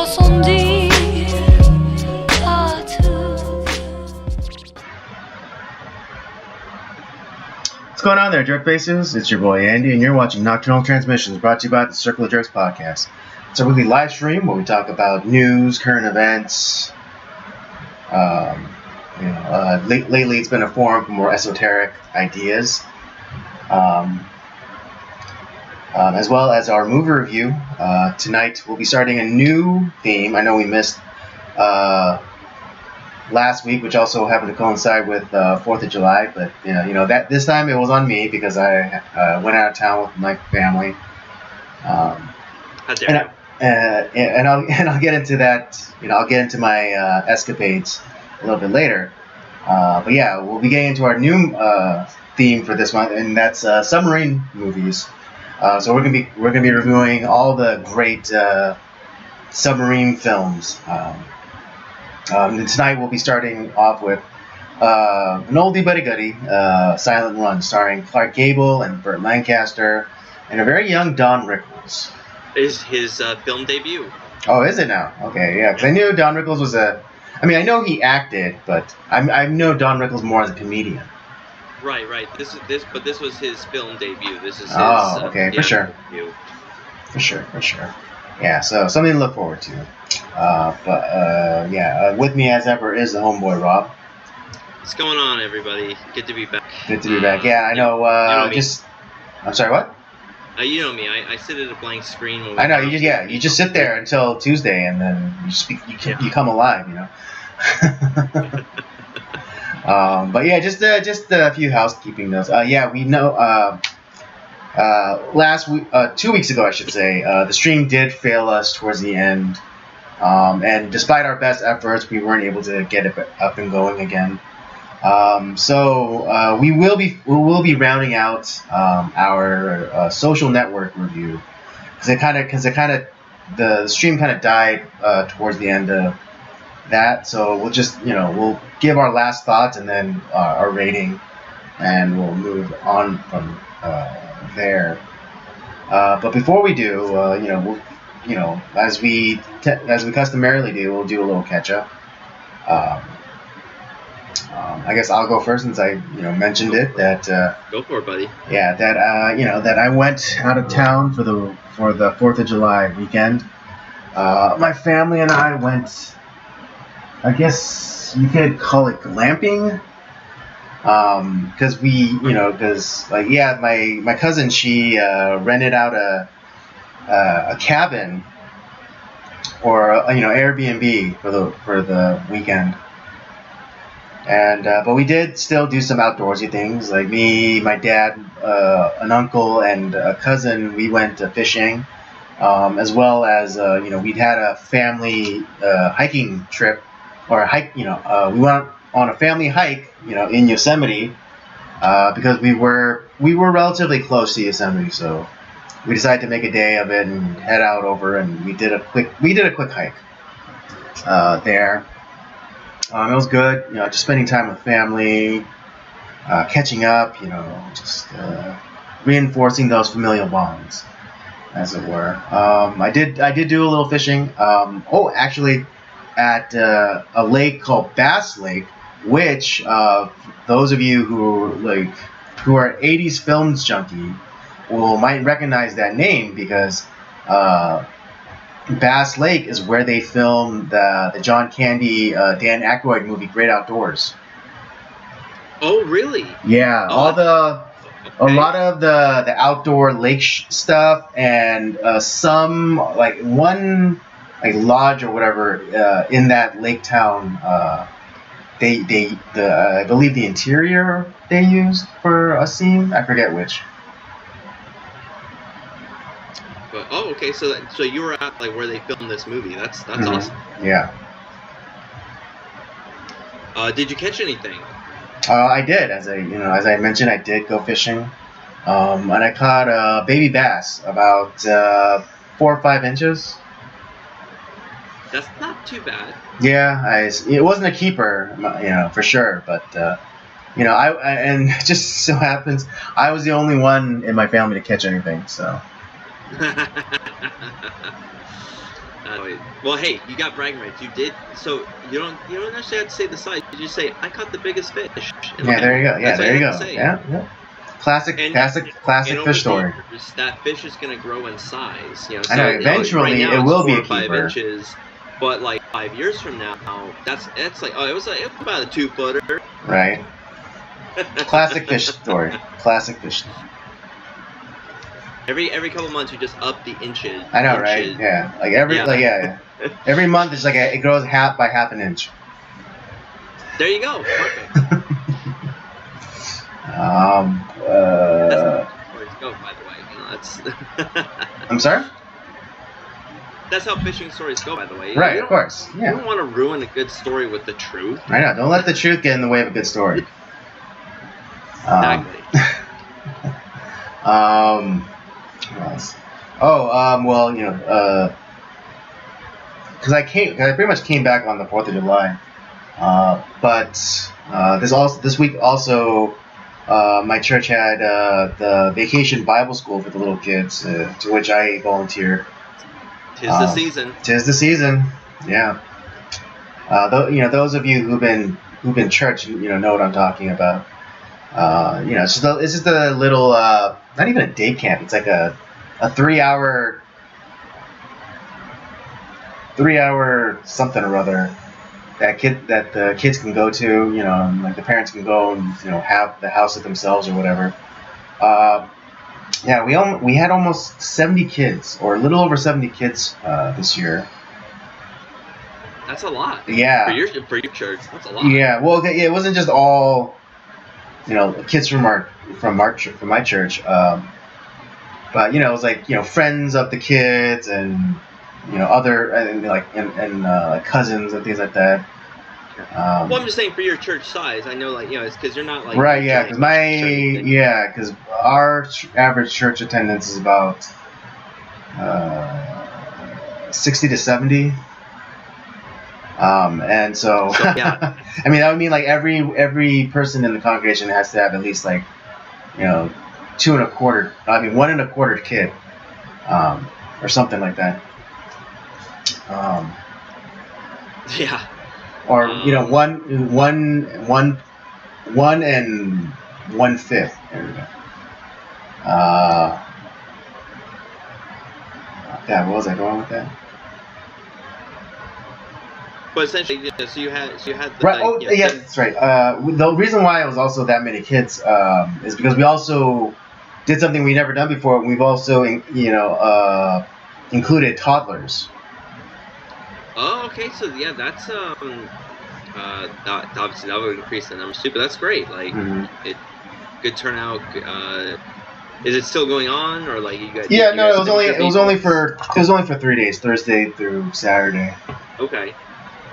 soixante-dix What's going on there, Jerk Faces? It's your boy Andy, and you're watching Nocturnal Transmissions, brought to you by the Circle of Jerks podcast. It's a weekly live stream where we talk about news, current events. Lately it's been a forum for more esoteric ideas, as well as our movie review. Tonight we'll be starting a new theme. I know we missed last week, which also happened to coincide with 4th of July, but that this time it was on me because I went out of town with my family. And I'll get into that. I'll get into my escapades a little bit later. But yeah, we'll be getting into our new theme for this month, and that's submarine movies. So we're gonna be reviewing all the great submarine films. And tonight we'll be starting off with an oldie but a goodie, Silent Run, starring Clark Gable and Burt Lancaster, and a very young Don Rickles. Is his film debut. Oh, is it now? Okay, yeah, because I knew Don Rickles was I know he acted, but I know Don Rickles more as a comedian. Right. This was his film debut. This is his. Oh, okay, for sure. Debut. For sure. Yeah, so something to look forward to. With me as ever is the homeboy Rob. What's going on, everybody? Good to be back. Good to be back. Yeah, I know. I'm sorry. What? You know me. I sit at a blank screen. When I know. You just sit there until Tuesday, and then you come alive. But yeah, just a few housekeeping notes. We know. Last week, 2 weeks ago, I should say, the stream did fail us towards the end, and despite our best efforts, we weren't able to get it up and going again. So we will be rounding out our social network review because the stream kind of died towards the end of that. So we'll just we'll give our last thoughts and then our rating, and we'll move on from there. But before we do, as we customarily do, we'll do a little catch up. I guess I'll go first since I mentioned it that go for it, buddy. Yeah, that that I went out of town for the 4th of July weekend. My family and I went. I guess you could call it glamping. Because my cousin, she rented out a cabin or Airbnb for the weekend, and but we did still do some outdoorsy things. Like me, my dad, an uncle, and a cousin. We went fishing, as well as we'd had a family hiking trip or hike. We went on a family hike, in Yosemite, because we were relatively close to Yosemite, so we decided to make a day of it and head out over, and we did a quick hike there. It was good, just spending time with family, catching up, just reinforcing those familial bonds, as it were. I did do a little fishing. Actually, at a lake called Bass Lake, which those of you who are 80s films junkie might recognize that name because Bass Lake is where they filmed the John Candy, Dan Aykroyd movie Great Outdoors. Oh, really? Yeah, a lot of the outdoor lake stuff and some one lodge or whatever in that lake town. I believe the interior they used for a scene. I forget which. But okay. So you were at where they filmed this movie. That's awesome. Yeah. Did you catch anything? I did. As I mentioned, I did go fishing, and I caught a baby bass about 4 or 5 inches. That's not too bad. Yeah, it wasn't a keeper, for sure. But and it just so happens I was the only one in my family to catch anything. So Well, hey, you got bragging rights. You did. So you don't actually have to say the size. You just say, "I caught the biggest fish." Yeah, there you go. Yeah, That's all there you have go. to say. Yeah. Classic And over fish story. the years, that fish is going to grow in size. So, I know. Eventually, right now it it's will 4 be a or 5 keeper. inches, but like 5 years from now, that's like it was about a 2-footer. Right. Classic fish story. Classic fish story. Every couple months, you just up the inches. I know, right? Yeah. Like every every month it's like it grows by half an inch. There you go. Perfect. That's how stories go, by the way. That's. I'm sorry. That's how fishing stories go, by the way. Right, of course. Yeah. You don't want to ruin a good story with the truth. I know. Don't let the truth get in the way of a good story. Exactly. What else? Well, because I pretty much came back on the 4th of July. But this week also, my church had the vacation Bible school for the little kids, to which I volunteered. 'Tis the season. 'Tis the season. Yeah. Those of you who've been church, know what I'm talking about. It's just a little, not even a day camp. It's like a 3-hour something or other that the kids can go to, and like the parents can go and have the house to themselves or whatever. We had almost 70 kids, or a little over 70 kids this year. That's a lot. Yeah. For your church, that's a lot. Yeah. Well, okay, it wasn't just all kids from my church, but it was like friends of the kids and other and cousins and things like that. Well, I'm just saying for your church size, I know it's because you're not like right. Yeah, because our average church attendance is about 60 to 70. And so yeah. I mean, that would mean like every person in the congregation has to have at least 1 1/4 kid, or something like that. Yeah. Or 1 1/5. There we go. Yeah, what was I going with that? But essentially, so you had the right. Yes, that's right. The reason why it was also that many kids is because we also did something we never done before. We've also included toddlers. Oh, okay. So yeah, that's obviously that would increase the numbers too. But that's great. Like good turnout. Is it still going on, or like you guys? Yeah, no, it was only for 3 days, Thursday through Saturday. Okay.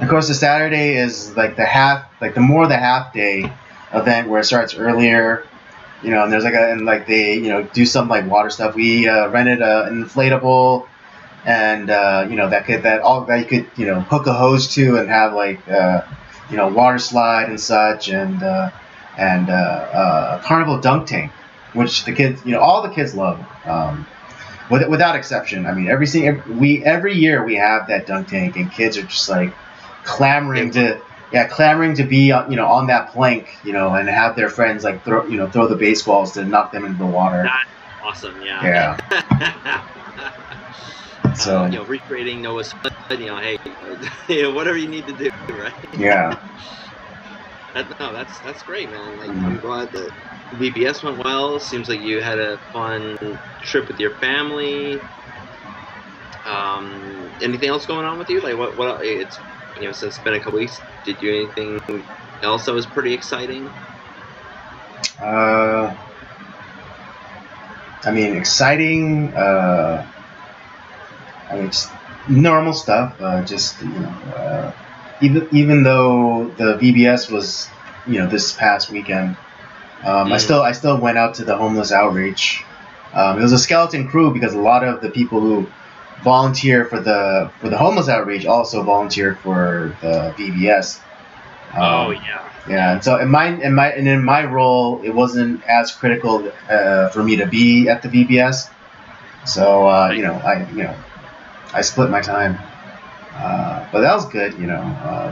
Of course, the Saturday is like the half day event where it starts earlier, and there's they do some like water stuff. We rented an inflatable, and that you could hook a hose to and have water slide and such, and a carnival dunk tank, which the kids all the kids love, without exception. I mean, every year we have that dunk tank, and kids are just like clamoring to be on that plank, and have their friends throw the baseballs to knock them into the water. That's awesome. Yeah. So recreating Noah's flood, hey, whatever you need to do, right? Yeah. That's great, man. Like, I'm glad that VBS went well. Seems like you had a fun trip with your family. Anything else going on with you? Like what? It's since it's been a couple weeks. Did you do anything else that was pretty exciting? I mean, exciting. Just normal stuff. Even though the VBS was, this past weekend, I still went out to the homeless outreach. It was a skeleton crew because a lot of the people who volunteer for the homeless outreach also volunteered for the VBS. Oh yeah. Yeah, and so in my role, it wasn't as critical for me to be at the VBS. So I split my time. But that was good,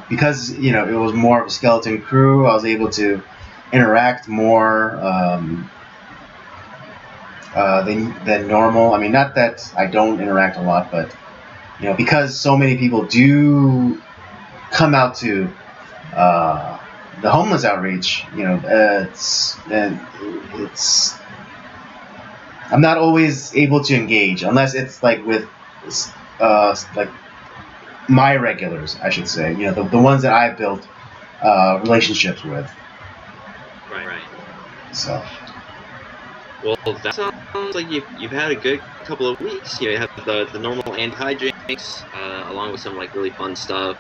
because it was more of a skeleton crew. I was able to interact more than normal. I mean, not that I don't interact a lot, but because so many people do come out to the homeless outreach. It's I'm not always able to engage unless it's like with like my regulars, I should say. The ones that I've built relationships with. Right. So. Well, that sounds like you've had a good couple of weeks. You have the normal anti-hijinks, along with some like really fun stuff.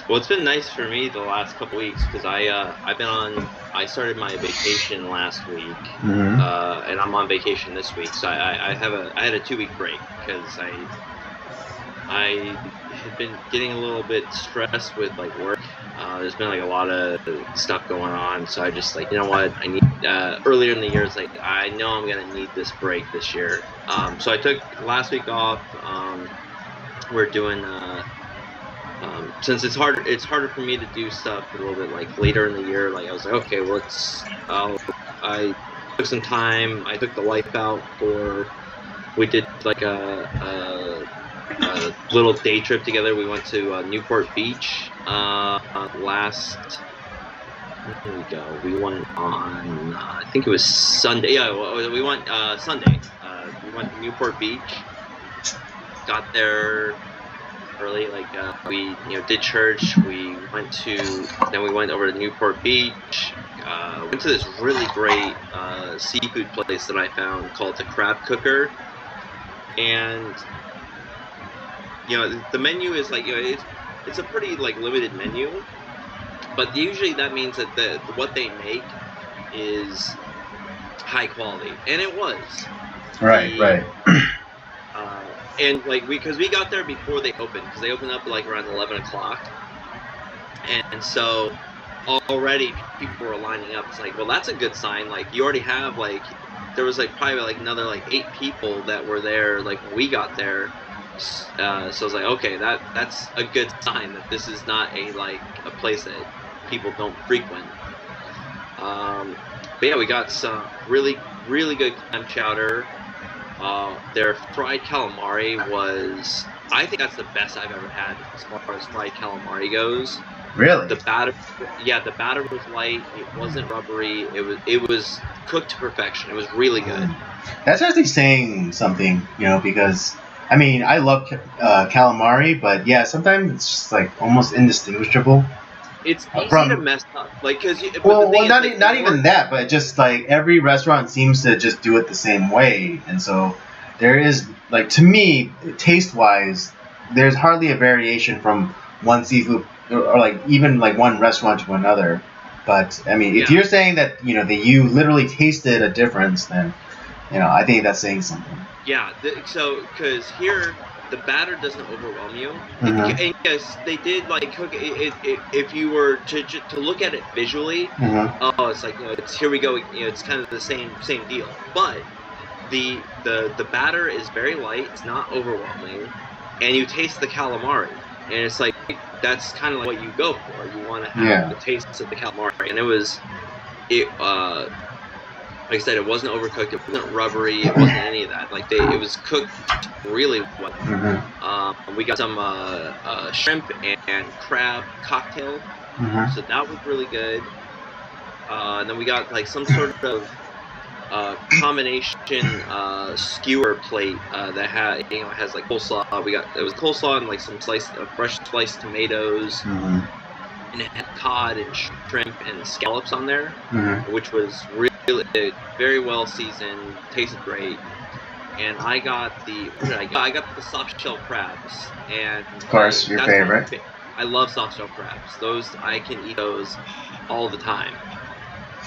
Well, it's been nice for me the last couple weeks because I started my vacation last week, and I'm on vacation this week. So I had a 2-week break because I had been getting a little bit stressed with like work. There's been like a lot of stuff going on, so I just like, you know what, I need. Earlier in the year, it's like I know I'm gonna need this break this year. So I took last week off. We're doing. Since it's harder for me to do stuff a little bit like later in the year. Like I was like, okay, well, I took some time. I took the wife out we did like a little day trip together. We went to Newport Beach here we go. We went on, I think it was Sunday. Yeah, we went Sunday. We went to Newport Beach. Got there early. Like we, did church. We went over to Newport Beach. Went to this really great seafood place that I found called the Crab Cooker, and the menu is like it's a pretty like limited menu. But usually that means that what they make is high quality, and it was. Right. And like because we got there before they opened, because they opened up like around 11 o'clock, and so already people were lining up. It's like, well, that's a good sign. Like you already have like there was like probably like another like 8 people that were there like when we got there. So I was like, okay, that's a good sign that this is not a place that people don't frequent. But yeah, we got some really, really good clam chowder. Their fried calamari I think that's the best I've ever had as far as fried calamari goes. Really? The batter was light. It wasn't rubbery. It was cooked to perfection. It was really good. That's actually saying something, because I mean, I love calamari, but yeah, sometimes it's just like almost indistinguishable. It's easy to mess up, like because not even that, but just like every restaurant seems to just do it the same way, and so there is like, to me, taste wise, there's hardly a variation from one seafood or like even like one restaurant to another. But I mean, if you're saying that that you literally tasted a difference, then I think that's saying something. Yeah, so because here the batter doesn't overwhelm you, and yes, they did like cook it. If you were to look at it visually, it's like it's here we go. It's kind of the same deal, but the batter is very light. It's not overwhelming, and you taste the calamari, and it's like that's kind of like what you go for. You want to have the taste of the calamari, and like I said, it wasn't overcooked. It wasn't rubbery. It wasn't any of that. Like it was cooked really well. We got some shrimp and crab cocktail, so that was really good. And then we got like some sort of combination skewer plate that has like coleslaw. It was coleslaw and like some fresh sliced tomatoes. And it had cod and shrimp and scallops on there, which was really very well seasoned, tasted great. And I got the soft shell crabs, and of course your favorite. I love soft shell crabs. I can eat those all the time.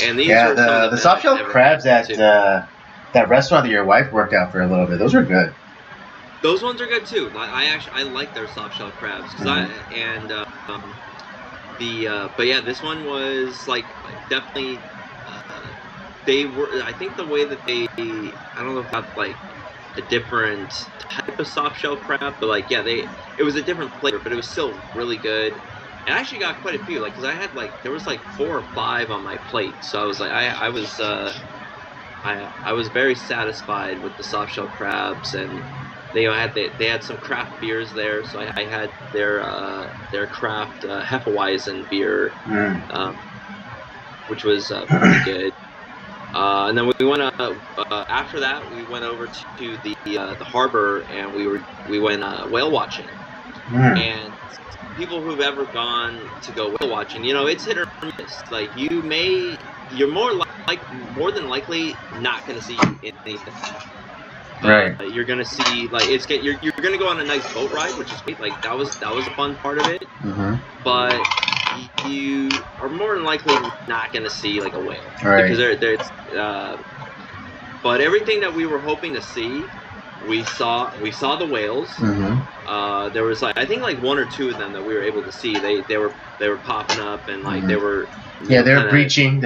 And these the soft shell crabs at that restaurant that your wife worked out for a little bit. Those were good. Those ones are good too. I like their soft shell crabs but yeah, this one was like definitely. They were. I think the way that I don't know about like a different type of soft shell crab, but like it was a different flavor, but it was still really good. And I actually got quite a few, like because I had there was 4 or 5 on my plate, so I was like I was very satisfied with the soft shell crabs, and they had some craft beers there, so I had their craft Hefeweizen beer, which was pretty good. And then we went after that. We went over to the harbor, and we went whale watching. And people who've ever gone to go whale watching, it's hit or miss. Like you're more than likely not going to see anything. Right. You're going to see you're going to go on a nice boat ride, which is great. Like that was a fun part of it. But you are more than likely not going to see like a whale, right? Because but everything that we were hoping to see, we saw the whales. There was I think 1 or 2 of them that we were able to see. They were popping up, and they were they're breaching.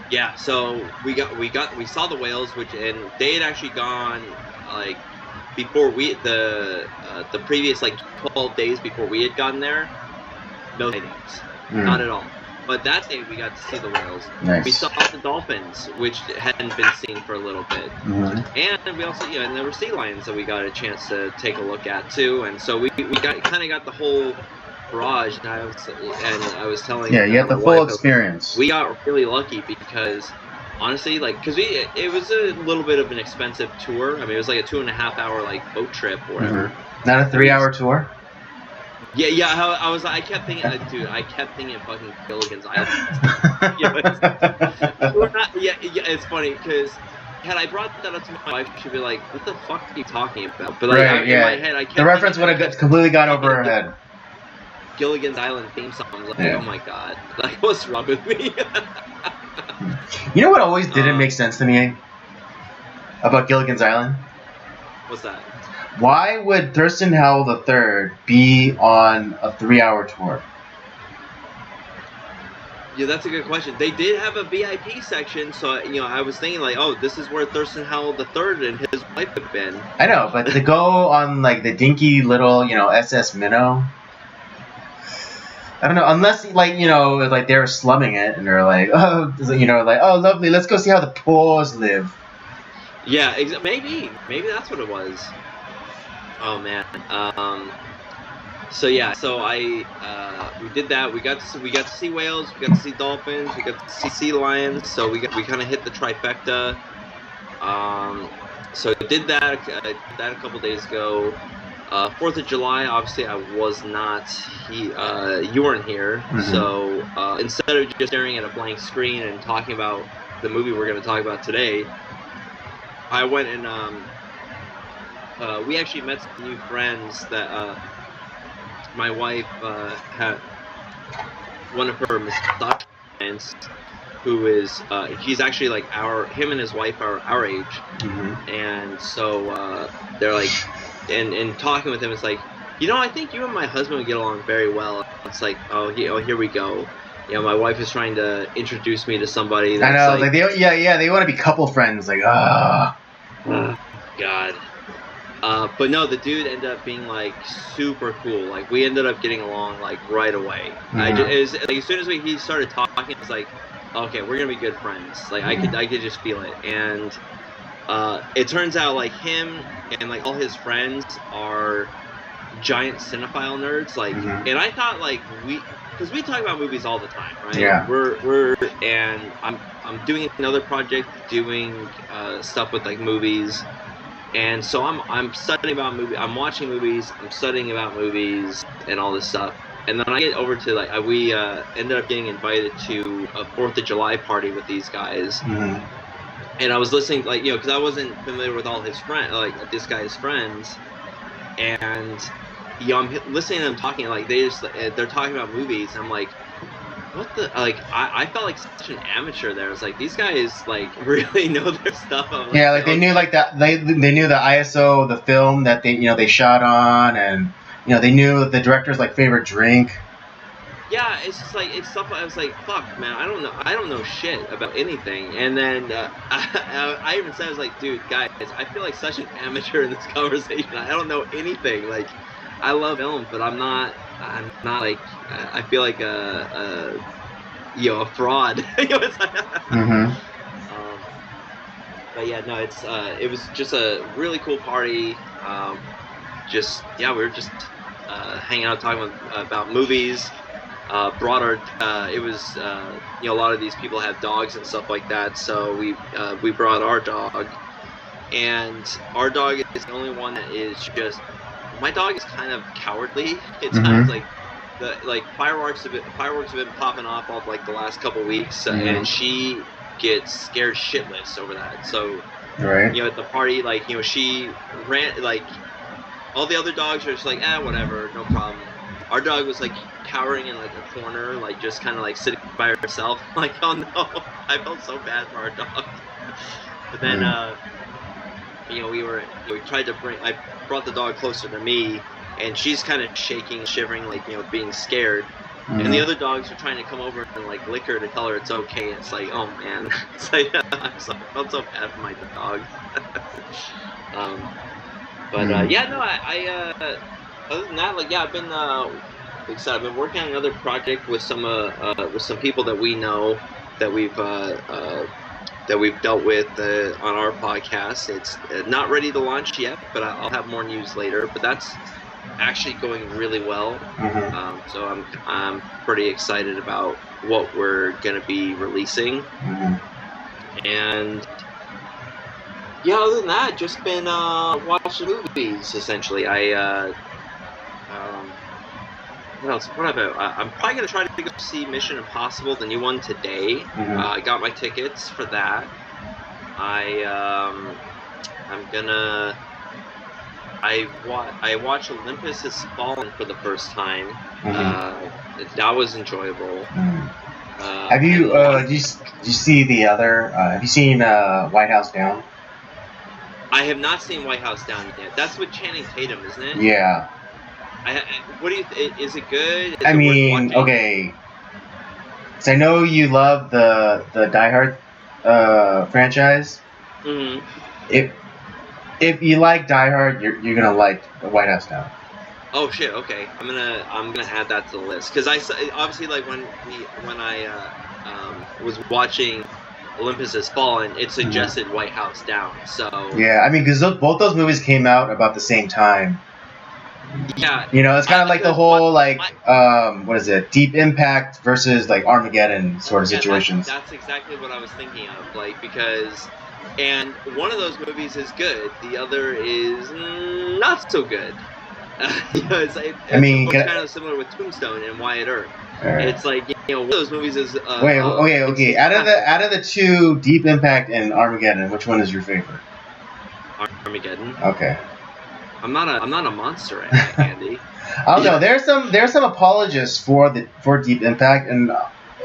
Yeah, so we saw the whales, and they had actually gone before the previous 12 days before we had gotten there. No sightings, not at all. But that day we got to see the whales. Nice. We saw the dolphins, which hadn't been seen for a little bit, and we also and there were sea lions that we got a chance to take a look at too. And so we got the whole barrage. And I was telling you had the full experience. We got really lucky because honestly, because it was a little bit of an expensive tour. I mean, it was like a 2.5 hour boat trip or whatever. Not a 3-hour tour. Yeah. I kept thinking, dude. I kept thinking fucking Gilligan's Island. It's funny because had I brought that up to my wife, she'd be like, "What the fuck are you talking about?" But in my head, I kept the reference would have completely gone over her head. Gilligan's Island theme song. I was like, oh my god, what's wrong with me? You know what always didn't make sense to me about Gilligan's Island? What's that? Why would Thurston Howell III be on a 3-hour tour? Yeah, that's a good question. They did have a VIP section, so I was thinking this is where Thurston Howell III and his wife have been. I know, but to go on the dinky little SS Minnow. I don't know, unless they were slumming it and they're oh lovely, let's go see how the poors live. Yeah, maybe that's what it was. Oh man. So we did that. We got to see whales. We got to see dolphins. We got to see sea lions. So we kind of hit the trifecta. So I did that a couple days ago. 4th of July, obviously, I was not. You weren't here. So instead of just staring at a blank screen and talking about the movie we're going to talk about today, I went and we actually met some new friends that my wife had. One of her massage clients, who is he's actually him and his wife are our age, and so they're and talking with him, it's I think you and my husband would get along very well. It's here we go. My wife is trying to introduce me to somebody. That's I know, they want to be couple friends. God. But no, the dude ended up being super cool. We ended up getting along right away. As soon as he started talking, it was okay, we're gonna be good friends. I could just feel it. And it turns out him and all his friends are giant cinephile nerds. And I thought because we talk about movies all the time, right? Yeah. And I'm doing another project, doing stuff with movies. And so I'm studying about movies. I'm watching movies. I'm studying about movies and all this stuff. And then I get over to we ended up getting invited to a 4th of July party with these guys. And I was listening, because I wasn't familiar with all his friends, this guy's friends. And I'm listening to them talking, they're talking about movies. And I'm like, what the, I felt like such an amateur there. It's these guys really know their stuff. They knew that they knew the ISO of the film that they shot on, and they knew the director's favorite drink. yeah, it's just like it's stuff. I was like, fuck, man, I don't know shit about anything. And then I even said, I was like, dude, guys, I feel like such an amateur in this conversation. I don't know anything. Like, I love film, but I'm not like I feel like a fraud. It's like, but yeah, no, it was just a really cool party. We were just hanging out talking about movies. Brought our it was a lot of these people have dogs and stuff like that, so we brought our dog, and our dog is the only one that is just, my dog is kind of cowardly. It's kind of like fireworks have been popping off all like the last couple weeks, and she gets scared shitless over that. So at the party, she ran, like all the other dogs are just like, whatever, no problem. Our dog was like cowering in like a corner, like just kind of like sitting by herself. Like, oh no, I felt so bad for our dog. But then, I brought the dog closer to me, and she's kind of shaking, shivering, like, being scared. And the other dogs are trying to come over and like lick her to tell her it's okay. It's like, oh man, it's like I felt so bad for my dog. Other than that, I've been like I said, I've been working on another project with some people that we know that we've dealt with on our podcast. It's not ready to launch yet, but I'll have more news later. But that's actually going really well. So I'm pretty excited about what we're gonna be releasing. And yeah, other than that, just been watching movies essentially. What else? What about? I'm probably gonna try to go see Mission Impossible, the new one, today. I got my tickets for that. I watched Olympus Has Fallen for the first time. That was enjoyable. Have you did you see the other? Have you seen White House Down? I have not seen White House Down yet. That's with Channing Tatum, isn't it? Yeah. What do you? Is it good? I mean, okay. So I know you love the Die Hard franchise. If you like Die Hard, you're gonna like the White House Down. Oh shit! Okay, I'm gonna add that to the list, because I obviously, like, when I was watching Olympus Has Fallen, it suggested White House Down. So yeah, I mean, because both those movies came out about the same time. Yeah, it's kind of like the whole what is it? Deep Impact versus like Armageddon sort of situations. That's exactly what I was thinking of, because one of those movies is good, the other is not so good. It's kind of similar with Tombstone and Wyatt Earp. Right. It's like, one of those movies is. Okay. Out of the two, Deep Impact and Armageddon, which one is your favorite? Armageddon. Okay. I'm not a monster, Andy. I don't know. There's some apologists for Deep Impact, and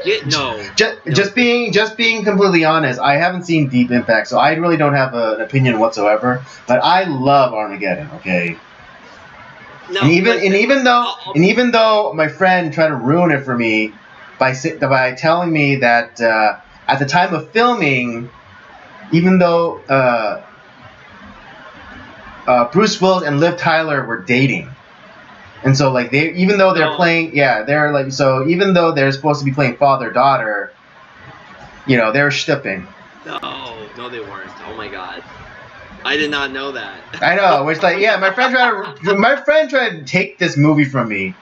just being completely honest, I haven't seen Deep Impact, so I really don't have an opinion whatsoever. But I love Armageddon. Okay. No, and even though my friend tried to ruin it for me by telling me that at the time of filming, even though Bruce Willis and Liv Tyler were dating, and so even though they're supposed to be playing father-daughter, they were shtipping. No, they weren't. Oh my god. I did not know that. I know. It's like, yeah, my friend tried to take this movie from me,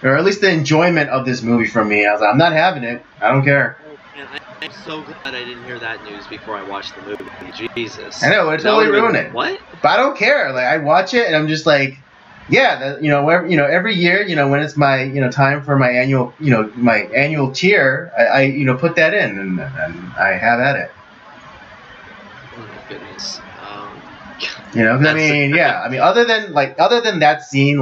or at least the enjoyment of this movie from me. I was like, I'm not having it. I don't care. Oh, man, I'm so glad I didn't hear that news before I watched the movie. Jesus. I know, it totally ruined it. What? But I don't care. Like, I watch it and I'm just like, yeah, every year, when it's my time for my annual tier, I put that in and I have at it. Oh my goodness. Other than that scene,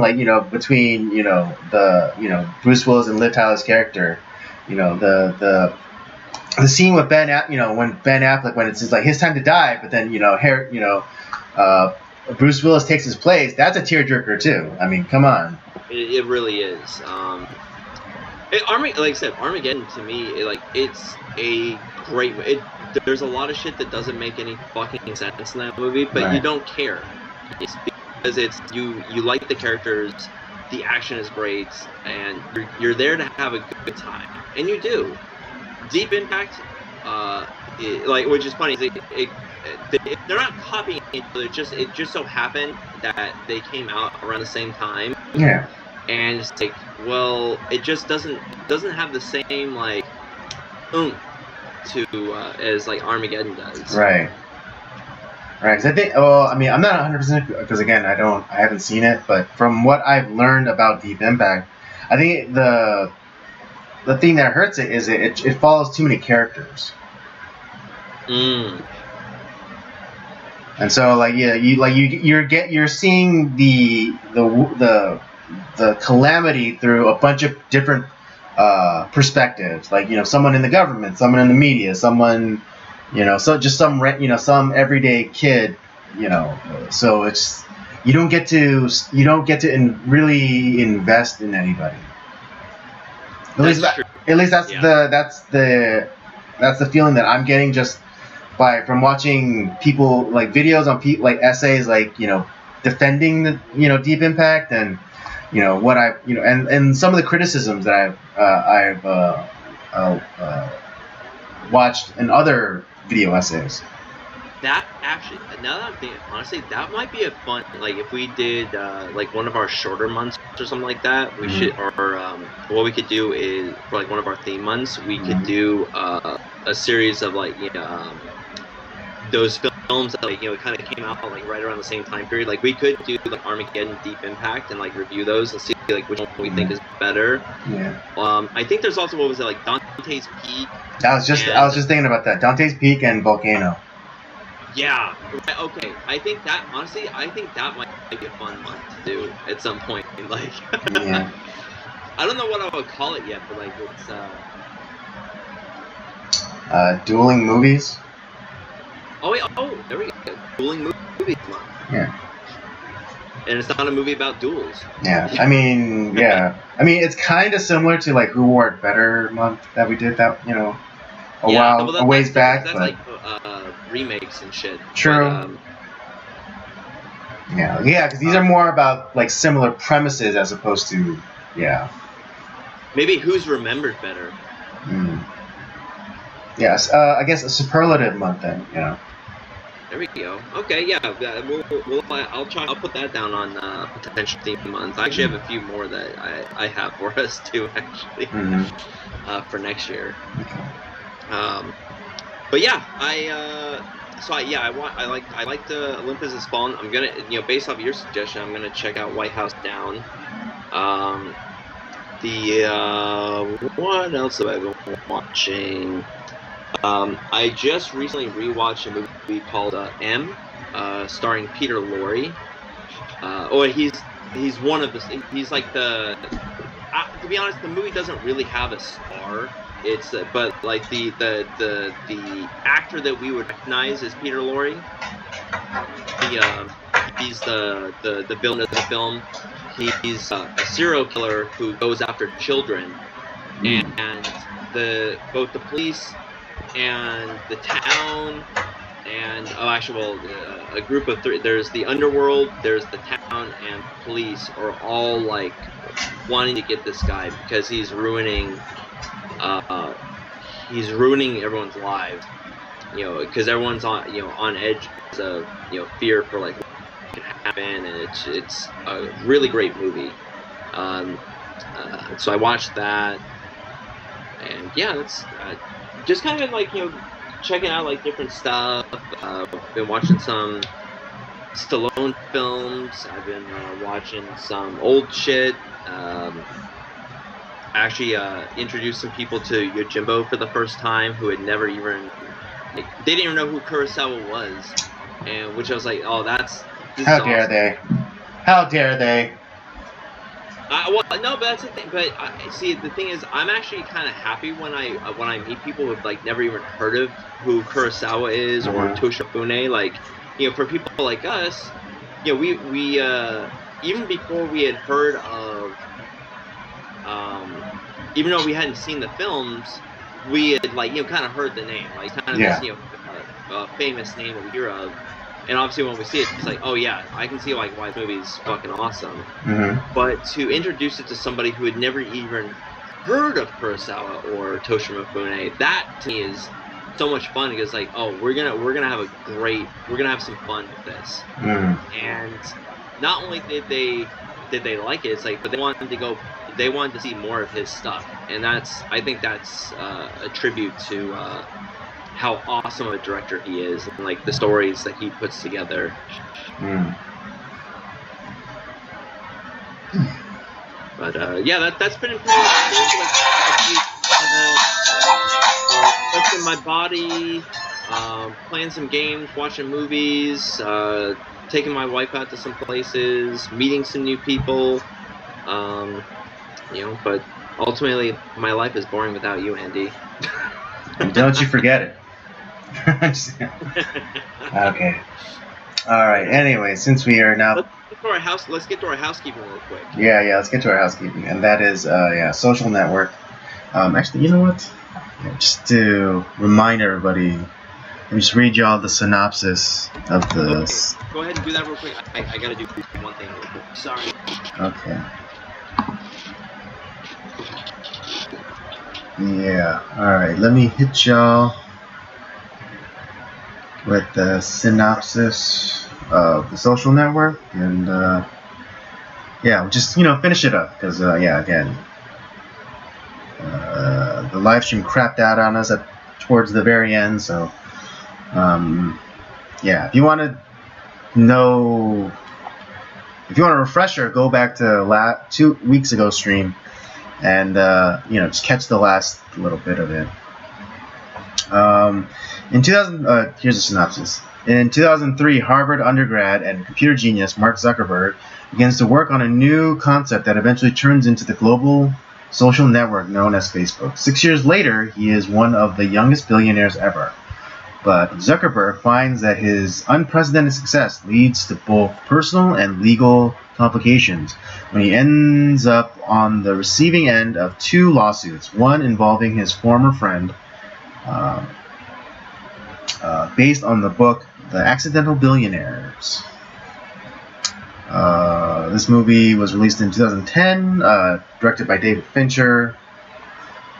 between the Bruce Willis and Liv Tyler's character, the scene with when Ben Affleck, when it's his time to die, but then Bruce Willis takes his place. That's a tearjerker too. I mean, come on. It really is. Like I said, Armageddon to me, it's a great. There's a lot of shit that doesn't make any fucking sense in that movie, but Right. you don't care. It's because it's you. You like the characters, the action is great, and you're there to have a good time, and you do. Deep Impact, which is funny. They're not copying each other. It just so happened that they came out around the same time. Yeah. And it's like, well, it just doesn't have the same like oomph to as like Armageddon does. Right. Right. 'Cause I think. Well, I mean, I'm not 100% because again, I haven't seen it, but from what I've learned about Deep Impact, I think the thing that hurts it is it follows too many characters. Mm. And so you're seeing the calamity through a bunch of different perspectives. Like, someone in the government, someone in the media, someone, so just some everyday kid, So it's you don't get to really invest in anybody. At least that's the feeling that I'm getting just from watching people like videos on like essays like defending the Deep Impact and what I and some of the criticisms that I've watched in other video essays. That actually, now that I'm thinking, honestly, that might be a fun, like if we did like one of our shorter months or something like that, we should, or what we could do is for like one of our theme months, we could do a series of like those films that like kind of came out like right around the same time period. Like we could do like Armageddon, Deep Impact, and like review those and see like which one we think is better. Yeah. I think there's also, what was it, like Dante's Peak. I was just thinking about that. Dante's Peak and Volcano. Yeah. Okay. I think that might be a fun month to do at some point. Like, yeah. I don't know what I would call it yet, but like it's dueling movies. Oh wait! Oh, there we go. Dueling movies month. Yeah. And it's not a movie about duels. Yeah. I mean, yeah. I mean, it's kind of similar to like Who Wore It Better month that we did that a ways back. That's but... like remakes and shit. True. But, yeah, because these are more about like similar premises as opposed to maybe Who's Remembered Better. Yes, I guess a superlative month then. There we go. Okay, yeah. I'll put that down on potential theme month. I actually have a few more that I have for us too, actually, for next year. Okay. But yeah, I like the Olympus Has Fallen. I'm gonna, based off of your suggestion, I'm gonna check out White House Down. What else have I been watching? I just recently rewatched a movie called M, starring Peter Lorre. He's one of the. He's like the. To be honest, the movie doesn't really have a star. It's but like the actor that we would recognize as Peter Lorre. He's the villain of the film. He's a serial killer who goes after children, and both the police and the town and a group of three. There's the underworld, there's the town, and police are all like wanting to get this guy because he's ruining everyone's lives, because everyone's on edge of fear for like what can happen, and it's a really great movie. So I watched that, and yeah, that's just kind of been like checking out like different stuff. Been watching some Stallone films. I've been watching some old shit. Actually introduced some people to Yojimbo for the first time who had never even they didn't even know who Kurosawa was, and which I was like, oh, how dare they? How dare they? Well, no, but that's the thing. But see, the thing is, I'm actually kind of happy when I meet people who've like never even heard of who Kurosawa is or Toshifune. Like, for people like us, we even before we had heard of even though we hadn't seen the films, we had like kind of heard the name, like kind of this famous name that we hear of. And obviously, when we see it, it's like, oh yeah, I can see like why this movie's fucking awesome. But to introduce it to somebody who had never even heard of Kurosawa or Toshiro Mifune, that to me is so much fun because like, oh, we're gonna have some fun with this. And not only did they like it, it's like, but they wanted to see more of his stuff, and I think that's a tribute to how awesome a director he is, and like the stories that he puts together. But that's been pretty much testing my body, playing some games, watching movies, taking my wife out to some places, meeting some new people. But ultimately, my life is boring without you, Andy. Don't you forget it. Okay. All right. Anyway, since we are now, let's get to our housekeeping real quick. Yeah. Let's get to our housekeeping, and that is Social Network. Actually, you know what? Just to remind everybody, let me just read y'all the synopsis of this. Okay. Go ahead and do that real quick. I gotta do one thing real quick. Sorry. Okay. Yeah. All right. Let me hit y'all with the synopsis of the Social Network, and we'll just finish it up because again, the live stream crapped out on us towards the very end. So if you want a refresher, go back to 2 weeks ago stream, and just catch the last little bit of it. In 2000, here's a synopsis. In 2003, Harvard undergrad and computer genius Mark Zuckerberg begins to work on a new concept that eventually turns into the global social network known as Facebook. 6 years later, he is one of the youngest billionaires ever. But Zuckerberg finds that his unprecedented success leads to both personal and legal complications when he ends up on the receiving end of 2 lawsuits, one involving his former friend, based on the book The Accidental Billionaires. This movie was released in 2010, directed by David Fincher,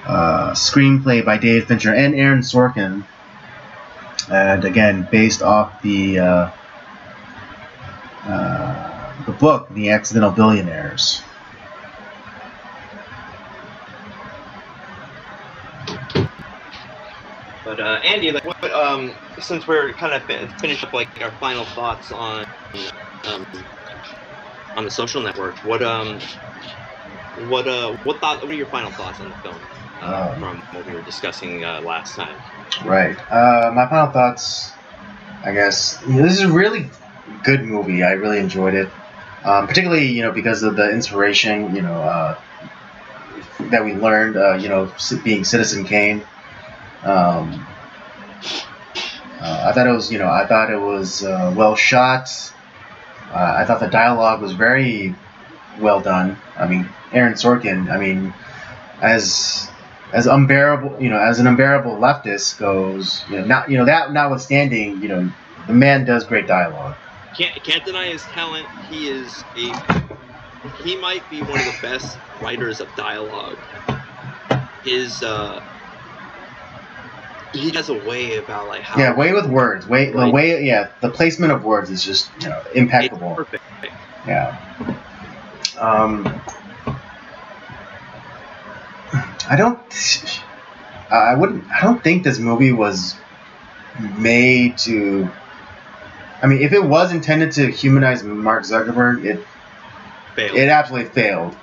screenplay by David Fincher and Aaron Sorkin, and again based off the book The Accidental Billionaires. But Andy, like, since we're kind of finished up like our final thoughts on the Social Network, what are your final thoughts on the film from what we were discussing last time? Right. My final thoughts, I guess, this is a really good movie. I really enjoyed it, particularly because of the inspiration that we learned. Being Citizen Kane. I thought it was well shot. I thought the dialogue was very well done. I mean, Aaron Sorkin. I mean, as unbearable, as an unbearable leftist goes, that notwithstanding, the man does great dialogue. Can't deny his talent. He might be one of the best writers of dialogue. He has a way about like how way with words, the placement of words is just impeccable. It's perfect. Yeah. I don't think this movie was made to. I mean, if it was intended to humanize Mark Zuckerberg, it failed. It absolutely failed.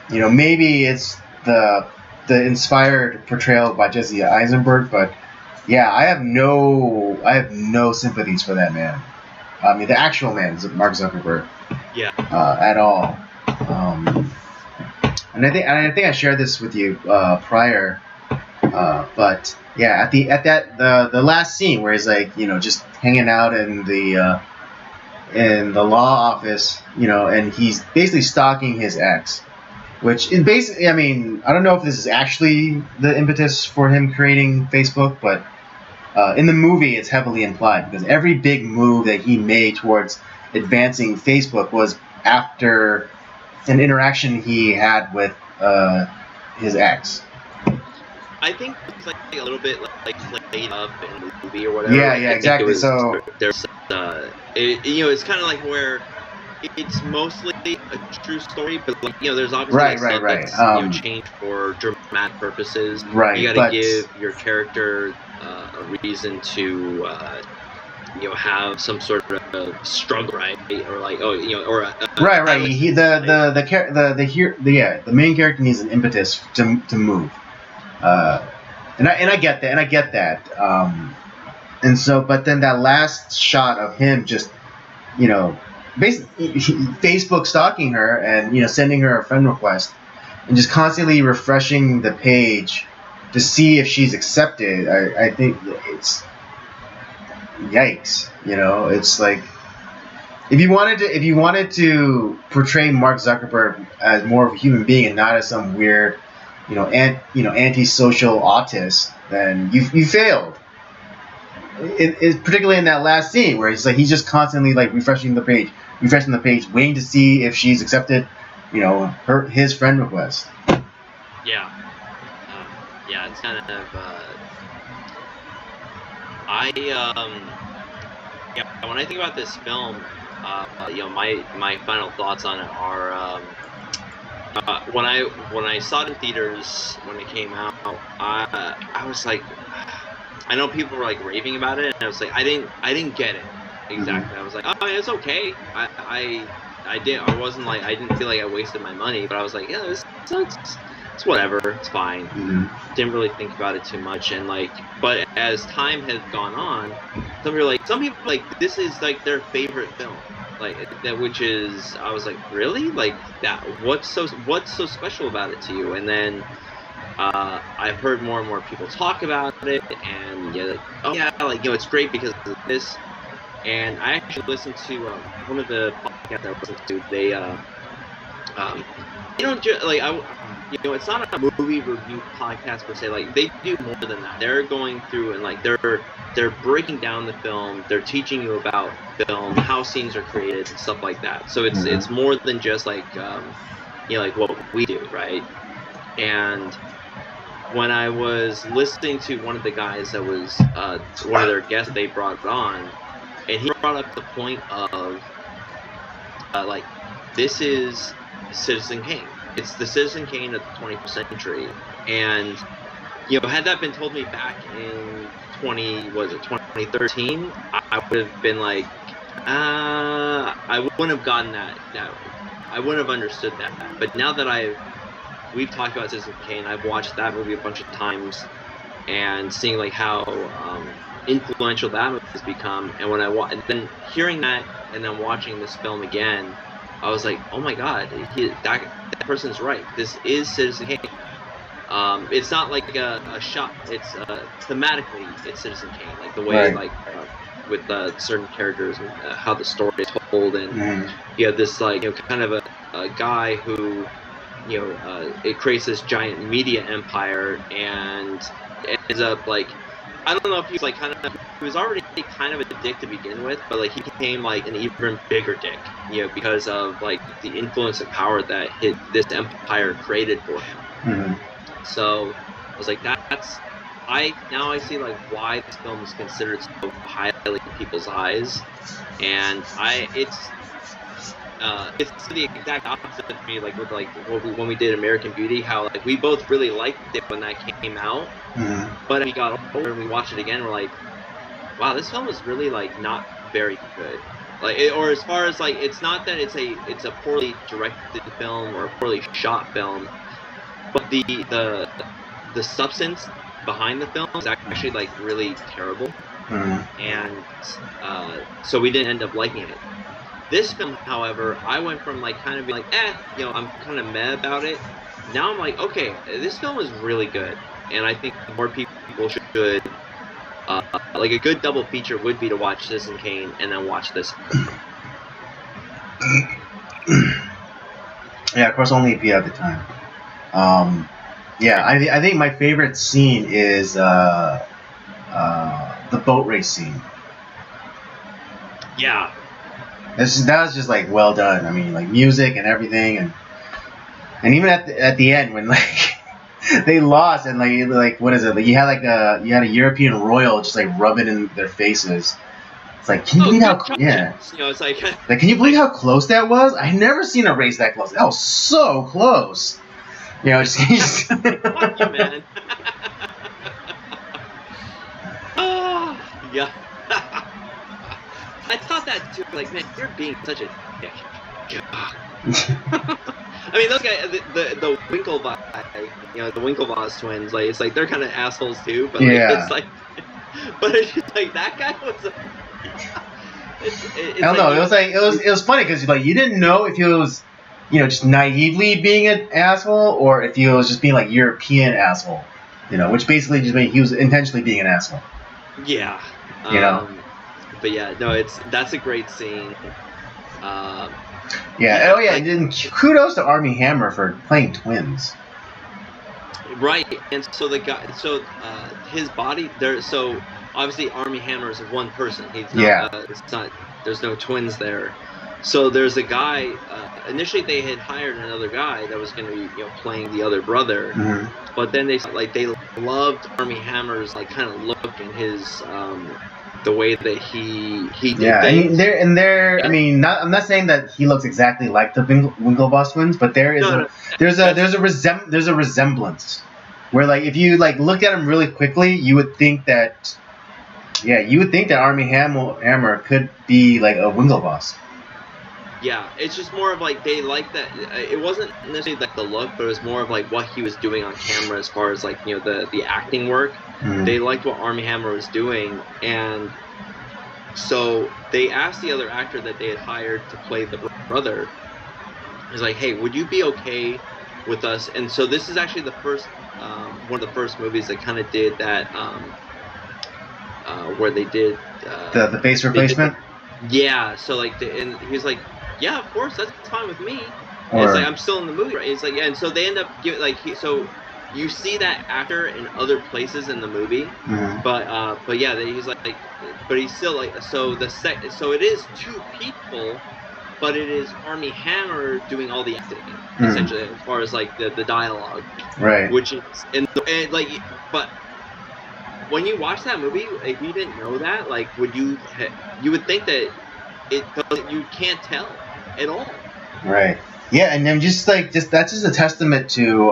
Maybe it's the inspired portrayal by Jesse Eisenberg, but yeah, I have no sympathies for that man. I mean, the actual man, Mark Zuckerberg. Yeah. At all. And I think I shared this with you prior. But yeah, at the last scene where he's like, just hanging out in the law office, and he's basically stalking his ex. which is basically, I mean, I don't know if this is actually the impetus for him creating Facebook, but in the movie it's heavily implied because every big move that he made towards advancing Facebook was after an interaction he had with his ex. I think it's like a little bit like played up in the movie or whatever. Yeah, exactly. So there's, it's kind of like where it's mostly a true story, but like, there's obviously stuff that's changed for dramatic purposes. Right. You got to give your character a reason to have some sort of struggle, right? Or like right. The main character needs an impetus to move. And I get that, and so, but then that last shot of him just, basically Facebook stalking her and sending her a friend request, and just constantly refreshing the page to see if she's accepted. I think it's yikes. It's like if you wanted to portray Mark Zuckerberg as more of a human being and not as some weird antisocial autist, then you failed. It's particularly in that last scene where he's just constantly like refreshing the page, waiting to see if she's accepted, his friend request. Yeah, it's kind of. When I think about this film, my final thoughts on it are. When I saw it in theaters when it came out, I was like, I know people were like raving about it, and I was like, I didn't get it exactly. Mm-hmm. I was like, oh, it's okay. I didn't feel like I wasted my money, but I was like, yeah, it's whatever, it's fine. Mm-hmm. Didn't really think about it too much, and but as time has gone on, some people like this is like their favorite film. Like that, which is, I was like, really? Like that? What's so special about it to you? And then I've heard more and more people talk about it, and it's great because of this. And I actually listened to one of the podcasts I listened to. They don't just it's not a movie review podcast per se. Like they do more than that. They're going through and like they're breaking down the film. They're teaching you about film, how scenes are created, and stuff like that. So it's more than just like like what we do, right? And when I was listening to one of the guys that was one of their guests they brought on, and he brought up the point of this is Citizen Kane. It's the Citizen Kane of the 21st century, and had that been told me back in 2013, I would have been like, I wouldn't have gotten that. I wouldn't have understood that. But now that we've talked about Citizen Kane, I've watched that movie a bunch of times, and seeing like how influential that movie has become, and when and then hearing that, and then watching this film again, I was like, oh my god, that person's right. This is Citizen Kane. It's not like a shot. It's thematically, it's Citizen Kane. Like the way, with certain characters and how the story is told, and you have this kind of a guy who, it creates this giant media empire, and it ends up I don't know if he was already kind of a dick to begin with, but he became an even bigger dick, because of the influence and power that this empire created for him. Mm-hmm. So I was like, now I see why this film is considered so highly in people's eyes, and it's the exact opposite of me, with when we did American Beauty, how we both really liked it when that came out, but we got older and we watched it again, we're like, wow, this film is really not very good. Or as far as it's not that it's a poorly directed film or a poorly shot film, but the substance behind the film is actually really terrible, and so we didn't end up liking it. This film, however, I went from kind of being I'm kind of meh about it. Now I'm like, okay, this film is really good, and I think more people should. A good double feature would be to watch Citizen Kane and then watch this. Yeah, of course, only if you have the time. Yeah, I think my favorite scene is the boat race scene. Yeah. That was just like well done. I mean, like music and everything, and even at the end when like they lost and like what is it? Like you had a European royal just like rub it in their faces. It's like, can you believe how You know, it's like can you believe how close that was? I never seen a race that close. That was so close. You know, just fuck you, man. Oh, yeah. I thought that too. Like, man, you're being such a dick. I mean, those guys, the Winklevoss, you know, the Winklevoss twins. Like, it's like they're kind of assholes too. But like, it's like, but it's just like that guy was. I don't know. It was funny because like you didn't know if he was, you know, just naively being an asshole or if he was just being like European asshole, you know, which basically just meant he was intentionally being an asshole. Yeah. You know. But yeah, no, that's a great scene. Yeah. Oh yeah. And kudos to Armie Hammer for playing twins. Right, and so the guy, his body there. So obviously, Armie Hammer is one person. He's not. It's not. There's no twins there. So there's a guy. Initially, they had hired another guy that was going to be, you know, playing the other brother. Mm-hmm. But then they loved Armie Hammer's like kind of look and his the way that he did things. I mean, I'm not saying that he looks exactly like the Winklevoss twins, but there's a resemblance where like if you like look at him really quickly, you would think that Armie Hammer could be like a Winklevoss. Yeah, it's just more of like they like that. It wasn't necessarily like the look, but it was more of like what he was doing on camera as far as like, you know, the acting work. Mm-hmm. They liked what Armie Hammer was doing, and so they asked the other actor that they had hired to play the brother. He's like, "Hey, would you be okay with us?" And so this is actually the first one of the first movies that kind of did that, where they did the face replacement. Yeah, so like, and he was like, "Yeah, of course, that's fine with me." And it's like, I'm still in the movie, right? It's like, yeah, and so they end up giving so you see that actor in other places in the movie, mm-hmm. but yeah, he's like, but he's still like, so it is two people, but it is Armie Hammer doing all the acting, mm-hmm. essentially, as far as like the dialogue, right? Which is and like, but when you watch that movie, if you didn't know that, like, you would think that you can't tell at all. Right. Yeah, and then that's just a testament to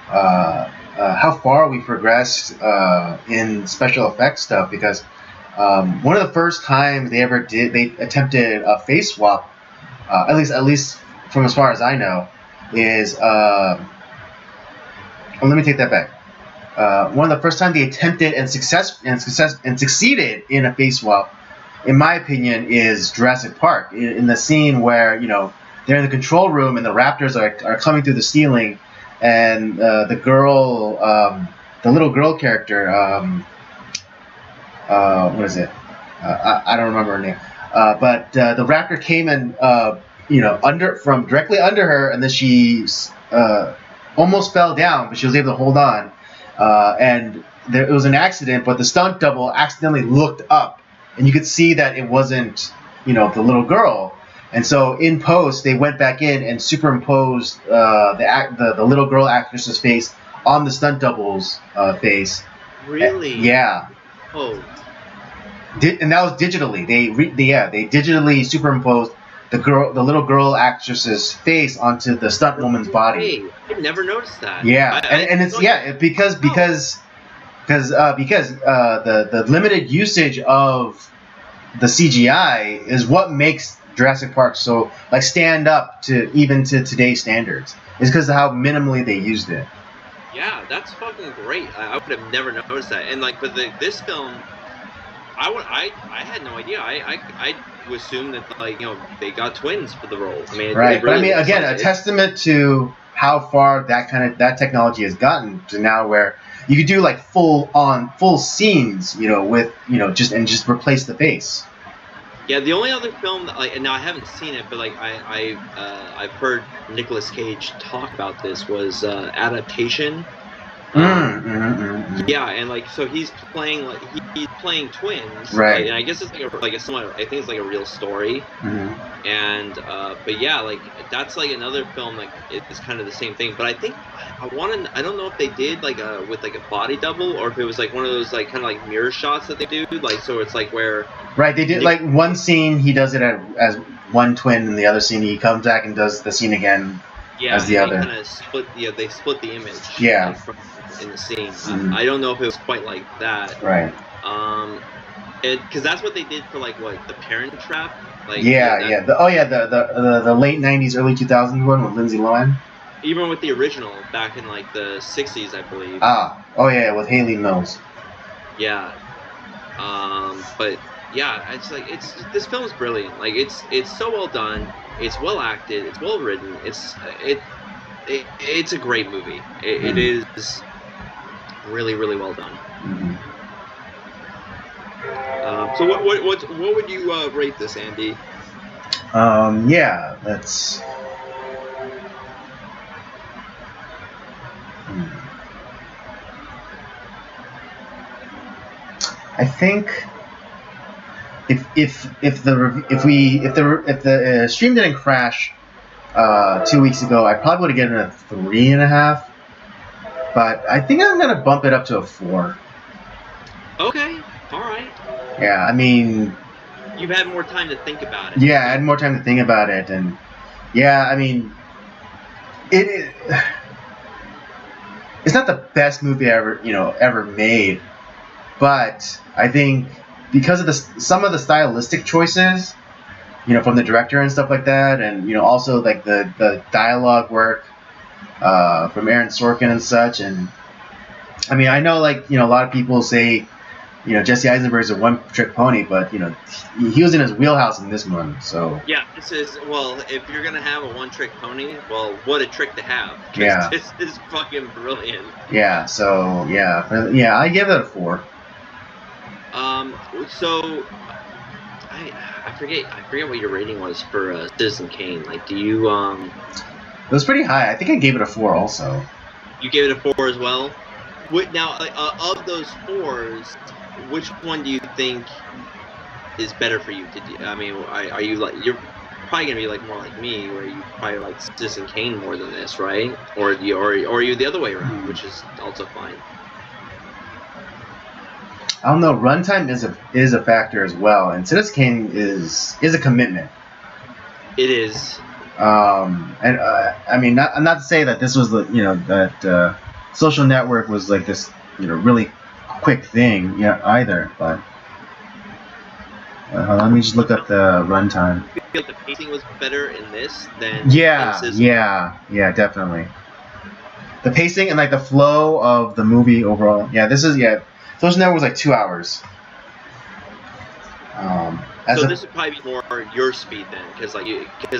how far we progressed in special effects stuff, because one of the first times they attempted a face swap, at least from as far as I know, is let me take that back. One of the first times they attempted and succeeded in a face swap, in my opinion, is Jurassic Park. In the scene where, you know, they're in the control room and the raptors are coming through the ceiling, and the little girl character, what is it? I don't remember her name. But the raptor came and you know, directly under her, and then she almost fell down, but she was able to hold on. And it was an accident, but the stunt double accidentally looked up, and you could see that it wasn't, you know, the little girl. And so in post, they went back in and superimposed the little girl actress's face on the stunt double's face. Really? Yeah. Oh. And that was digitally. They digitally superimposed the little girl actress's face onto the stunt woman's body. Hey, I never noticed that. Yeah, because the limited usage of the CGI is what makes Jurassic Park so like stand up to today's standards. It's because of how minimally they used it. Yeah, that's fucking great. I would have never noticed that. And like, but this film, I had no idea. I would assume that, like, you know, they got twins for the role. I mean, right. But I mean, again, a testament to how far that technology has gotten to now, where you could do like full scenes, you know, with, you know, just replace the face. Yeah, the only other film that, like, and now I haven't seen it, but like I've heard Nicolas Cage talk about this was Adaptation. Mm-hmm. Yeah, and like so he's playing like he's playing twins, like, Right. and I guess it's like a somewhat I think it's like a real story, Mm-hmm. and but yeah, like that's like another film like it's kind of the same thing, but I think I don't know if they did like a with like a body double or if it was like one of those like kind of like mirror shots that they do, like so it's like where Right. They did like one scene. He does it as one twin, and the other scene he comes back and does the scene again yeah, as the and they other. kind of split they split the image Yeah. like from in the scene. Mm-hmm. I don't know if it was quite like that. Right. Because that's what they did for like what the Parent Trap. Like Yeah, that, yeah. The late '90s, early 2000s one with Lindsay Lohan. even with the original back in like the '60s, I believe. Oh yeah, with Haley Mills. Yeah. But yeah, it's like this film is brilliant. Like it's so well done. It's well acted. It's well written. It's a great movie. It is really well done. Mm-hmm. So what would you rate this, Andy? Yeah, that's. I think if the stream didn't crash 2 weeks ago, I probably would have given it a 3.5. But I think I'm gonna bump it up to a 4. Okay, all right. Yeah, I mean. You've had more time to think about it. Yeah, I had more time to think about it, and yeah, I mean, it's not the best movie ever made, but I think because of some of the stylistic choices, from the director and stuff like that, and also like the dialogue work from Aaron Sorkin and such, and I mean I know like a lot of people say Jesse Eisenberg's a one-trick pony, but he was in his wheelhouse in this one. So yeah, this is if you're gonna have a one-trick pony, well, what a trick to have. Yeah, this is fucking brilliant. Yeah, so yeah, I give it a 4. So I forget what your rating was for Citizen Kane. Like, do you It was pretty high. I think I gave it a 4 also. You gave it a 4 as well. Now, of those 4s, which one do you think is better for you? I mean, are you like you're probably gonna be like more like me, where you probably like Citizen Kane more than this, right? Or are you the other way around, which is also fine. I don't know. Runtime is a factor as well, and Citizen Kane is a commitment. It is. And I mean, not to say that this was that Social Network was like this really quick thing either, but let me just look up the runtime. I feel like the pacing was better in this than yeah, definitely. The pacing and like the flow of the movie overall. Yeah, Social Network was like 2 hours. So this would probably be more your speed then, because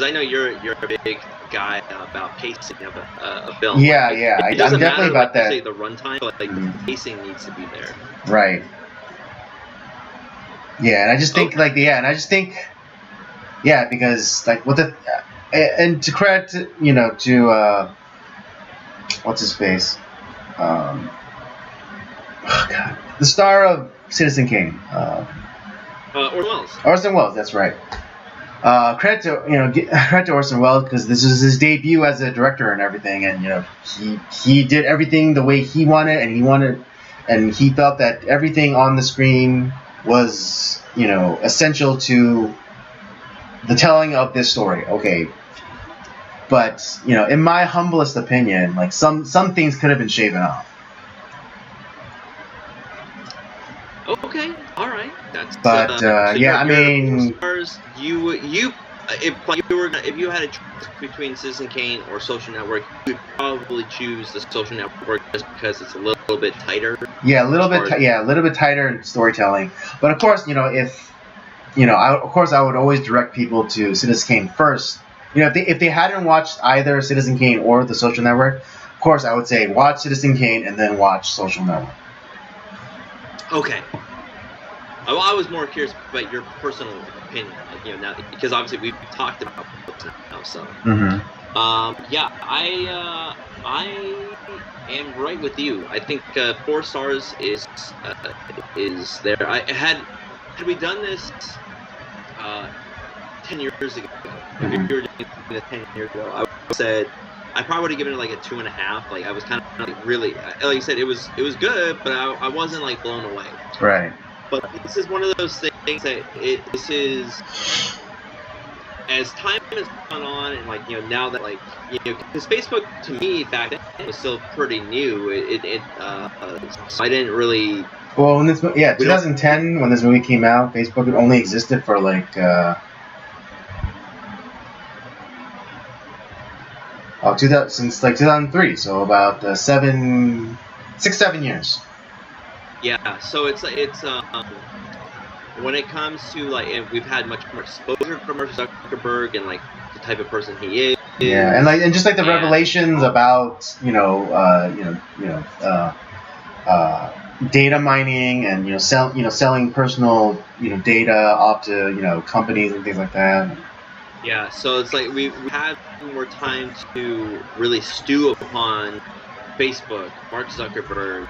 I know you're a big guy about pacing of a film. Yeah, like, yeah, it doesn't I'm definitely matter, about that. Say the runtime, but like the pacing needs to be there. Right. Yeah, and I just think because like with the and to credit to what's his face, oh god, the star of Citizen Kane. Orson Welles, that's right. Credit to Orson Welles, because this is his debut as a director and everything, and he did everything the way he wanted, and he felt that everything on the screen was essential to the telling of this story. Okay, but in my humblest opinion, like some things could have been shaven off. Okay, all right. But I mean, if you had a choice between Citizen Kane or Social Network, you would probably choose the Social Network just because it's a little bit tighter. Yeah, a little bit tighter in storytelling. But of course, I would always direct people to Citizen Kane first. If they hadn't watched either Citizen Kane or the Social Network, of course I would say watch Citizen Kane and then watch Social Network. Okay. I was more curious about your personal opinion, like, you know, now because obviously we've talked about books now, so. Yeah, I am right with you. I think 4 stars is there. Had we done this 10 years ago, if you were doing this 10 years ago, I would have said I probably would have given it like a 2.5. Like I was kind of like really, like you said, it was good, but I wasn't like blown away. Right. But this is one of those things that this is, as time has gone on, and like, you know, now that, like, you know, because Facebook to me back then was still pretty new. So I didn't really. Well, when this 2010 when this movie came out, Facebook had only existed for like since like 2003, so about 7 years. Yeah, so it's when it comes to like, and we've had much more exposure from Mark Zuckerberg and like the type of person he is. Yeah, and just like the revelations about data mining and selling personal data off to companies and things like that. Yeah, so it's like we had more time to really stew upon Facebook, Mark Zuckerberg,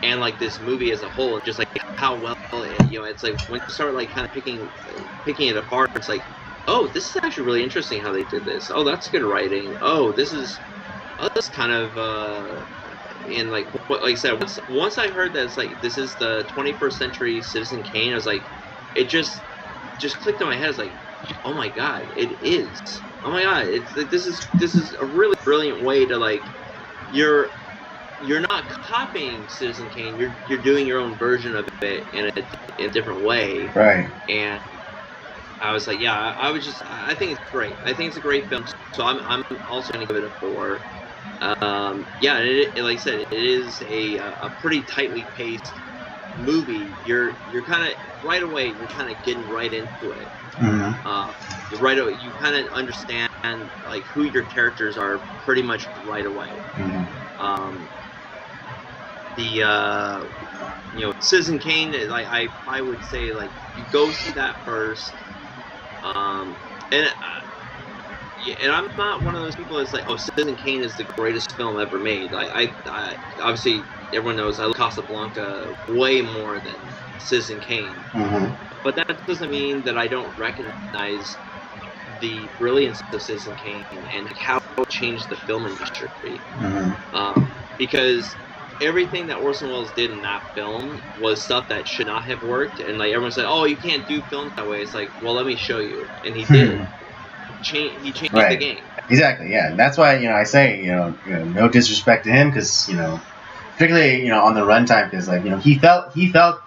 and like this movie as a whole, just like how well it's like when you start like kind of picking it apart, it's like, oh, this is actually really interesting how they did this. Oh, that's good writing. Oh, this kind of and like I said, once I heard that it's like this is the 21st century Citizen Kane, I was like, it just clicked in my head. It's like, oh my god, it is. Oh my god, it's like this is a really brilliant way to like you're not copying Citizen Kane. You're doing your own version of it in a different way. Right. And I was like, yeah, I think it's great. I think it's a great film. So I'm also going to give it a 4. Yeah, like I said, it is a pretty tightly paced movie. You're kind of right away. You're kind of getting right into it. Mm-hmm. Right away, you kind of understand like who your characters are pretty much right away. Mm-hmm. Citizen Kane, like I would say, like, you go see that first, and I'm not one of those people that's like, oh, Citizen Kane is the greatest film ever made. I obviously everyone knows I love Casablanca way more than Citizen Kane, but that doesn't mean that I don't recognize the brilliance of Citizen Kane and how it changed the film industry, because everything that Orson Welles did in that film was stuff that should not have worked, and like everyone said, oh, you can't do films that way. It's like, well, let me show you, and he did. He changed the game. Exactly, yeah. And that's why I say no disrespect to him, because particularly on the runtime, because like he felt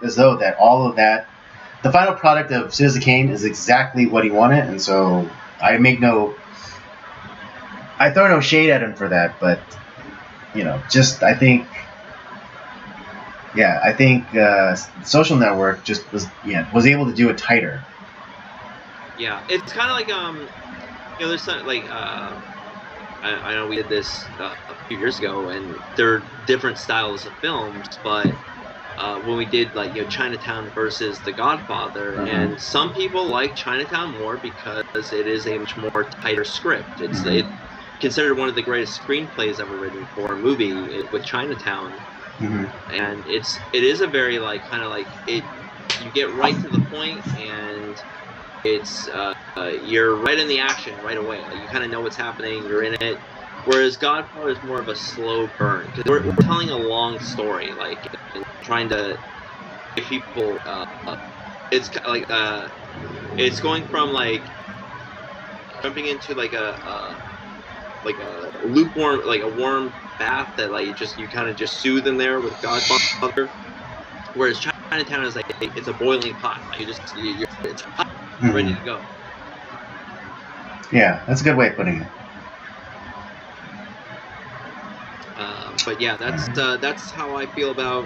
as though that all of that, the final product of Citizen Kane is exactly what he wanted, and so I throw no shade at him for that, but I think Social Network just was able to do it tighter. Yeah, it's kind of like there's some like I know we did this a few years ago, and there are different styles of films, but when we did like Chinatown versus The Godfather, and some people like Chinatown more because it is a much more tighter script. It's considered one of the greatest screenplays ever written for a movie with Chinatown. And it is a very like kind of like you get right to the point, and it's you're right in the action right away. Like you kind of know what's happening, you're in it. Whereas Godfather is more of a slow burn, because we're telling a long story, like, and trying to give people. It's like it's going from like jumping into like a lukewarm, like a warm bath that like you kind of just soothe in there with Godfather. Whereas Chinatown is like it's a boiling pot. Like it's hot, ready to go. Yeah, that's a good way of putting it. But yeah, that's how I feel about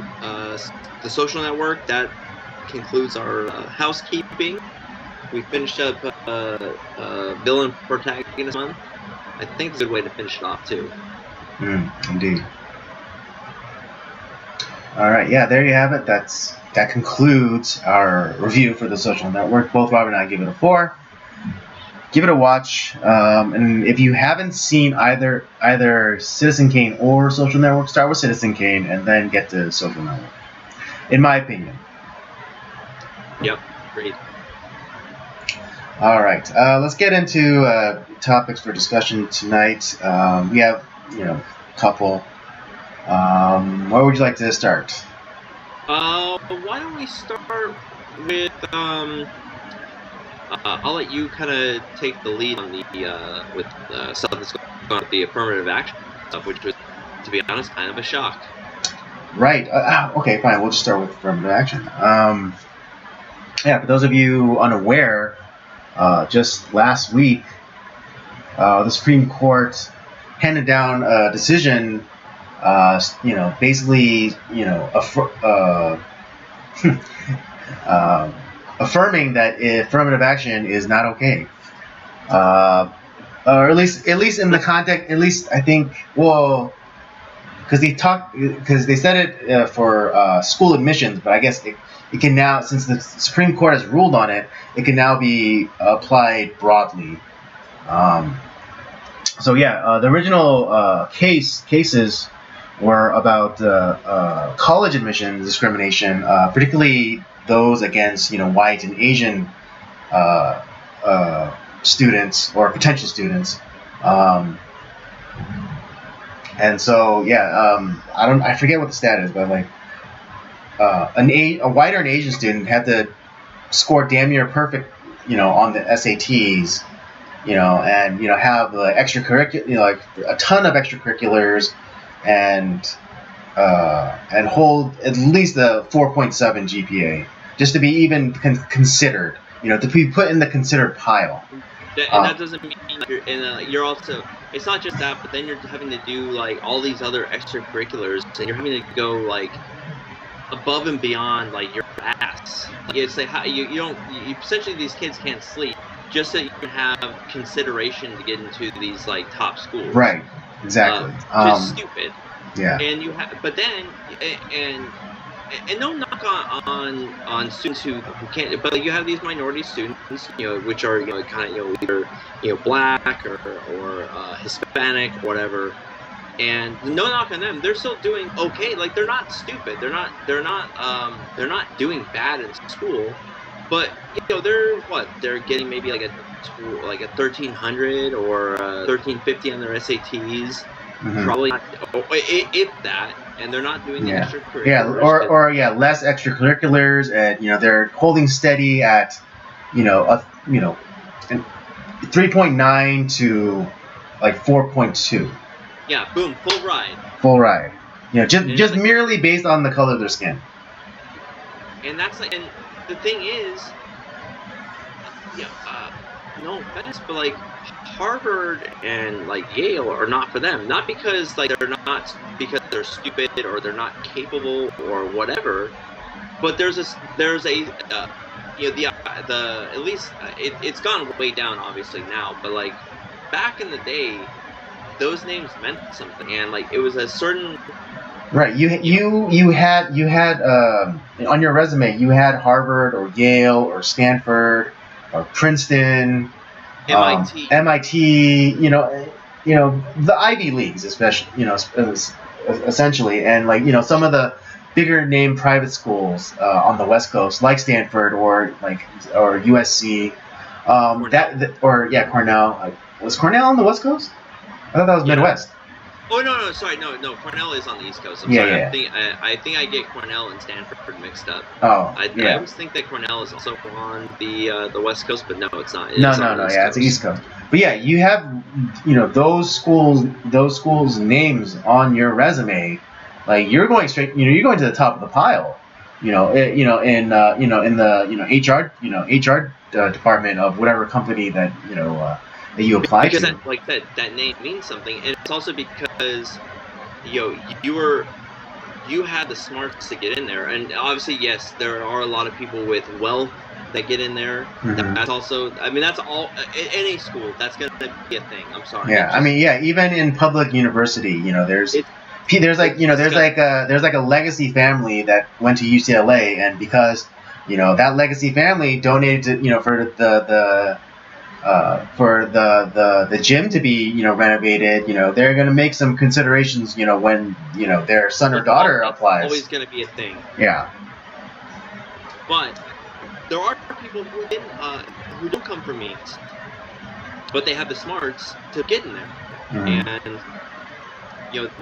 The Social Network. That concludes our housekeeping. We finished up villain protagonist month. I think it's a good way to finish it off too. Indeed. All right, yeah, there you have it. That concludes our review for The Social Network. Both Robert and I give it a 4. Give it a watch, and if you haven't seen either Citizen Kane or Social Network, start with Citizen Kane and then get to Social Network. In my opinion. Yep, great. All right, let's get into topics for discussion tonight. We have, a couple. Where would you like to start? Why don't we start with I'll let you kind of take the lead on the with stuff that's going on with the affirmative action stuff, which was, to be honest, kind of a shock. Right. Okay, fine. We'll just start with affirmative action. Yeah, for those of you unaware, just last week, the Supreme Court handed down a decision, basically, affirming that affirmative action is not okay, or at least in the context. At least I think, well, because they said it for school admissions, but I guess it can now, since the Supreme Court has ruled on it, it can now be applied broadly. So yeah, the original cases were about college admissions discrimination, particularly those against white and Asian students or potential students. And so yeah, I forget what the stat is, but like a white or an Asian student had to score damn near perfect, on the SATs, and have the extracurricular, like a ton of extracurriculars, and hold at least a 4.7 GPA just to be even considered, to be put in the considered pile. And that doesn't mean you're also, it's not just that, but then you're having to do like all these other extracurriculars, and you're having to go like above and beyond like your ass. Like, it's like essentially these kids can't sleep just so you can have consideration to get into these like top schools. Right. Exactly. Just stupid. Yeah. And you have, but then and no knock on students who can't, but you have these minority students, which are kind of either black or Hispanic, whatever. And no knock on them, they're still doing okay. Like, they're not stupid. They're not doing bad in school. But they're getting maybe like a 1300 or 1350 on their SATs. Mm-hmm. Probably not, if that, and they're not doing the extracurriculars. Yeah, or less extracurriculars, and they're holding steady at 3.9 to like 4.2. Yeah, boom, full ride. Full ride. Just merely based on the color of their skin. And that's like, and the thing is, no offense, but like Harvard and like Yale are not for them. Not because like because they're stupid or they're not capable or whatever. But there's at least it's gone way down obviously now. But like back in the day, those names meant something, and like it was a certain. Right, you had on your resume you had Harvard or Yale or Stanford or Princeton, MIT, the Ivy Leagues, especially, essentially, and like some of the bigger name private schools on the West Coast, like Stanford or USC, Cornell. Was Cornell on the West Coast? I thought that was Midwest. Oh no, sorry, no. Cornell is on the East Coast. I'm sorry. Yeah. I think I get Cornell and Stanford mixed up. Oh, I always think that Cornell is also on the West Coast, but no, it's not. It's the East Coast. But yeah, you have those schools names on your resume, like you're going straight. You're going to the top of the pile. In the HR department of whatever company that that you apply because to. That name means something, and it's also because you had the smarts to get in there, and obviously yes, there are a lot of people with wealth that get in there. Mm-hmm. That's also, that's all any school that's going to be a thing. I'm sorry. Yeah, even in public university, there's there's like there's like a legacy family that went to UCLA, and because that legacy family donated to for the gym to be renovated, they're gonna make some considerations when their son or daughter applies. Always gonna be a thing. Yeah. But there are people who don't come from means, but they have the smarts to get in there. And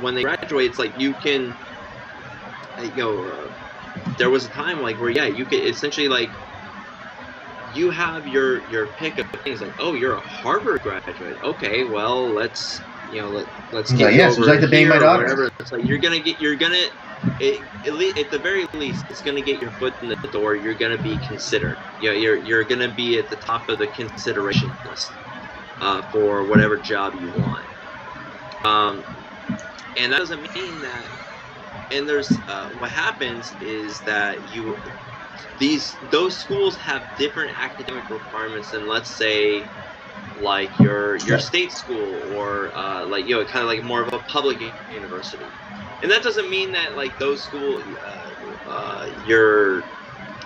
when they graduate, it's like you can there was a time like where you could essentially like you have your pick of things, like, oh, you're a Harvard graduate, okay, well, let's get yes, would you like to bang my daughter? Whatever. It's like at the very least, it's gonna get your foot in the door. You're gonna be considered. You're gonna be at the top of the consideration list for whatever job you want. And that doesn't mean that. And there's what happens is that those schools have different academic requirements than, let's say, like your state school, or kind of like more of a public university. And that doesn't mean that like those schools you're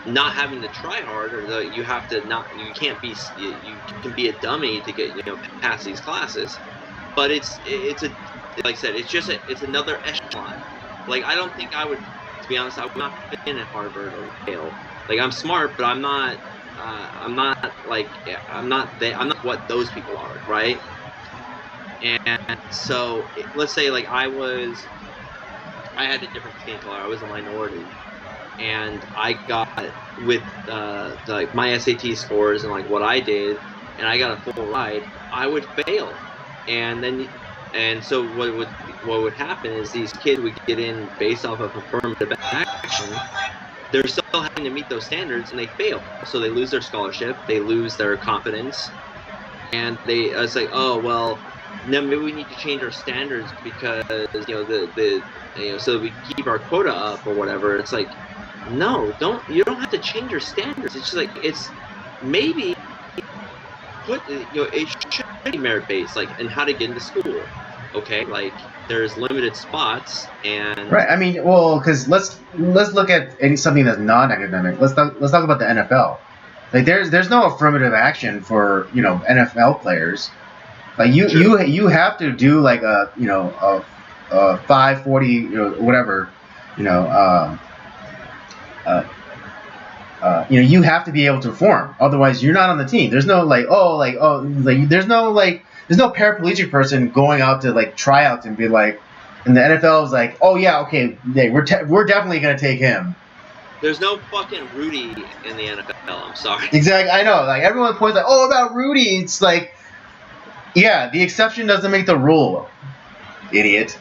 not having to try hard, or that you can be a dummy to get pass these classes. But it's like I said, it's another echelon. Like, I don't think I would, to be honest, I would not fit in at Harvard or Yale. Like, I'm smart, but I'm not what those people are, right? And so, let's say like I had a different skin color. I was a minority, and I got with like my SAT scores and like what I did, and I got a full ride. I would fail, and so what would happen is these kids would get in based off of affirmative action. They're still having to meet those standards, and they fail. So they lose their scholarship, they lose their confidence, and it's like, oh well, now maybe we need to change our standards because so we keep our quota up or whatever. It's like, no, you don't have to change your standards. It's just like it's maybe it should be merit based, like, and how to get into school. Okay, like there's limited spots, and right. I mean, well, because let's look at something that's non-academic. Let's talk about the NFL. Like there's no affirmative action for NFL players. Like you have to do like a 540 whatever you have to be able to perform. Otherwise, you're not on the team. There's no there's no paraplegic person going out to like tryouts and be like, and the NFL is like, oh yeah, okay, we're definitely gonna take him. There's no fucking Rudy in the NFL. I'm sorry. Exactly, I know. Like everyone points like, oh, about Rudy. It's like, yeah, the exception doesn't make the rule, idiot.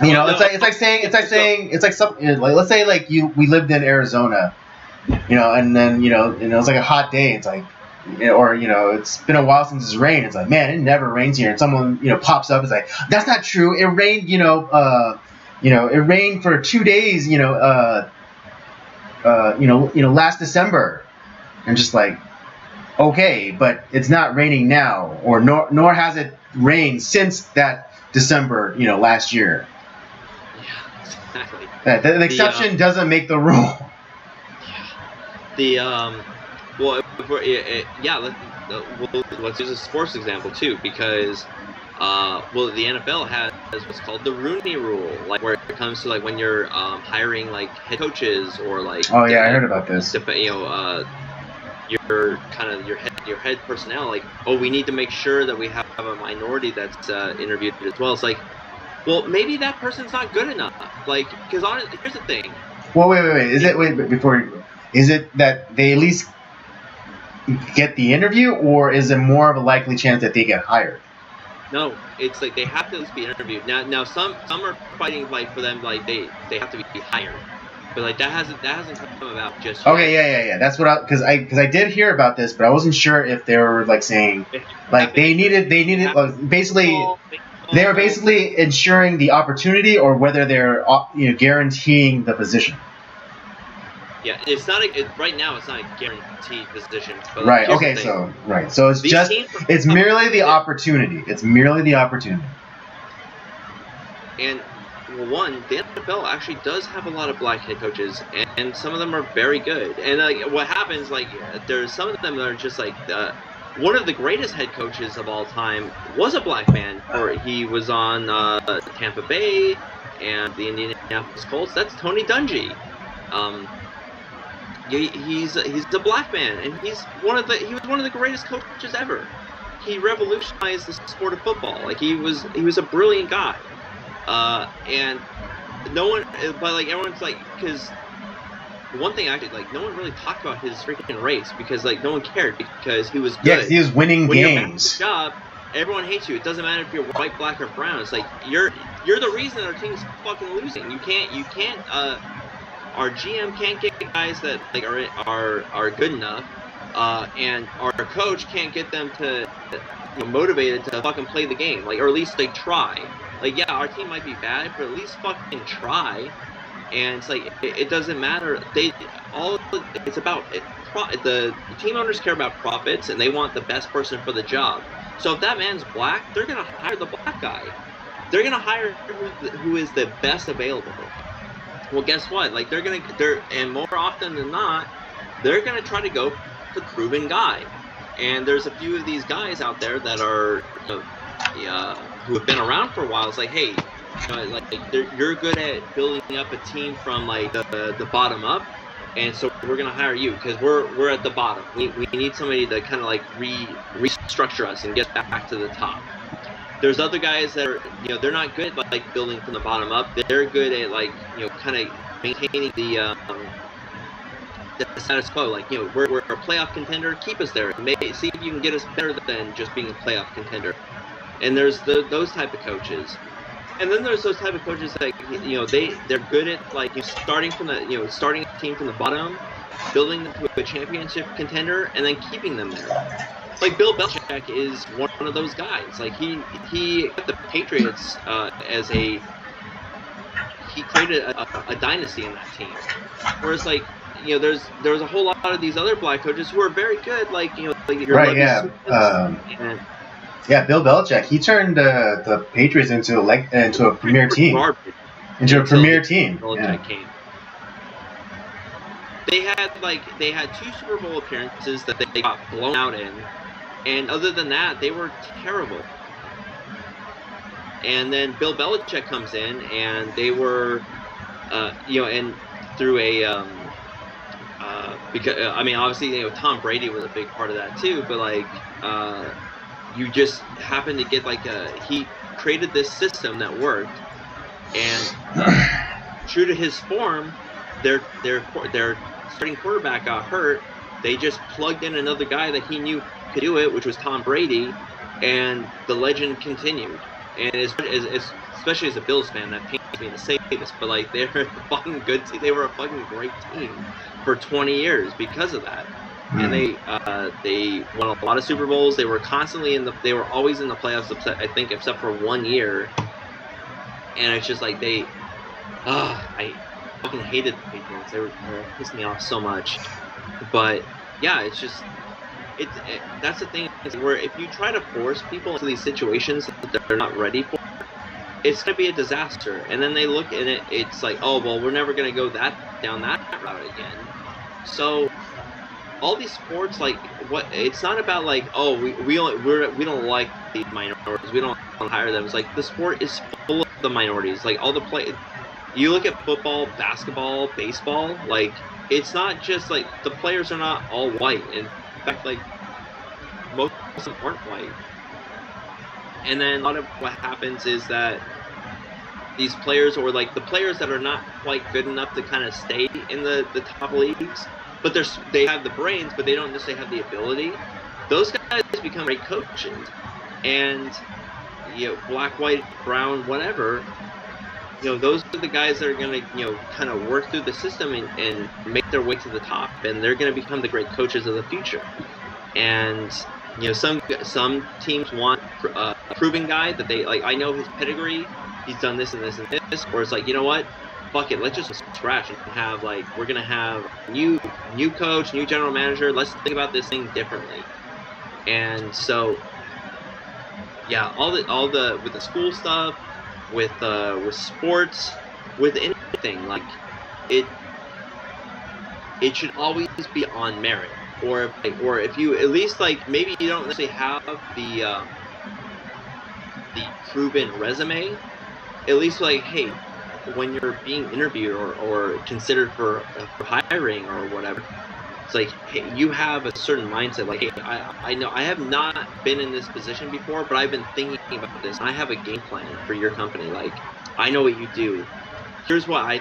It's like saying let's say like we lived in Arizona, and then it was like a hot day. It's like, or it's been a while since it's rained. It's like, man, it never rains here. And someone pops up. It's like, that's not true. It rained. It rained for 2 days. Last December, and just like, okay, but it's not raining now, or nor has it rained since that December. Last year. Exactly. The exception doesn't make the rule. Let's use a sports example too, because the NFL has what's called the Rooney Rule, like where it comes to like when you're hiring like head coaches or like. Oh yeah, I heard about this. Your head personnel, like, oh, we need to make sure that we have a minority that's interviewed as well. It's like, well, maybe that person's not good enough. Like, because here's the thing. Well, wait. Is it that they at least get the interview, or is it more of a likely chance that they get hired? No, it's like they have to at least be interviewed. Now some are fighting like for them, like they have to be hired, but like that hasn't come about just yet. Okay, yeah. That's what because I did hear about this, but I wasn't sure if they were like saying like they needed basically. They were basically ensuring the opportunity, or whether they're guaranteeing the position. Yeah, it's not right now. It's not a guaranteed position. But right. Okay. So it's merely the opportunity. It's merely the opportunity. And well, one, the NFL actually does have a lot of black head coaches, and some of them are very good. And like, what happens, like, there's some of them that are just like, one of the greatest head coaches of all time was a black man. He was on Tampa Bay and the Indianapolis Colts. That's Tony Dungy. He's a black man, and he was one of the greatest coaches ever. He revolutionized the sport of football. Like, he was a brilliant guy. And no one, but like, everyone's like, because one thing actually, like, no one really talked about his freaking race, because like no one cared, because he was good. Yes, he was winning when games. You're job, everyone hates you. It doesn't matter if you're white, black, or brown. It's like you're the reason our team's fucking losing. You can't. Our GM can't get guys that like are good enough, and our coach can't get them to motivated to fucking play the game, like, or at least they try. Like, yeah, our team might be bad, but at least fucking try. And it's like, it doesn't matter. It's about it. The team owners care about profits, and they want the best person for the job. So if that man's black, they're gonna hire the black guy. They're gonna hire who is the best available. Well, guess what? Like, and more often than not, they're gonna try to go for the proven guy. And there's a few of these guys out there that are, who have been around for a while. It's like, hey, you're good at building up a team from like the bottom up, and so we're gonna hire you because we're at the bottom. We need somebody to kind of like restructure us and get back to the top. There's other guys that are, they're not good at like building from the bottom up. They're good at like, kind of maintaining the status quo. Like, we're a playoff contender, keep us there. See if you can get us better than just being a playoff contender. And there's those type of coaches. And then there's those type of coaches that, they're good at like starting a team from the bottom, building them to a championship contender, and then keeping them there. Like, Bill Belichick is one of those guys. Like, he got the Patriots he created a dynasty in that team. Whereas, like, there's a whole lot of these other black coaches who are very good. Like, like your right, yeah. Yeah, Bill Belichick. He turned the Patriots into a premier team. Into a premier team. Belichick came. They had 2 Super Bowl appearances that they got blown out in, and other than that, they were terrible. And then Bill Belichick comes in, and they were, and through a, because obviously, Tom Brady was a big part of that too. But like, you just happen to get he created this system that worked, and true to his form, their starting quarterback got hurt. They just plugged in another guy that he knew could do it, which was Tom Brady, and the legend continued. And especially as a Bills fan, that pains me to say this, but like, they're a fucking good team. They were a fucking great team for 20 years because of that. And they won a lot of Super Bowls. They were they were always in the playoffs, I think, except for 1 year. And it's just like I fucking hated the Patriots. They pissed me off so much. But yeah, it's just that's the thing, where if you try to force people into these situations that they're not ready for, it's gonna be a disaster. And then they look at it, it's like, oh well, we're never gonna go down that route again. So all these sports, like, it's not about like, oh, we don't like the minorities, we don't hire them. It's like, the sport is full of the minorities. Like, all the you look at football, basketball, baseball, like, it's not just like the players are not all white. In fact, like, most of them aren't white. And then a lot of what happens is that these players, or like the players that are not quite good enough to kind of stay in the top leagues, but they have the brains, but they don't necessarily have the ability. Those guys become great coaches, and black, white, brown, whatever. Those are the guys that are going to, kind of work through the system and make their way to the top, and they're going to become the great coaches of the future. And some teams want a proven guy that they like. I know his pedigree. He's done this and this and this. Or it's like, you know what? Fuck it. Let's just scratch and have we're going to have new coach, new general manager. Let's think about this thing differently. And so, yeah, all the with the school stuff. with sports, with anything. Like it should always be on merit, or if you at least like maybe you don't necessarily have the proven resume, at least like, hey, when you're being interviewed or considered for hiring or whatever, it's like, hey, you have a certain mindset. Like, hey, I know I have not been in this position before, but I've been thinking about this. I have a game plan for your company. Like, I know what you do. Here's how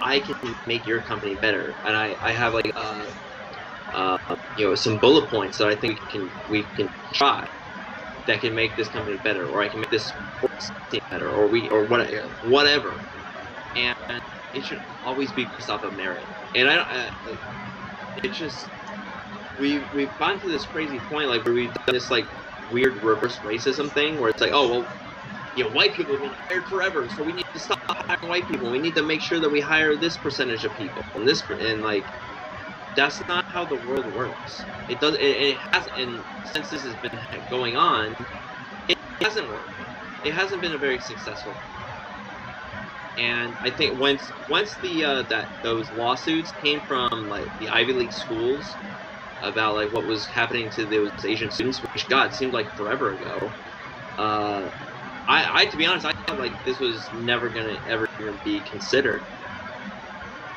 I can make your company better. And I have like some bullet points that I think we can try that can make this company better, or I can make this sports team better, or whatever. And it should always be based off of merit. And it's just we've gotten to this crazy point, like where we've done this like weird reverse racism thing, where it's like, oh well, white people have been hired forever, so we need to stop hiring white people. We need to make sure that we hire this percentage of people, and like that's not how the world works. It does. It has, and since this has been going on, it hasn't worked. It hasn't been a very successful. And I think once those lawsuits came from like the Ivy League schools about like what was happening to those Asian students, which God seemed like forever ago. I to be honest, I felt like this was never gonna ever be considered.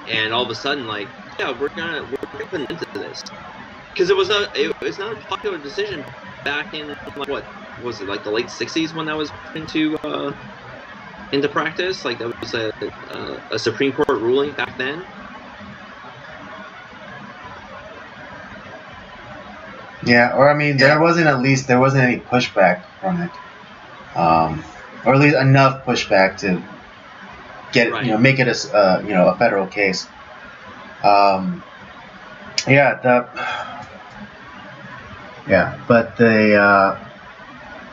And all of a sudden, like, yeah, we're gonna put an end to this, because it was not a popular decision back in like, what was it, like the late '60s when that was into practice. Like that was a Supreme Court ruling back then. Yeah, or I mean, there wasn't any pushback from it, or at least enough pushback to get it, make it a federal case. But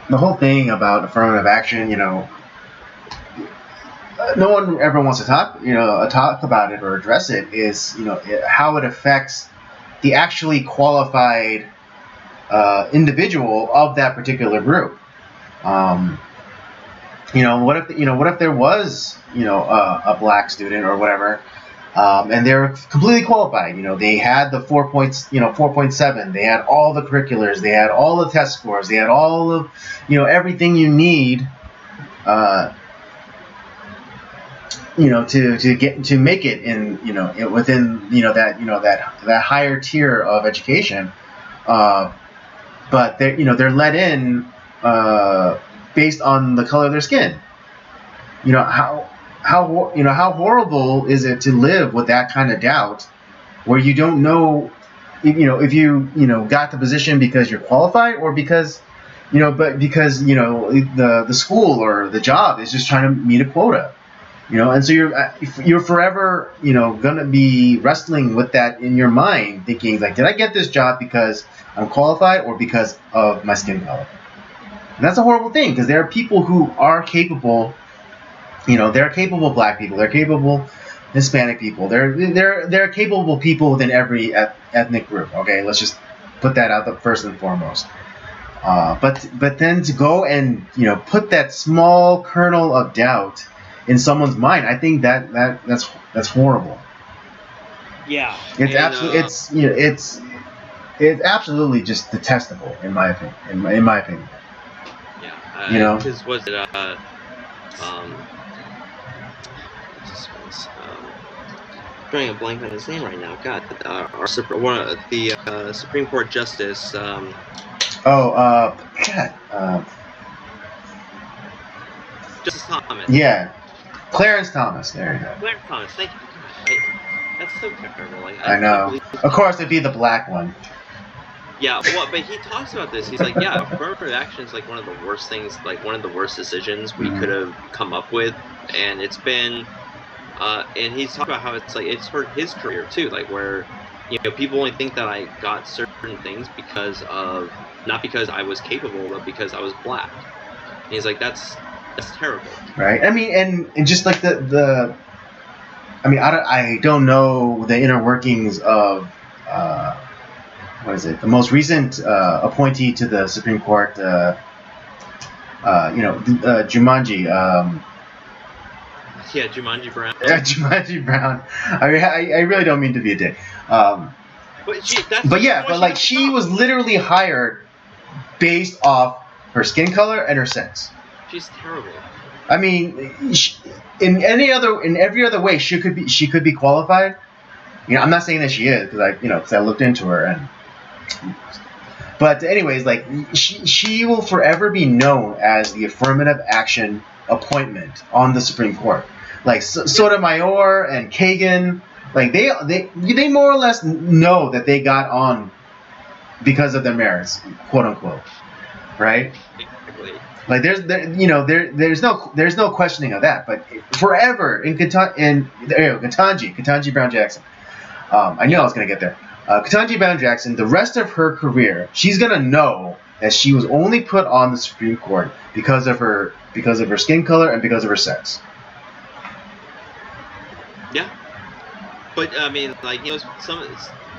the whole thing about affirmative action, no one ever wants to talk about it or address it, is how it affects the actually qualified individual of that particular group. What if there was a black student or whatever, and they're completely qualified. They had the 4.7. They had all the curriculars. They had all the test scores. They had all of everything you need. To make it in within that higher tier of education, but they're let in based on the color of their skin. How horrible is it to live with that kind of doubt, where you don't know if you got the position because you're qualified, or because because the school or the job is just trying to meet a quota. And so you're forever, gonna be wrestling with that in your mind, thinking like, did I get this job because I'm qualified or because of my skin color? And that's a horrible thing, because there are people who are capable. They're capable black people. They're capable Hispanic people. They're capable people within every ethnic group. Okay, let's just put that out first and foremost. But then to go and put that small kernel of doubt in someone's mind, I think that's horrible. Yeah, it's absolutely just detestable in my opinion. In my opinion. Yeah, because was it drawing a blank on his name right now. God, the Supreme Court Justice. Justice Thomas. Yeah. Clarence Thomas. There you go. Clarence Thomas. Thank you. That's so terrible. Like, I know. Of course, it'd be the black one. Yeah, well, but he talks about this. He's like, yeah, affirmative action is like one of the worst things, like one of the worst decisions we could have come up with, and it's been. And he's talking about how it's hurt his career too, like where people only think that I got certain things not because I was capable, but because I was black. And he's like, that's terrible. Right. I mean, and just like I don't know the inner workings of what is it? The most recent appointee to the Supreme Court, Jumanji. Yeah, Jumanji Brown. Yeah, Jumanji Brown. I really don't mean to be a dick. But she was literally hired based off her skin color and her sex. She's terrible. I mean, in every other way, she could be qualified. I'm not saying that she is because I looked into her But anyways, like she will forever be known as the affirmative action appointment on the Supreme Court. Like Sotomayor and Kagan, like they more or less know that they got on because of their merits, quote unquote, right? Exactly. Like there's no questioning of that. But forever in Ketanji Brown Jackson, I knew I was gonna get there. Ketanji Brown Jackson, the rest of her career, she's gonna know that she was only put on the Supreme Court because of her skin color and because of her sex. Yeah, but I mean, like some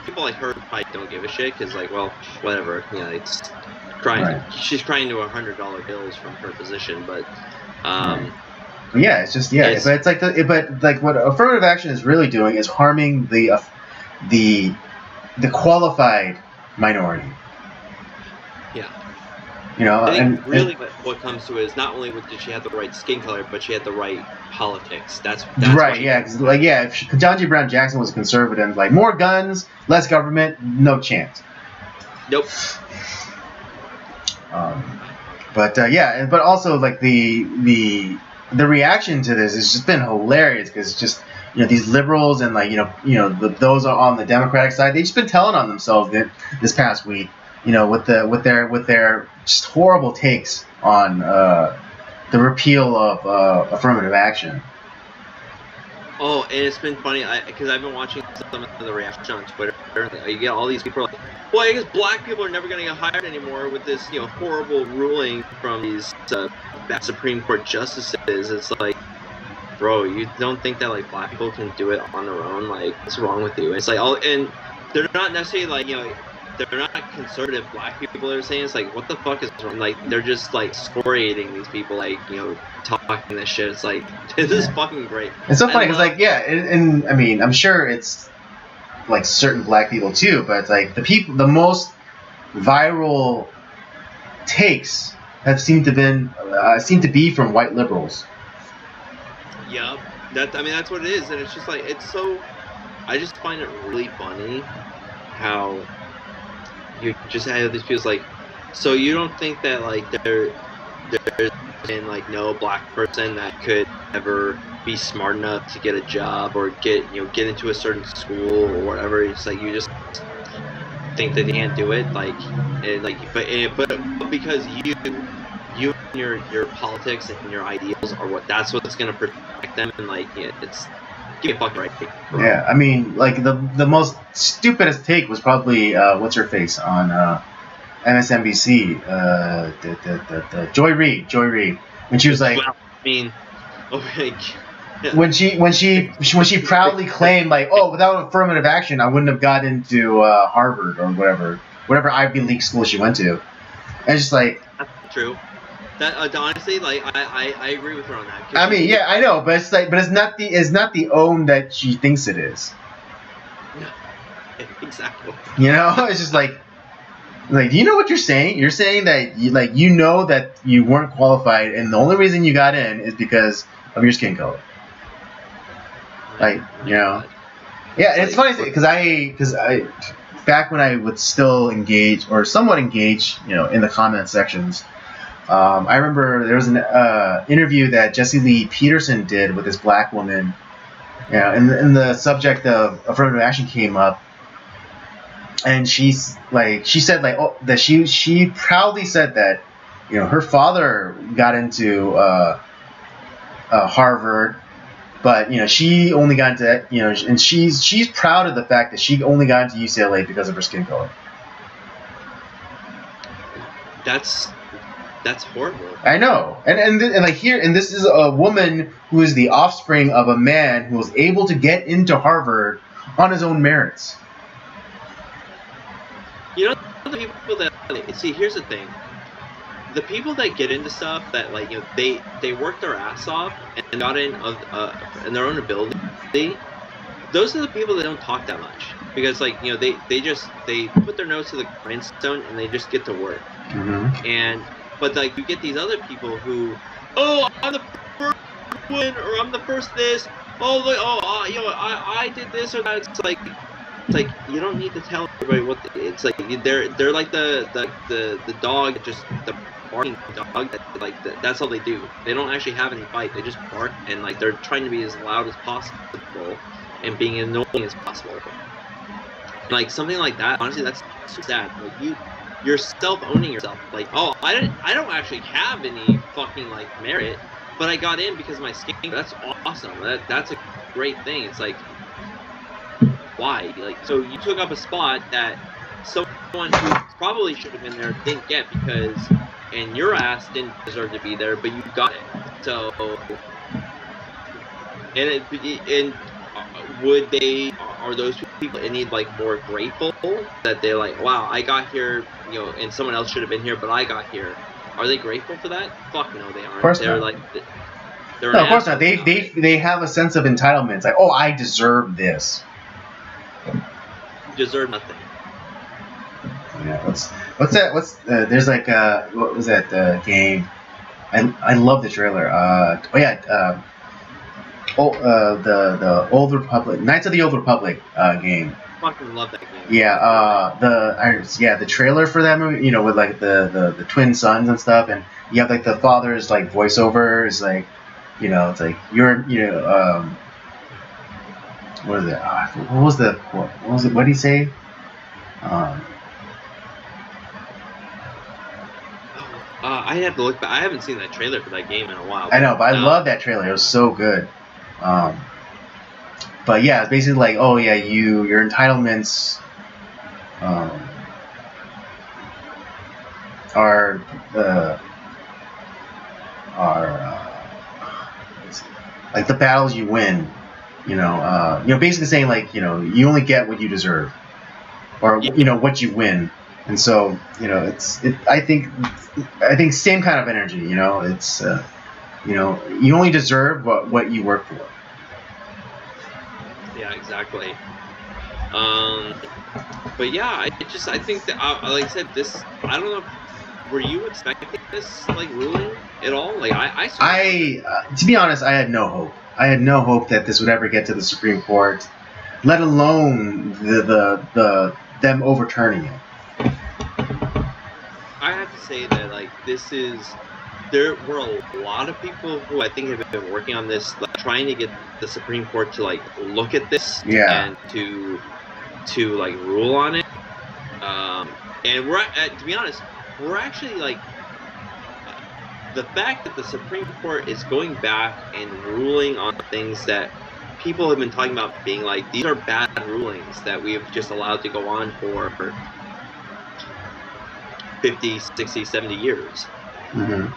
people like her probably don't give a shit because well, whatever. It's crying. Right. She's crying to $100 bills from her position, but. Yeah, it's just but what affirmative action is really doing is harming the qualified minority. Yeah. I think what comes to it is not only did she have the right skin color, but she had the right politics. That's right. Yeah. If Ketanji Brown Jackson was a conservative, like more guns, less government, no chance. Nope. But also like the reaction to this has just been hilarious because it's just these liberals and those are on the Democratic side, they've just been telling on themselves this past week, with their just horrible takes on the repeal of affirmative action. Oh, and it's been funny because I've been watching some of the reaction on Twitter. You get all these people like, well, I guess black people are never going to get hired anymore with this horrible ruling from these Supreme Court justices. It's like, bro, you don't think that black people can do it on their own? Like, what's wrong with you? It's like, and they're not necessarily they're not conservative black people that are saying. It's like, what the fuck is wrong? Like, they're just excoriating these people, talking this shit. It's like, this is fucking great. It's so funny because and I mean, I'm sure it's certain black people too, but it's the most viral takes have seemed to be from white liberals. Yeah, that's what it is, and it's just it's so. I just find it really funny how you just have these people so you don't think that there's been no black person that could ever be smart enough to get a job or get into a certain school or whatever. It's you just think that they can't do it, but because you and your politics and your ideals are that's what's gonna protect them, and it's give me a fucking right. Yeah, I mean, the most stupidest take was probably what's her face on MSNBC, the Joy Reid, when she was like, well, I mean, when she proudly claimed without affirmative action I wouldn't have got into Harvard or whatever Ivy League school she went to, and it's just that's true. That honestly, I agree with her on that. I mean, yeah, I know, but it's not the own that she thinks it is. No, exactly. It's just do you know what you're saying? You're saying that that you weren't qualified, and the only reason you got in is because of your skin color. Yeah, it's funny because I back when I would still engage or somewhat engage, in the comment sections. I remember there was an interview that Jesse Lee Peterson did with this black woman, and the subject of affirmative action came up, and she said that she proudly said that her father got into Harvard, but she only got into and she's proud of the fact that she only got into UCLA because of her skin color. That's horrible. I know, and this is a woman who is the offspring of a man who was able to get into Harvard on his own merits. The people that see, here's the thing: the people that get into stuff that like they work their ass off and got in in their own ability. Those are the people that don't talk that much because like they put their nose to the grindstone and they just get to work. And but like you get these other people who, oh, I'm the first one, or I'm the first this. Oh, look, I did this or that. It's like you don't need to tell everybody what it's like. They're like the dog, just the barking dog. That's all they do. They don't actually have any fight. They just bark and like they're trying to be as loud as possible and being annoying as possible. And, like something like that. Honestly, that's so sad. Like you're self-owning yourself. Like, oh, I don't actually have any fucking like merit, but I got in because of my skin. That's awesome. That's a great thing. It's like, why? Like, so you took up a spot that someone who probably should have been there didn't get because, and your ass didn't deserve to be there, but you got it. So, are those people any like more grateful that they're like, wow, I got here, and someone else should have been here, but I got here? Are they grateful for that? Fuck no, they aren't. Of course they're not. like, no, of course not. They have a sense of entitlement. It's like, oh, I deserve this. Deserve nothing. Yeah, what's that? There's like what was that game? I love the trailer. The Old Republic, Knights of the Old Republic game. I fucking love that game. Yeah, the trailer for that movie, with like the twin sons and stuff, and you have like the father's like voiceover is like, it's like what is it? What was it? What did he say? I have to look back. I haven't seen that trailer for that game in a while. I know, but I love that trailer. It was so good. But yeah, it's basically like, oh yeah, your entitlements are like the battles you win. Basically saying like, you only get what you deserve, or what you win. And so, I think same kind of energy. It's you only deserve what you work for. Yeah, exactly. But yeah, I think that, like I said, this, I don't know, were you expecting this, like, ruling at all? Like, to be honest, I had no hope. I had no hope that this would ever get to the Supreme Court, let alone them overturning it. I have to say that, like, there were a lot of people who I think have been working on this, like, trying to get the Supreme Court to like look at this and to like rule on it. And we're to be honest, we're actually like the fact that the Supreme Court is going back and ruling on things that people have been talking about being like, these are bad rulings that we have just allowed to go on for 50, 60, 70 years. Mm-hmm.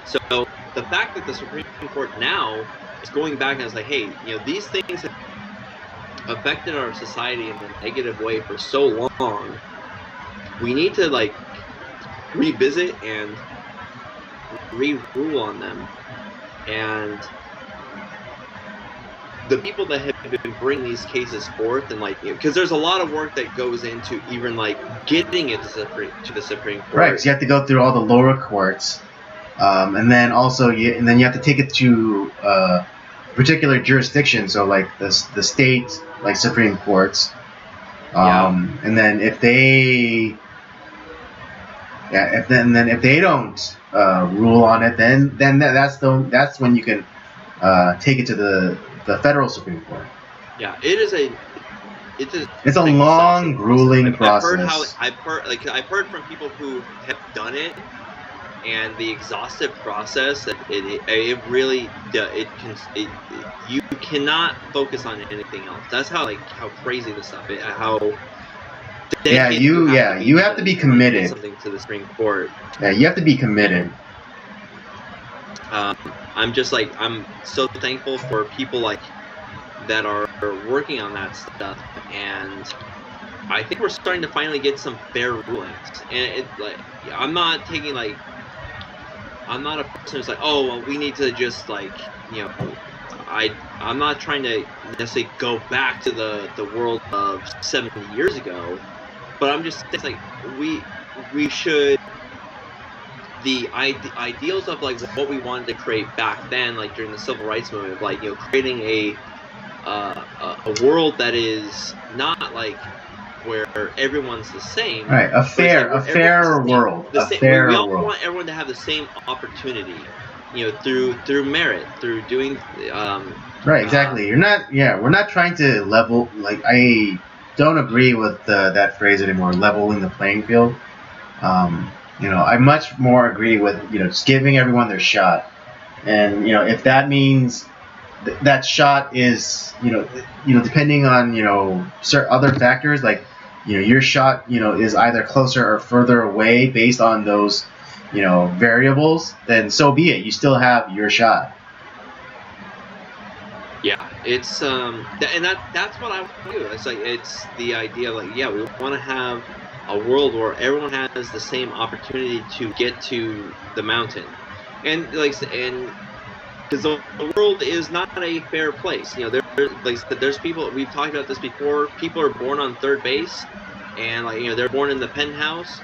So the fact that the Supreme Court now is going back and is like, hey, these things have affected our society in a negative way for so long, we need to like revisit and re-rule on them. And the people that have been bringing these cases forth, and like, because there's a lot of work that goes into even like getting it to the Supreme Court. Right, so you have to go through all the lower courts. And then also, you have to take it to particular jurisdiction. So, like the state, like Supreme Courts. And then if they, if they don't rule on it, then that's when you can take it to the federal Supreme Court. Yeah, it's a long, grueling process. I've heard from people who have done it. And the exhaustive process, that it really you cannot focus on anything else. That's how crazy this stuff is. You have to be committed. Something to the Supreme Court. Yeah, you have to be committed. I'm so thankful for people like that are working on that stuff, and I think we're starting to finally get some fair rulings, and like I'm not taking like I'm not a person who's like, oh, well, we need to just like I'm not trying to necessarily go back to the world of 70 years ago, but I'm just it's like we should the ideals of like what we wanted to create back then, like during the civil rights movement, like creating a world that is not like where everyone's the same. Right, a fair world. We all want everyone to have the same opportunity, through merit, through doing. Right, exactly. We're not trying to level. Like, I don't agree with that phrase anymore. Leveling the playing field. I much more agree with just giving everyone their shot, and if that means that shot is depending on certain other factors, like your shot is either closer or further away based on those variables, then so be it. You still have your shot. Yeah, it's and that's what I want to do. It's like it's the idea like we want to have a world where everyone has the same opportunity to get to the mountain, and because the world is not a fair place. There's people, we've talked about this before. People are born on third base, and they're born in the penthouse,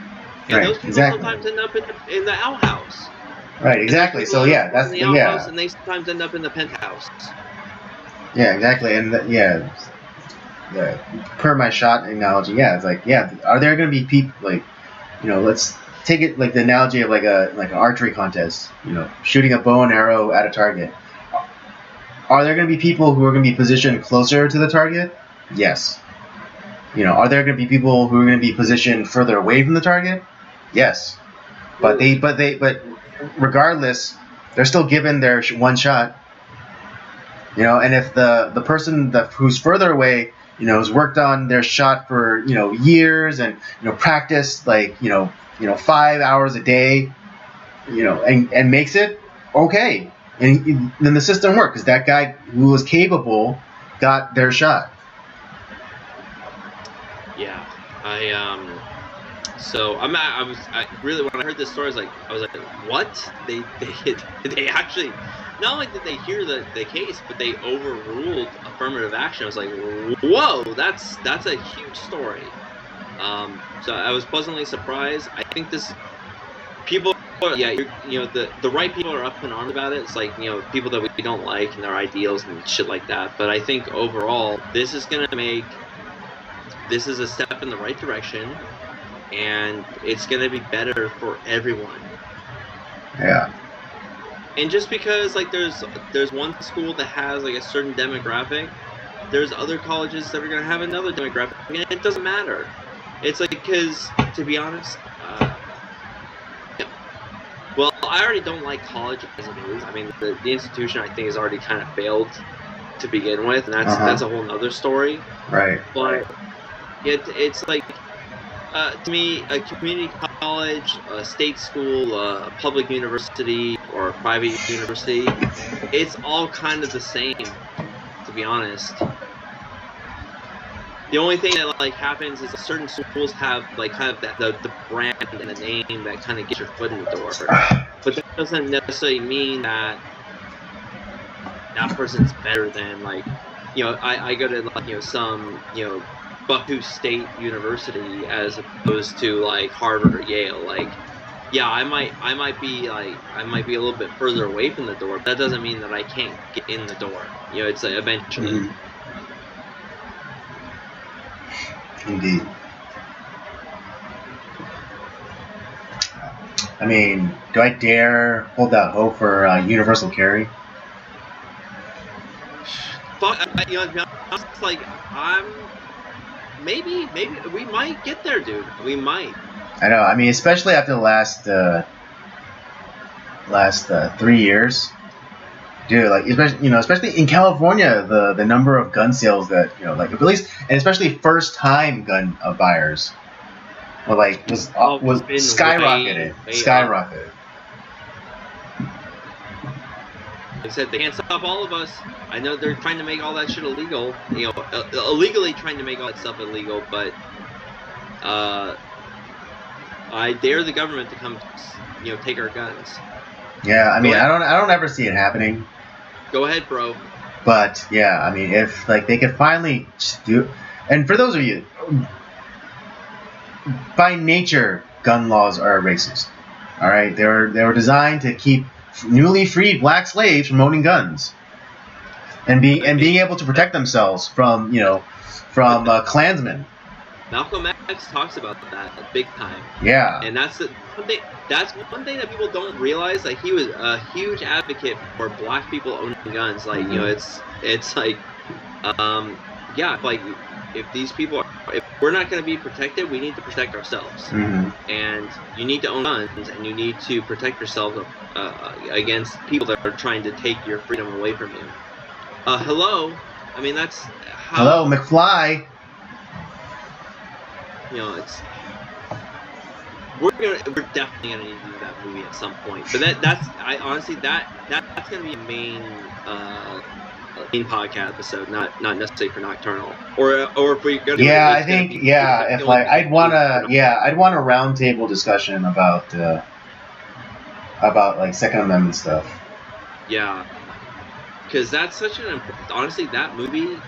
and right, those people exactly. sometimes end up in the outhouse. Right, exactly. So that's the outhouse, and they sometimes end up in the penthouse. Yeah, exactly, and per my shot analogy, it's like, are there going to be people like, let's take it like the analogy of like an archery contest, shooting a bow and arrow at a target. Are there going to be people who are going to be positioned closer to the target? Yes. Are there going to be people who are going to be positioned further away from the target? Yes. But regardless, they're still given their one shot. And if the person who's further away, has worked on their shot for years and practiced like 5 hours a day, and makes it, okay, and then the system worked because that guy who was capable got their shot. Yeah, So I really, when I heard this story, I was like, what? They actually, not only did they hear the case, but they overruled affirmative action. I was like, whoa, that's a huge story. So I was pleasantly surprised. I think people, the right people are up in arms about it. It's like, people that we don't like and their ideals and shit like that. But I think overall, this is a step in the right direction. And it's going to be better for everyone. Yeah. And just because there's one school that has like a certain demographic, there's other colleges that are going to have another demographic, and it doesn't matter. It's like, because to be honest, well, I already don't like college as it is. I mean, the institution I think has already kind of failed to begin with, and that's a whole other story. Right. But it's like. To me, a community college, a state school, a public university, or a private university, it's all kind of the same, to be honest. The only thing that happens is certain schools have kind of the brand and the name that kind of gets your foot in the door. But that doesn't necessarily mean that person's better than I go to some Buckhead State University as opposed to Harvard or Yale. I might be a little bit further away from the door, but that doesn't mean that I can't get in the door. It's eventually. Mm-hmm. Indeed. I mean, do I dare hold out hope for universal carry? To be honest, I'm. Maybe we might get there, dude. We might. I know. I mean, especially after the last 3 years, dude. Especially in California, the number of gun sales that at least, and especially first time gun buyers, was skyrocketed. Skyrocketed. They said they can't stop all of us. I know they're trying to make all that shit illegal. Illegally trying to make all that stuff illegal, but I dare the government to come, take our guns. Yeah, I mean, I don't ever see it happening. Go ahead, bro. But yeah, I mean, if like they could finally do, and for those of you, by nature, gun laws are racist. All right, they were designed to keep newly freed black slaves from owning guns, and being able to protect themselves from Klansmen. Malcolm X talks about that big time. Yeah. And that's one thing that people don't realize. Like, he was a huge advocate for black people owning guns. Like, it's like, like, if these people if we're not going to be protected, we need to protect ourselves. And you need to own guns, and you need to protect yourself against people that are trying to take your freedom away from you. Hello. I mean, that's how. Hello, McFly. We're definitely gonna need to do that movie at some point. But that's gonna be a main podcast episode, not necessarily for Nocturnal. Or if we go to I'd want a roundtable discussion about like Second Amendment stuff. Yeah, because that's such honestly, that movie.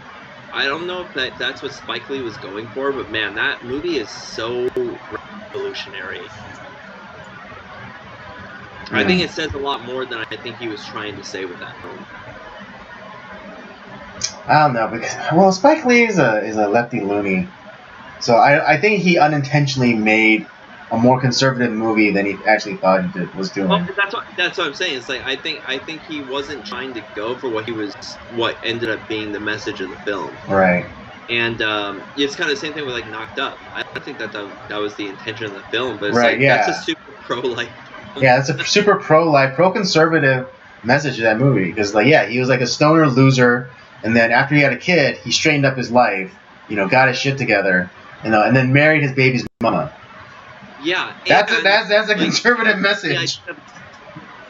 I don't know if that's what Spike Lee was going for, but man, that movie is so revolutionary. I think it says a lot more than I think he was trying to say with that film. I don't know, because Spike Lee is a lefty loony, so I think he unintentionally made a more conservative movie than he actually thought he was doing. Well, that's what I'm saying. It's like I think he wasn't trying to go for what ended up being the message of the film. Right. And it's kind of the same thing with like Knocked Up. I think that was the intention of the film, but it's that's a super pro-life. Yeah, that's a super pro-life, pro-conservative message of that movie. Because he was like a stoner loser, and then after he had a kid, he straightened up his life, got his shit together, and then married his baby's mama. Yeah, that's a conservative message.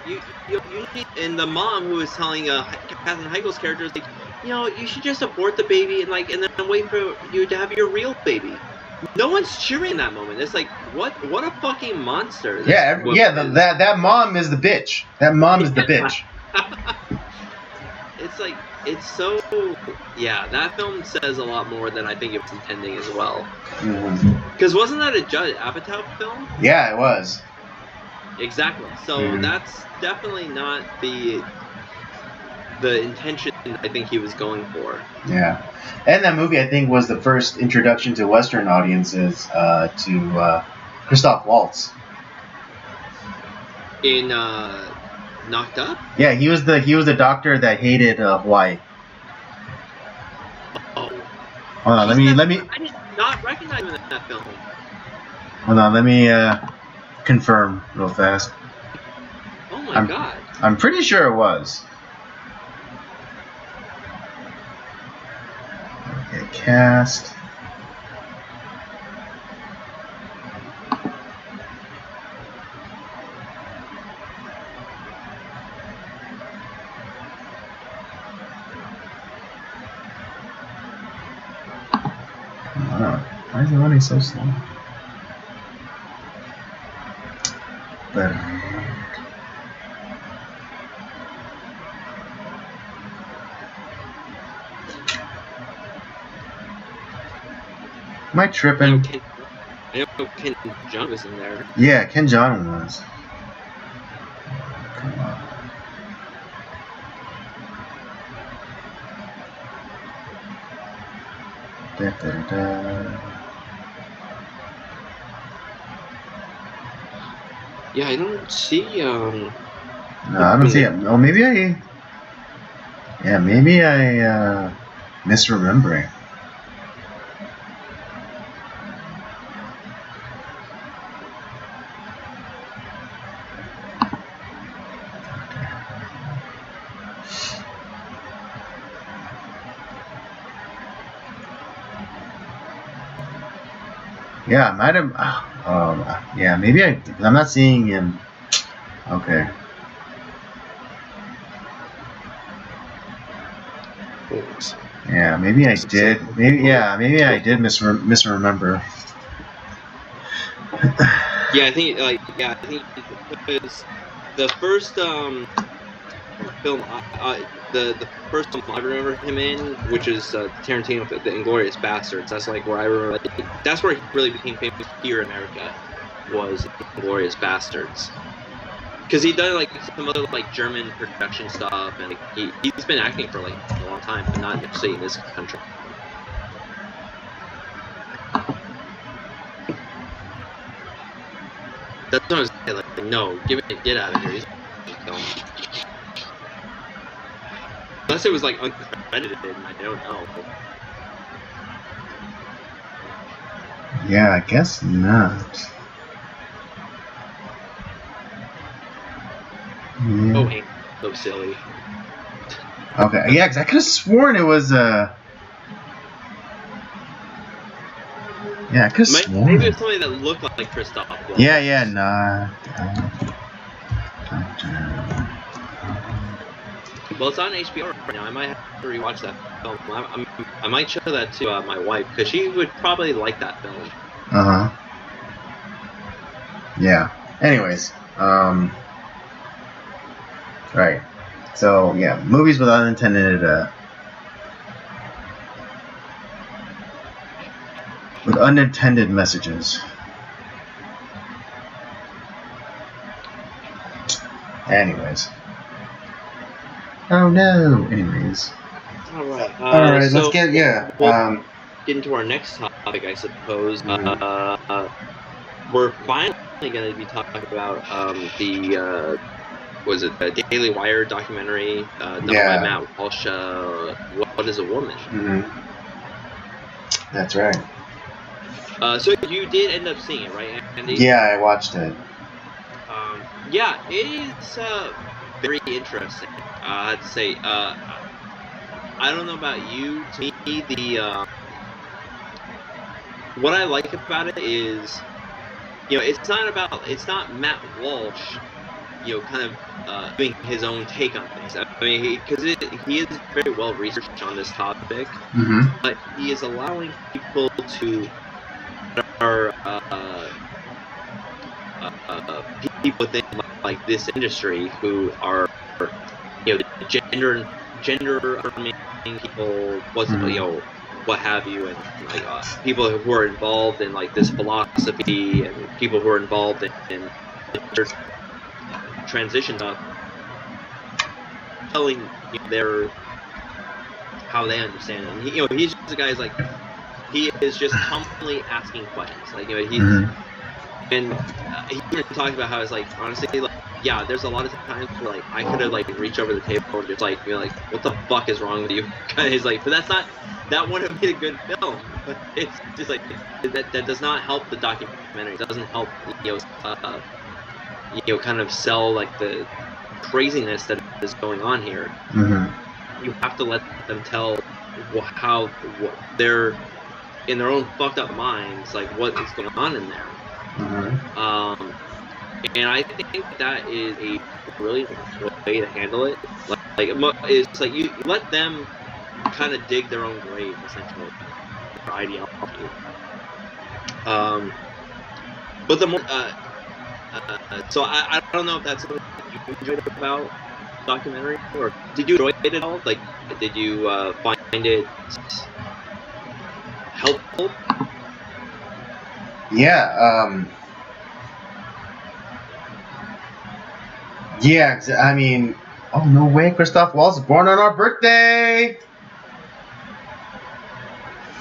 Yeah, you need, and the mom who was telling Katherine Heigl's character is like, you should just abort the baby and then wait for you to have your real baby. No one's cheering in that moment. It's like, what a fucking monster. That mom is the bitch. That mom is the bitch. It's like, it's so, that film says a lot more than I think it was intending as well. Because wasn't that a Judd Apatow film? Yeah, it was. Exactly. So that's definitely not the intention I think he was going for. Yeah. And that movie, I think, was the first introduction to Western audiences to Christoph Waltz. In Knocked Up? Yeah, he was the doctor that hated Hawaii. Oh. Hold on, let me. I did not recognize him in that film. Hold on, let me confirm real fast. Oh my god. I'm pretty sure it was. Okay, cast. Why is it running so slow? Better. Am I tripping? I know Ken Jeong was in there. Yeah, Ken Jeong was. Come on. Da, da, da. Yeah, I don't see. No, I don't see it. Oh, maybe I. Yeah, maybe I misremembering. Yeah, I might have. Yeah, maybe I'm not seeing him. Okay. Yeah, maybe I did. Maybe I did misremember. Yeah, I think because the first film, the first film I remember him in, which is Tarantino, the Inglourious Bastards. That's like where I remember. Like, that's where he really became famous here in America. Was Inglourious Bastards. Because he'd done like some other like German production stuff, and like, he's been acting for like a long time, but not necessarily in this country. That's what I was saying. Like, no, get out of here. He's film. Unless it was like uncredited, and I don't know. Yeah, I guess not. Yeah. Oh, Hank, so silly. Okay, yeah, because I could have sworn it was yeah, I could have sworn. Maybe it was somebody that looked like Christoph Waltz. Yeah, nah. Well, it's on HBO right now. I might have to rewatch that film. I might show that to my wife because she would probably like that film. Yeah. Anyways, right. So yeah, movies with unintended messages. Anyways. Oh no. Anyways. All right. So let's get We'll get into our next topic, I suppose. We're finally going to be talking about the Daily Wire documentary done by Matt Walsh. What is a Woman? That's right. So you did end up seeing it, right, Andy? Yeah, I watched it. Yeah, it is very interesting. I have to say, I don't know about you. To me, what I like about it is, it's not Matt Walsh, kind of doing his own take on things. I mean, because he is very well researched on this topic, but he is allowing people to people within like this industry who are gender affirming people, what have you, and like people who are involved in like this philosophy, and people who are involved in transition stuff, telling how they understand it. And he's just a guy who's like, he is just constantly asking questions. Like he's and he talked about how it's like, honestly, like, yeah, there's a lot of times where like I could have like reached over the table and just like be like, what the fuck is wrong with you? Kind of, he's like, but that wouldn't have been a good film. But it's just like that does not help the documentary. It doesn't help kind of sell like the craziness that is going on here. You have to let them tell how they're in their own fucked up minds, like what is going on in there. And I think that is a brilliant way to handle it. Like it's like you let them kind of dig their own grave, essentially, their ideology. But the more, so I don't know if that's something you enjoyed about the documentary, or did you enjoy it at all? Like, did you find it helpful? Yeah. Yeah. I mean, oh no way! Christoph Waltz is born on our birthday.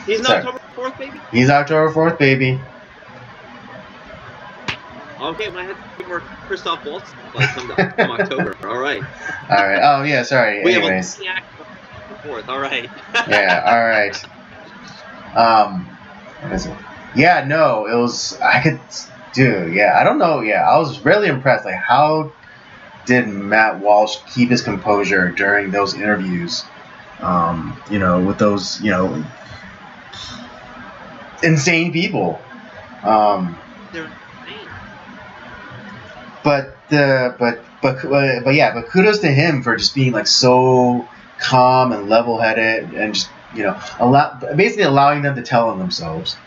He's an October 4th baby? He's October 4th baby. Okay, when I had to more Christoph Waltz like come October. All right. All right. Oh yeah. Sorry. Anyways. We have a 4th. All right. Yeah. All right. What is it? Yeah. No. It was. I could. Dude. Yeah. I don't know. Yeah. I was really impressed. Like, how did Matt Walsh keep his composure during those interviews? With those, insane people. They're insane. But kudos to him for just being like so calm and level-headed, and just basically allowing them to tell on themselves.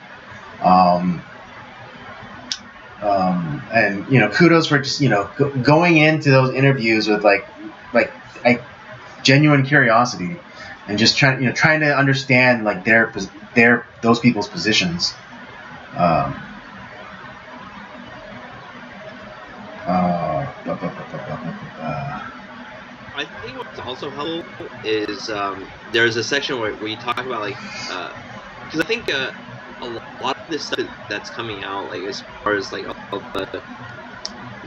And kudos for just going into those interviews with like genuine curiosity, and just trying to understand like those people's positions. Um, I think what's also helpful is there's a section where we talk about like because I think a lot of this stuff that's coming out, like as far as like all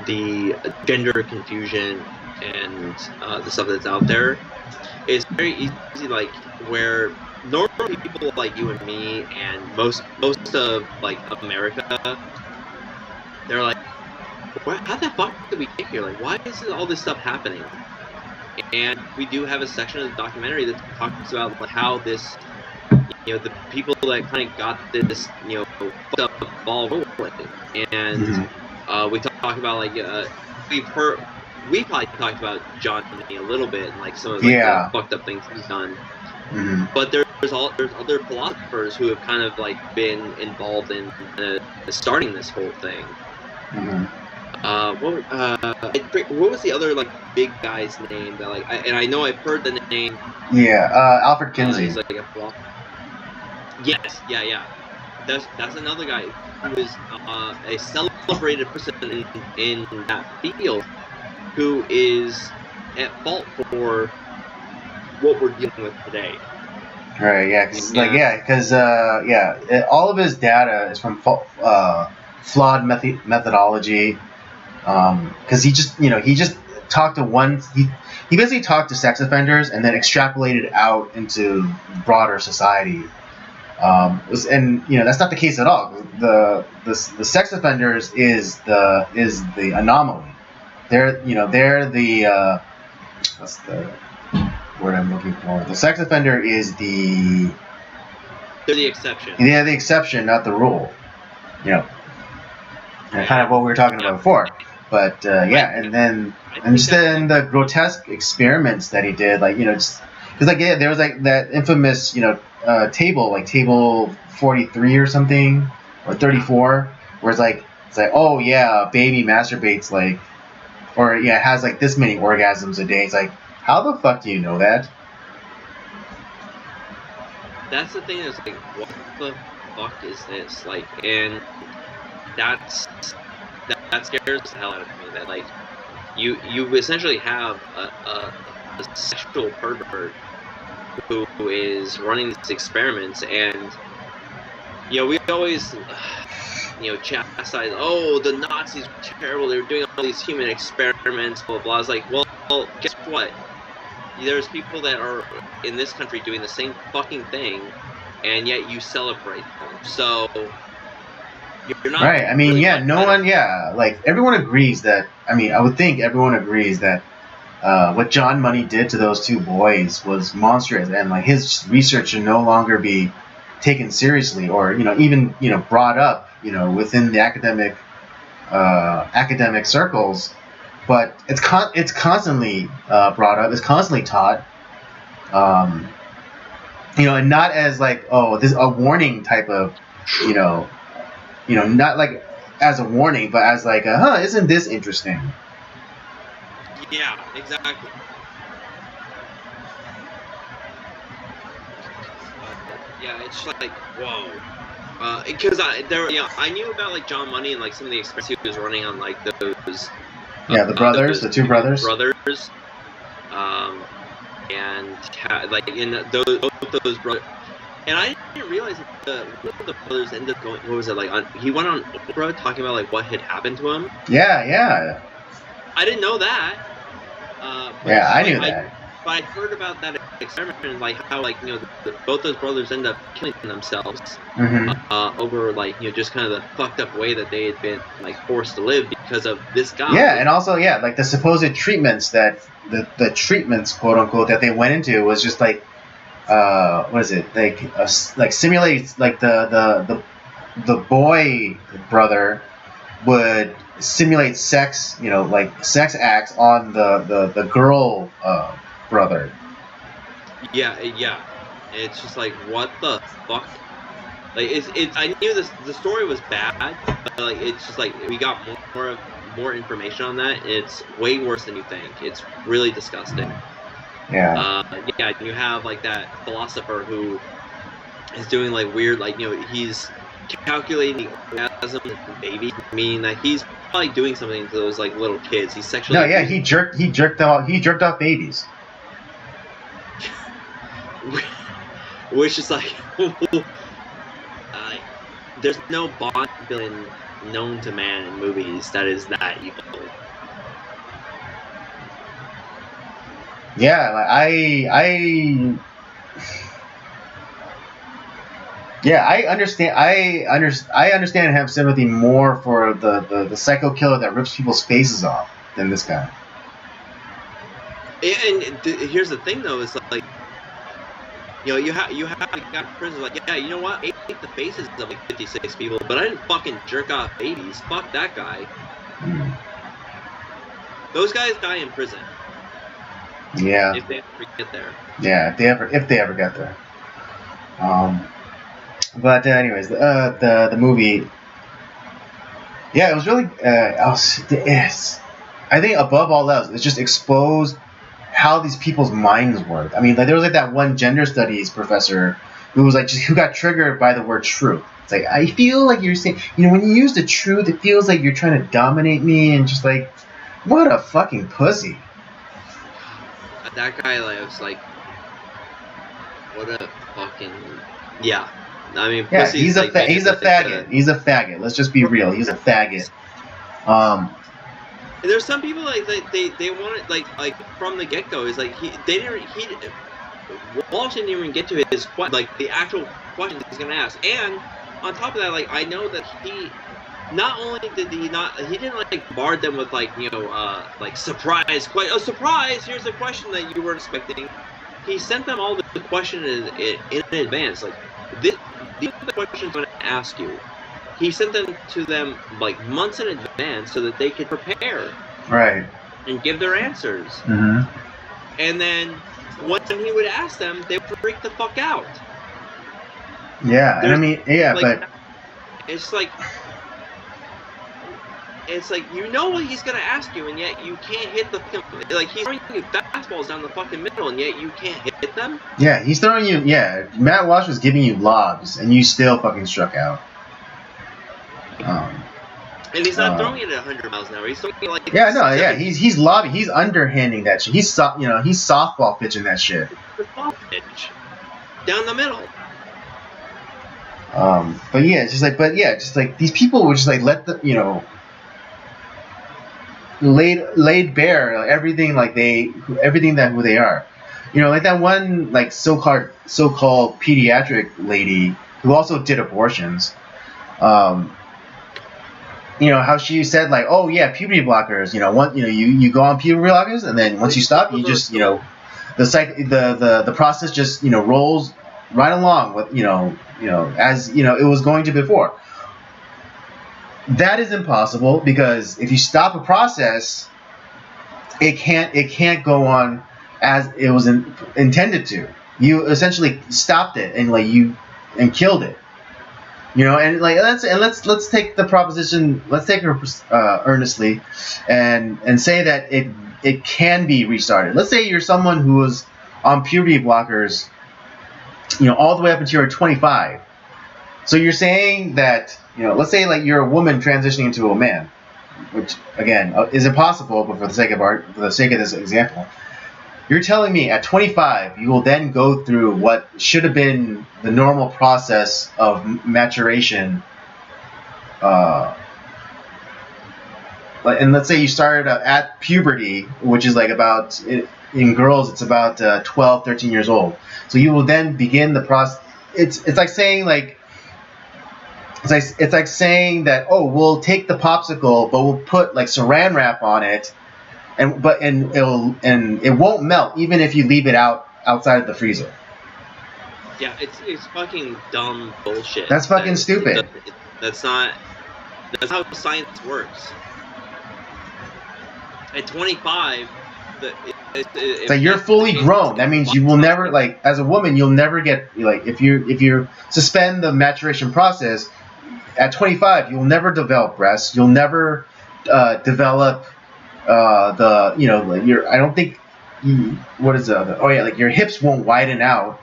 the gender confusion and the stuff that's out there, is very easy, like where normal people like you and me and most of like America, they're like, how the fuck did we get here? Like, why is all this stuff happening? And we do have a section of the documentary that talks about like how this, the people that kind of got this, fucked up ball rolling. And we talk about like we probably talked about John Money a little bit and like some of like, the fucked up things he's done. But there's other philosophers who have kind of like been involved in starting this whole thing. What was the other like big guy's name that like I know I've heard the name. Alfred Kinsey. He's like a yes, yeah. That's another guy who is a celebrated person in that field, who is at fault for what we're dealing with today. Right. Yeah. Because all of his data is from flawed methodology. Because he just talked to he basically talked to sex offenders and then extrapolated out into broader society. And that's not the case at all. The sex offenders is the anomaly. They're the what's the word I'm looking for? The sex offender is they're the exception. Yeah, the exception, not the rule. Kind of what we were talking about before. But and then the grotesque experiments that he did, like just because there was like that infamous table, like table 43 or something, or 34, where it's like oh yeah, a baby masturbates like, or has like this many orgasms a day. It's like, how the fuck do you know that? That's the thing. Is like, what the fuck is this? Like, and that scares the hell out of me. That like you essentially have a sexual pervert who is running these experiments, and we always chastise, the Nazis were terrible, they were doing all these human experiments, blah blah. It's like, well, guess what? There's people that are in this country doing the same fucking thing, and yet you celebrate them. So you're not right. I mean, really no one. Yeah, like everyone agrees that. I mean, I would think everyone agrees that what John Money did to those two boys was monstrous, and like his research should no longer be taken seriously, or even brought up within the academic circles. But it's constantly brought up. It's constantly taught. And not as like, this a warning type of not like as a warning, but as like isn't this interesting? Yeah, exactly. It's like, whoa. Because I knew about like John Money and like some of the experiments he was running on like those. The brothers, the two brothers. And like in both those brothers. And I didn't realize that one of the brothers ended up going. What was it like? He went on Oprah talking about like what had happened to him. Yeah. I didn't know that. I knew that. But I heard about that experiment and like how like both those brothers end up killing themselves over like just kind of the fucked up way that they had been like forced to live because of this guy. Yeah, and also like the supposed treatments that the treatments quote unquote that they went into was just like what is it like simulates like the boy brother would simulate sex like sex acts on the girl brother. Yeah. It's just like, what the fuck? Like it's I knew the story was bad, but like it's just like we got more information on that. It's way worse than you think. It's really disgusting. Yeah. Yeah, you have like that philosopher who is doing like weird, like he's calculating the orgasm in babies, meaning that he's probably doing something to those like little kids. He's sexually No, yeah, abusing. he jerked off babies. Which is like, there's no bond villain known to man in movies that is that evil. Yeah, like yeah, I understand. I understand and have sympathy more for the psycho killer that rips people's faces off than this guy. And here's the thing, though, is like, you have a guy in prison like, yeah, you know what? I ate the faces of like 56 people, but I didn't fucking jerk off babies. Fuck that guy. Those guys die in prison. Yeah. If they ever get there. Yeah, if they ever get there. But anyways, the movie. Yeah, it was really. I think above all else, it just exposed how these people's minds work. I mean, like there was like that one gender studies professor who was like who got triggered by the word truth. It's like, I feel like you're saying, when you use the truth, it feels like you're trying to dominate me, and just like, what a fucking pussy. That guy, like, was like, what a fucking, yeah. I mean, yeah, he's a faggot. He's a faggot. Let's just be real. He's a faggot. There's some people like they want it like from the get go. Is like Walsh didn't even get to his like the actual question he's gonna ask. And on top of that, like I know that he not only did he didn't like bombard them with like like surprise surprise. Here's a question that you weren't expecting. He sent them all the question in advance. Like these are the questions I'm gonna ask you. He sent them to them like months in advance so that they could prepare, right, and give their answers. Mm-hmm. And then when he would ask them, they would freak the fuck out. Yeah, and I mean, yeah, like, but it's like you know what he's gonna ask you, and yet you can't hit the like he's throwing you fastballs down the fucking middle, and yet you can't hit them. Yeah, he's throwing you. Yeah, Matt Walsh was giving you lobs, and you still fucking struck out. And he's not throwing it at 100 miles an hour. He's throwing it like he's lobbing, he's underhanding that shit. He's he's softball pitching that shit. The ball pitch down the middle. But yeah, just like these people would just like let the laid bare like, everything that who they are. Like that one like so-called pediatric lady who also did abortions. How she said like, oh yeah, puberty blockers. You go on puberty blockers, and then once you stop, you just the process just rolls right along with as it was going to before. That is impossible because if you stop a process, it can't go on as it was intended to. You essentially stopped it and killed it. And like let's take the proposition. Let's take her earnestly, and say that it can be restarted. Let's say you're someone who was on puberty blockers, all the way up until you're 25. So you're saying that let's say like you're a woman transitioning into a man, which again is impossible, but for the sake of this example. You're telling me at 25, you will then go through what should have been the normal process of maturation. And let's say you started at puberty, which is like about, in girls, it's about 12, 13 years old. So you will then begin the process. It's like saying it's like saying that, oh, we'll take the popsicle, but we'll put like saran wrap on it. And it won't melt even if you leave it outside of the freezer. Yeah, it's fucking dumb bullshit. That's fucking stupid. That's how science works. At 25, It's like you're fully grown. That means you will never, like, as a woman, you'll never get, like, if you suspend the maturation process at 25, you'll never develop breasts. You'll never develop like I don't think what is the other? Oh yeah, like your hips won't widen out.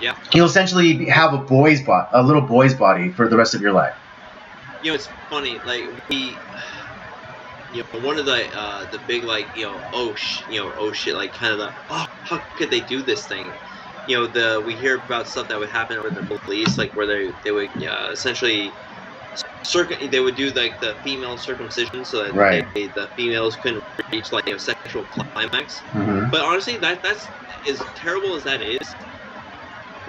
Yeah. You'll essentially have a little boy's body for the rest of your life. You know, it's funny. Like one of the big, like, oh shit, like kind of how could they do this thing? We hear about stuff that would happen over the Middle East, like where they would essentially they would do like the female circumcision so that the females couldn't reach like a sexual climax. Mm-hmm. But honestly, that's as terrible as that is.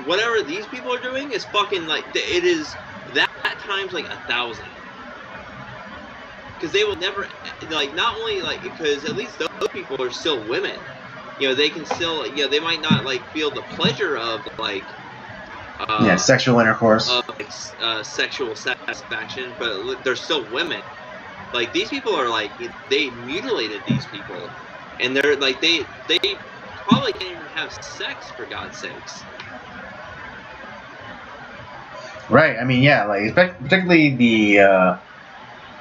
Whatever these people are doing is fucking, like, it is that times like 1,000. Because they will never, like, not only, like, because at least those people are still women. They can still, they might not, like, feel the pleasure of, like, sexual intercourse. Of, like, sexual satisfaction, but they're still women. Like, these people are, like, they mutilated these people. And they're, like, they probably can't even have sex, for God's sakes. Right. I mean, yeah, like, particularly the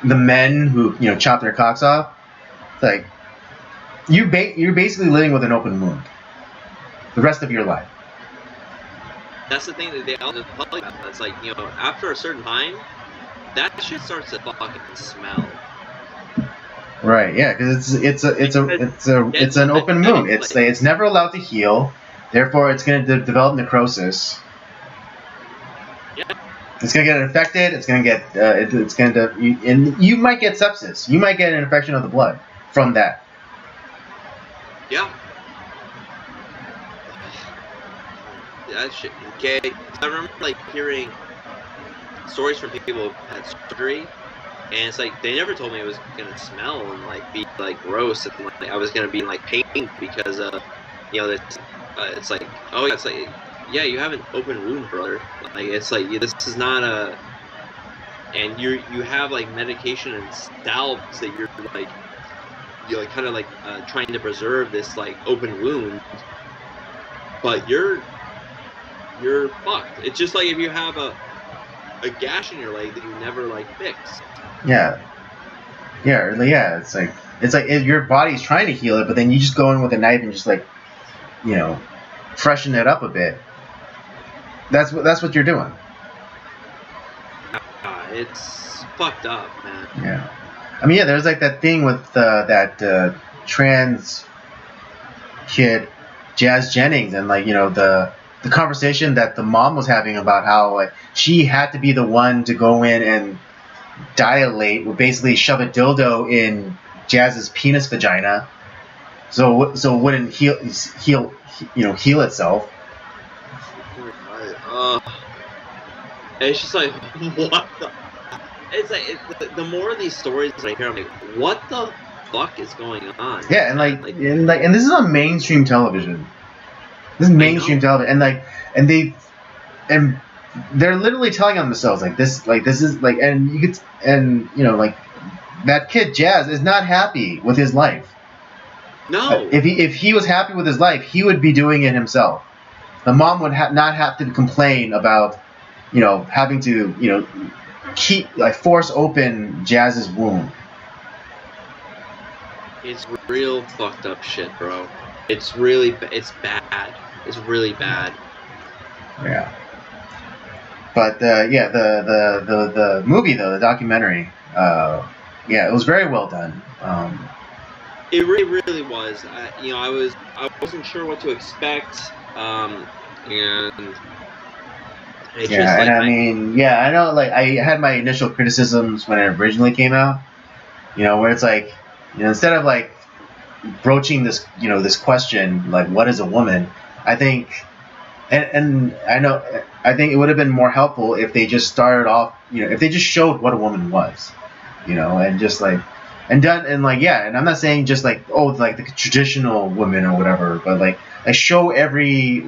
men who, chop their cocks off. It's like, you're basically living with an open wound the rest of your life. That's the thing that they all just tell you about. It's like, after a certain time, that shit starts to fucking smell. Right. Yeah, because it's an open wound. It's never allowed to heal. Therefore, it's going to develop necrosis. Yeah. It's going to get infected. It's going to get and you might get sepsis. You might get an infection of the blood from that. Yeah. That shit. Okay. I remember, like, hearing stories from people who had surgery, and it's like they never told me it was gonna smell and, like, be, like, gross, and, like, I was gonna be in, like, pain because it's like, oh yeah, it's like, yeah, you have an open wound, brother. Like, it's like, this is not and you have, like, medication and salves that you're kind of, like, trying to preserve this, like, open wound, but you're fucked. It's just like if you have a gash in your leg that you never, like, fix. Yeah. It's like if your body's trying to heal it, but then you just go in with a knife and just, like, freshen it up a bit. That's what you're doing. It's fucked up, man. Yeah. I mean, yeah, there's, like, that thing with that trans kid, Jazz Jennings, and, like, the conversation that the mom was having about how, like, she had to be the one to go in and dilate, would basically shove a dildo in Jazz's penis vagina, so it wouldn't heal itself. It's just like, what the? It's like, the more of these stories I hear, I'm like, what the fuck is going on? Yeah, and this is on mainstream television. This is mainstream television, and they're literally telling on themselves, like, this is, like, and you could, and like, that kid Jazz is not happy with his life. No. If he was happy with his life, he would be doing it himself. The mom would not have to complain about, having to, keep, like, force open Jazz's wound. It's real fucked up shit, bro. It's bad. It's really bad. Yeah. But the movie, though, the documentary, it was very well done. It really was. I wasn't sure what to expect. And it's just, like, I know, like, I had my initial criticisms when it originally came out, where it's like, instead of, like, broaching this, this question, like, what is a woman, I think, and I think it would have been more helpful if they just started off, if they just showed what a woman was, and just, like, and done, and, like, yeah, and I'm not saying just, like, oh, like, the traditional woman or whatever, but, like, I show every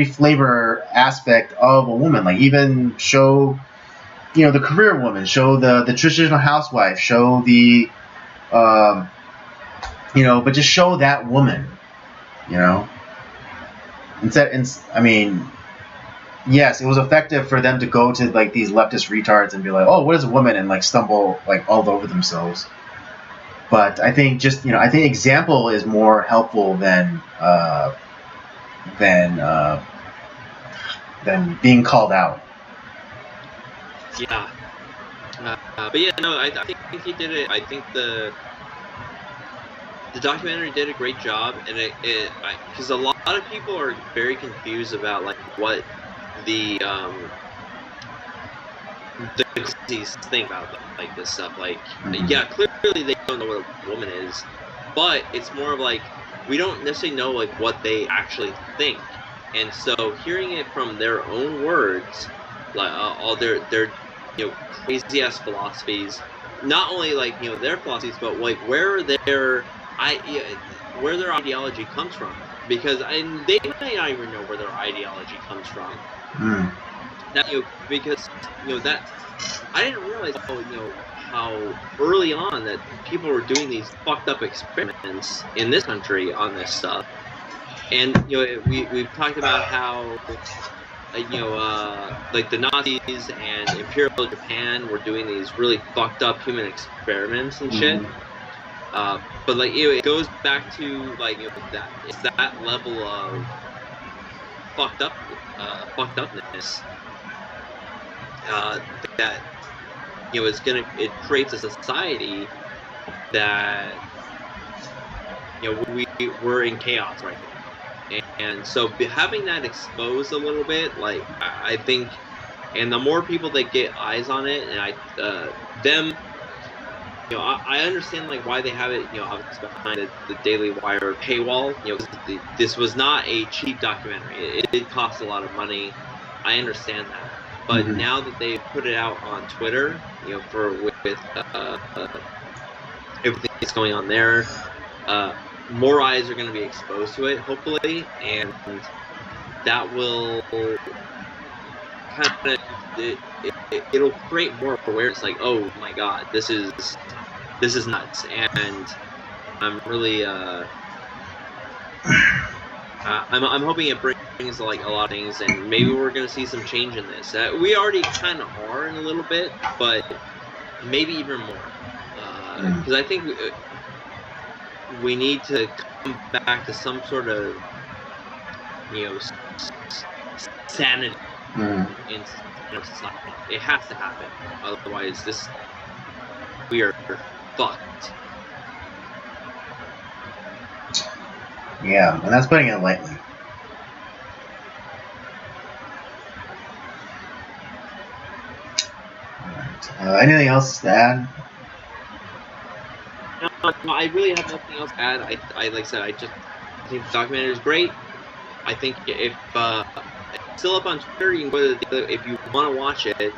flavor aspect of a woman, like, even show, the career woman, show the traditional housewife, show the but just show that woman, I mean, yes, it was effective for them to go to like these leftist retards and be like, oh, what is a woman, and like stumble like all over themselves. But I think I think example is more helpful than being called out. Yeah. But yeah, no, I think he did it. I think the documentary did a great job, and because a lot of people are very confused about like what the Nazis think about like this stuff. Like, yeah, clearly they don't know what a woman is, but it's more of like we don't necessarily know like what they actually think, and so hearing it from their own words, like all their crazy ass philosophies, not only like their philosophies, but like where their ideology comes from, because they might not even know where their ideology comes from. That because that I didn't realize how early on that people were doing these fucked up experiments in this country on this stuff, and we've talked about how like the Nazis and Imperial Japan were doing these really fucked up human experiments and shit. But like it goes back to like that it's that level of fucked upness that it creates a society that we're in chaos right now. And so having that exposed a little bit, like I think, and the more people that get eyes on it, and I understand like why they have it, obviously behind the Daily Wire paywall. This was not a cheap documentary. It did cost a lot of money. I understand that, but now that they've put it out on Twitter, with everything that's going on there, more eyes are going to be exposed to it, hopefully, and that will kind of it'll create more awareness. Like, oh my God, this is nuts, and I'm really I'm hoping it brings like a lot of things, and maybe we're going to see some change in this. We already kind of are in a little bit, but maybe even more, because I think we need to come back to some sort of sanity in society. It has to happen, otherwise we are fucked. Yeah, and that's putting it lightly. Alright. Anything else to add? No, I really have nothing else to add. I like I said, I think the documentary is great. I think if it's still up on Twitter, you can go to if you want to watch it.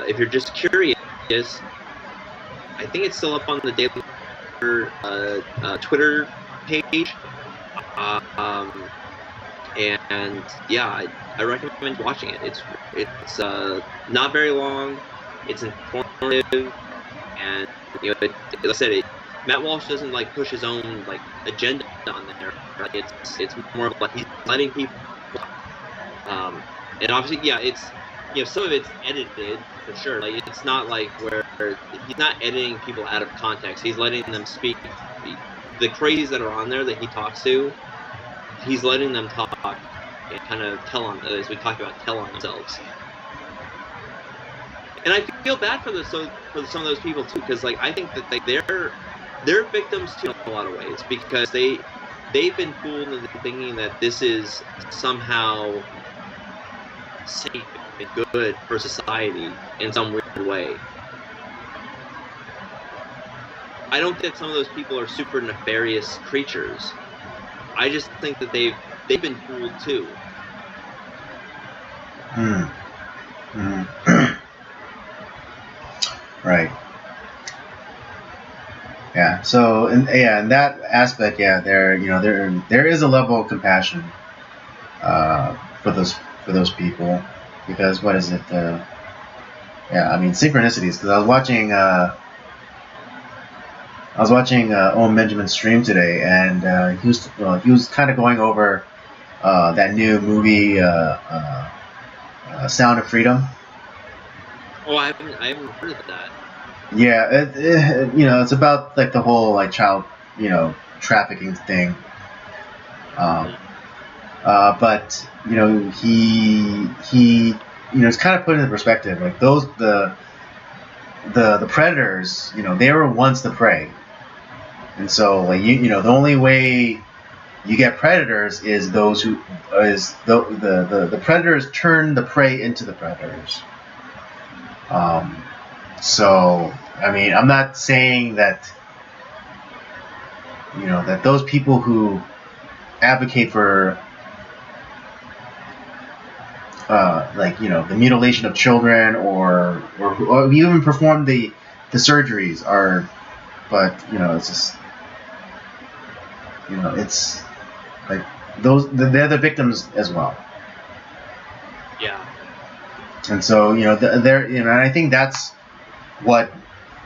If you're just curious, I think it's still up on the Daily Twitter page. And yeah, I recommend watching it. It's not very long. It's informative, and like I said, Matt Walsh doesn't like push his own like agenda on there. Like, it's more of like he's letting people. And obviously, yeah, it's some of it's edited for sure. Like it's not like where he's not editing people out of context. He's letting them speak. The crazies that are on there that he talks to, he's letting them talk and kind of tell on, as we talked about, tell on themselves. And I feel bad for some of those people too, because like I think that they're victims too in a lot of ways, because they've been fooled into thinking that this is somehow safe and good for society in some weird way. I don't think some of those people are super nefarious creatures. I just think that they've been fooled too. Right. Yeah. So, in that aspect, there is a level of compassion for those people, because what is it? I mean, synchronicities. Because I was watching I was watching Owen Benjamin's stream today, and he was kind of going over that new movie, Sound of Freedom. Oh, I haven't heard of that. Yeah, it's about like the whole like child, trafficking thing. But he it's kind of put into perspective, like the predators, they were once the prey, and so like the only way you get predators is those who is the predators turn the prey into the predators. So I mean, I'm not saying that that those people who advocate for the mutilation of children or even perform the surgeries are, but it's just it's like they're the victims as well. Yeah. And so they're and I think that's what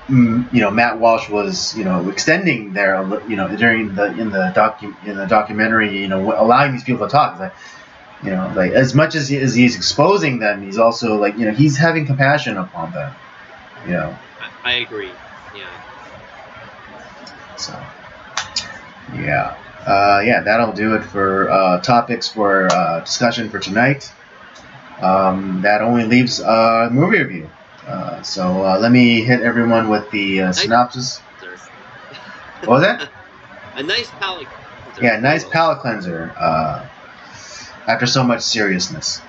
Matt Walsh was extending there during in the documentary, allowing these people to talk. Like, like as much as he's exposing them, he's also like he's having compassion upon them. I agree. Yeah. So yeah. That'll do it for topics for discussion for tonight. That only leaves movie review. So let me hit everyone with the synopsis. What was that? A nice palate cleanser. Yeah, nice palate cleanser. After so much seriousness.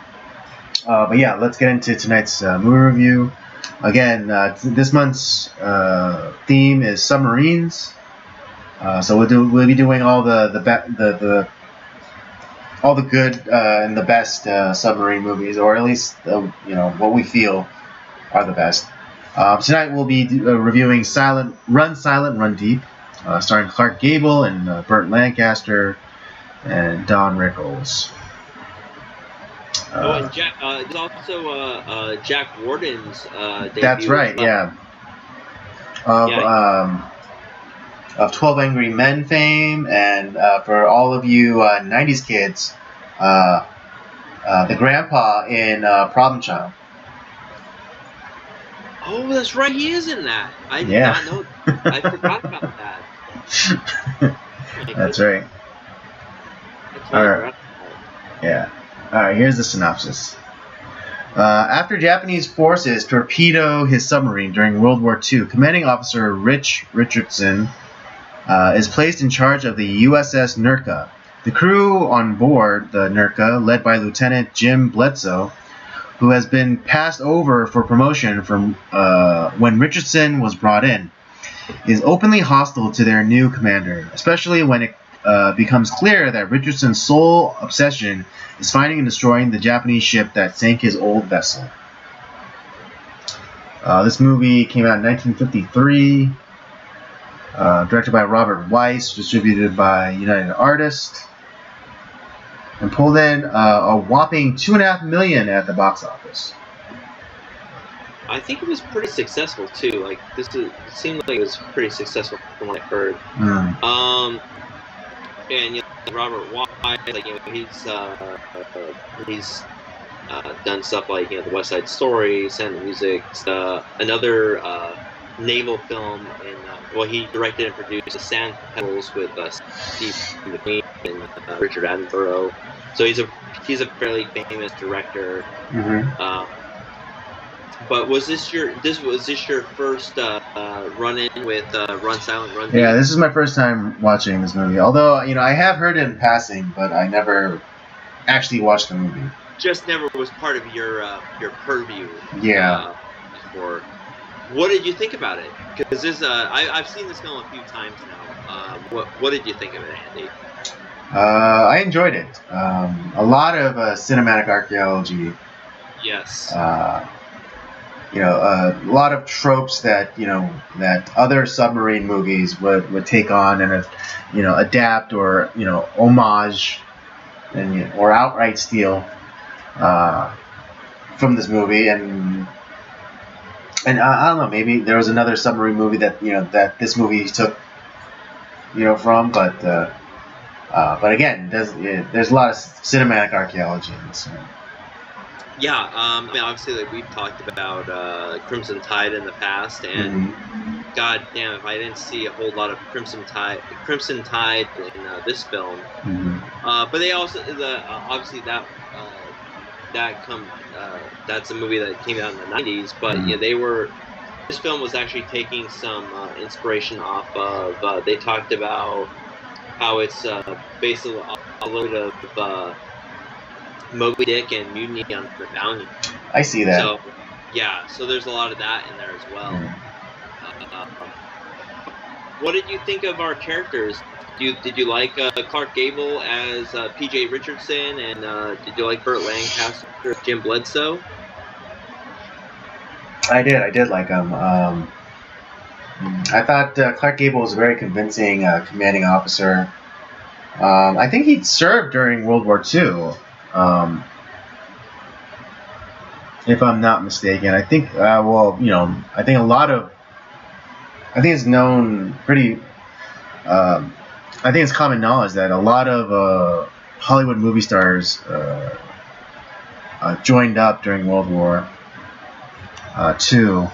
But yeah, let's get into tonight's movie review. Again, this month's theme is submarines. So we'll be doing all all the good and the best submarine movies, or at least what we feel are the best. Tonight we'll be reviewing Run Silent, Run Deep, starring Clark Gable and Burt Lancaster and Don Rickles. And Jack, there's also Jack Warden's debut. That's right, yeah. Of 12 Angry Men fame, and for all of you 90s kids, the grandpa in Problem Child. Oh, that's right, he is in that. I did not know. I forgot about that. That's right. All right. Yeah. All right, here's the synopsis. After Japanese forces torpedo his submarine during World War II, Commanding Officer Rich Richardson is placed in charge of the USS Nurka. The crew on board the Nurka, led by Lieutenant Jim Bledsoe, who has been passed over for promotion from when Richardson was brought in, is openly hostile to their new commander, especially when it becomes clear that Richardson's sole obsession is finding and destroying the Japanese ship that sank his old vessel. This movie came out in 1953, directed by Robert Weiss, distributed by United Artists, and pulled in a whopping $2.5 million at the box office. I think it was pretty successful too. Like it seemed like it was pretty successful from what I heard. And Robert Weiss, like he's done stuff like the West Side Story, Sound of Music, another naval film, and he directed and produced The Sand Petals with Steve McQueen and Richard Attenborough. So he's a fairly famous director. But was this your first run-in with Run Silent, Run Deep? Yeah, this is my first time watching this movie. Although I have heard it in passing, but I never actually watched the movie. Just never was part of your purview. Yeah. Before. What did you think about it? Because this I've seen this film a few times now. What did you think of it, Andy? I enjoyed it. A lot of cinematic archaeology. Yes. A lot of tropes that that other submarine movies would take on and adapt or homage and or outright steal from this movie, and I don't know, maybe there was another submarine movie that that this movie took from, but again, there's a lot of cinematic archaeology in this. Yeah, I mean, obviously, like we've talked about Crimson Tide in the past, and god damn, if I didn't see a whole lot of Crimson Tide in this film. But they also obviously that's a movie that came out in the 90s, but this film was actually taking some inspiration off of. They talked about how it's basically a load of Moby Dick and Mutiny on the Bounty. I see that. So yeah, so there's a lot of that in there as well. What did you think of our characters? Did you like Clark Gable as P.J. Richardson, and did you like Burt Lancaster as Jim Bledsoe? I did like him. I thought Clark Gable was a very convincing commanding officer. I think he served during World War II, if I'm not mistaken. I think, I think I think it's known pretty. I think it's common knowledge that a lot of Hollywood movie stars joined up during World War II.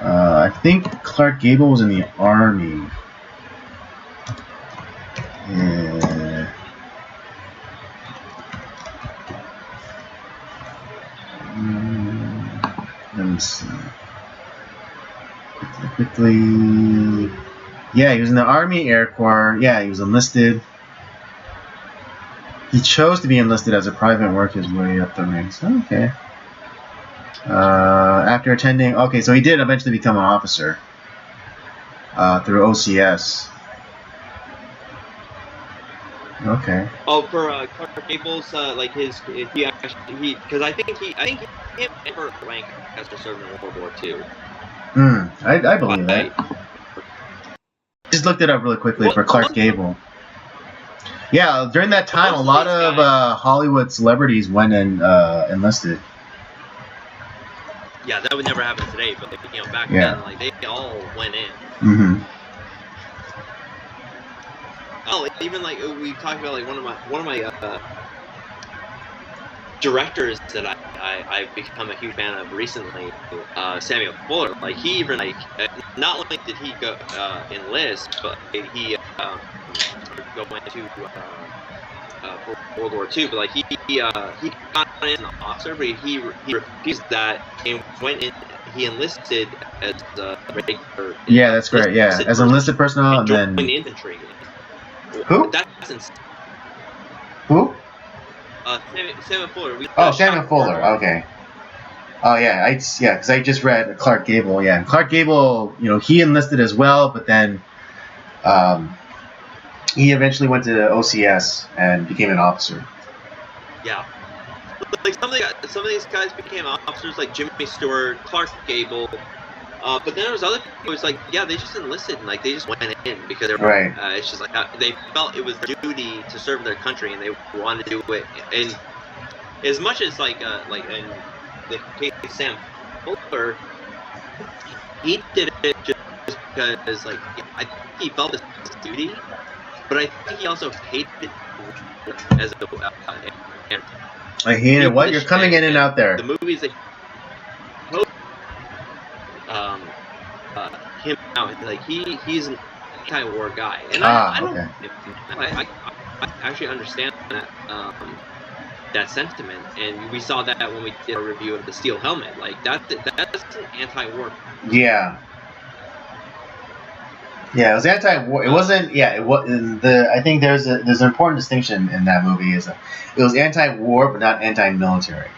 I think Clark Gable was in the Army. Let me see. Quickly. Yeah, he was in the Army Air Corps. Yeah, he was enlisted. He chose to be enlisted as a private and work his way up the ranks. Okay. After attending... Okay, so he did eventually become an officer through OCS. Okay. Oh, for Clark Gable's because I think him and Burt Lancaster served in World War II. I believe that. Just looked it up really quickly for Clark Gable. Yeah, during that time, a lot of Hollywood celebrities went and enlisted. Yeah, that would never happen today, but back then, they all went in. Oh, even we talked about one of my directors that I've become a huge fan of recently, Samuel Fuller. He even not only did he go enlist, but he go into for World War II. But he got in an officer, but he refused that and went in. He enlisted as a regular. Yeah, that's great. Yeah, as enlisted personnel, and then infantry. Who? That's insane. Who? Samuel Fuller. Samuel Fuller. Okay. Oh yeah, because I just read Clark Gable. Yeah, Clark Gable. He enlisted as well, but then he eventually went to OCS and became an officer. Yeah. Some of these guys became officers, like Jimmy Stewart, Clark Gable. But then there was other people who was they just enlisted and they just went in because they were it's just they felt it was their duty to serve their country and they wanted to do it. And as much as in the case of Sam Fuller, he did it just because I think he felt his duty, but I think he also hated it as a I hate it. What? You're coming in and out there. The movies that him out, he's an anti-war guy, and I actually understand that sentiment, and we saw that when we did a review of the Steel Helmet. That's an anti-war. Yeah. Yeah, it was anti-war. It wasn't. Yeah, it was I think there's an important distinction in that movie. It was anti-war, but not anti-military.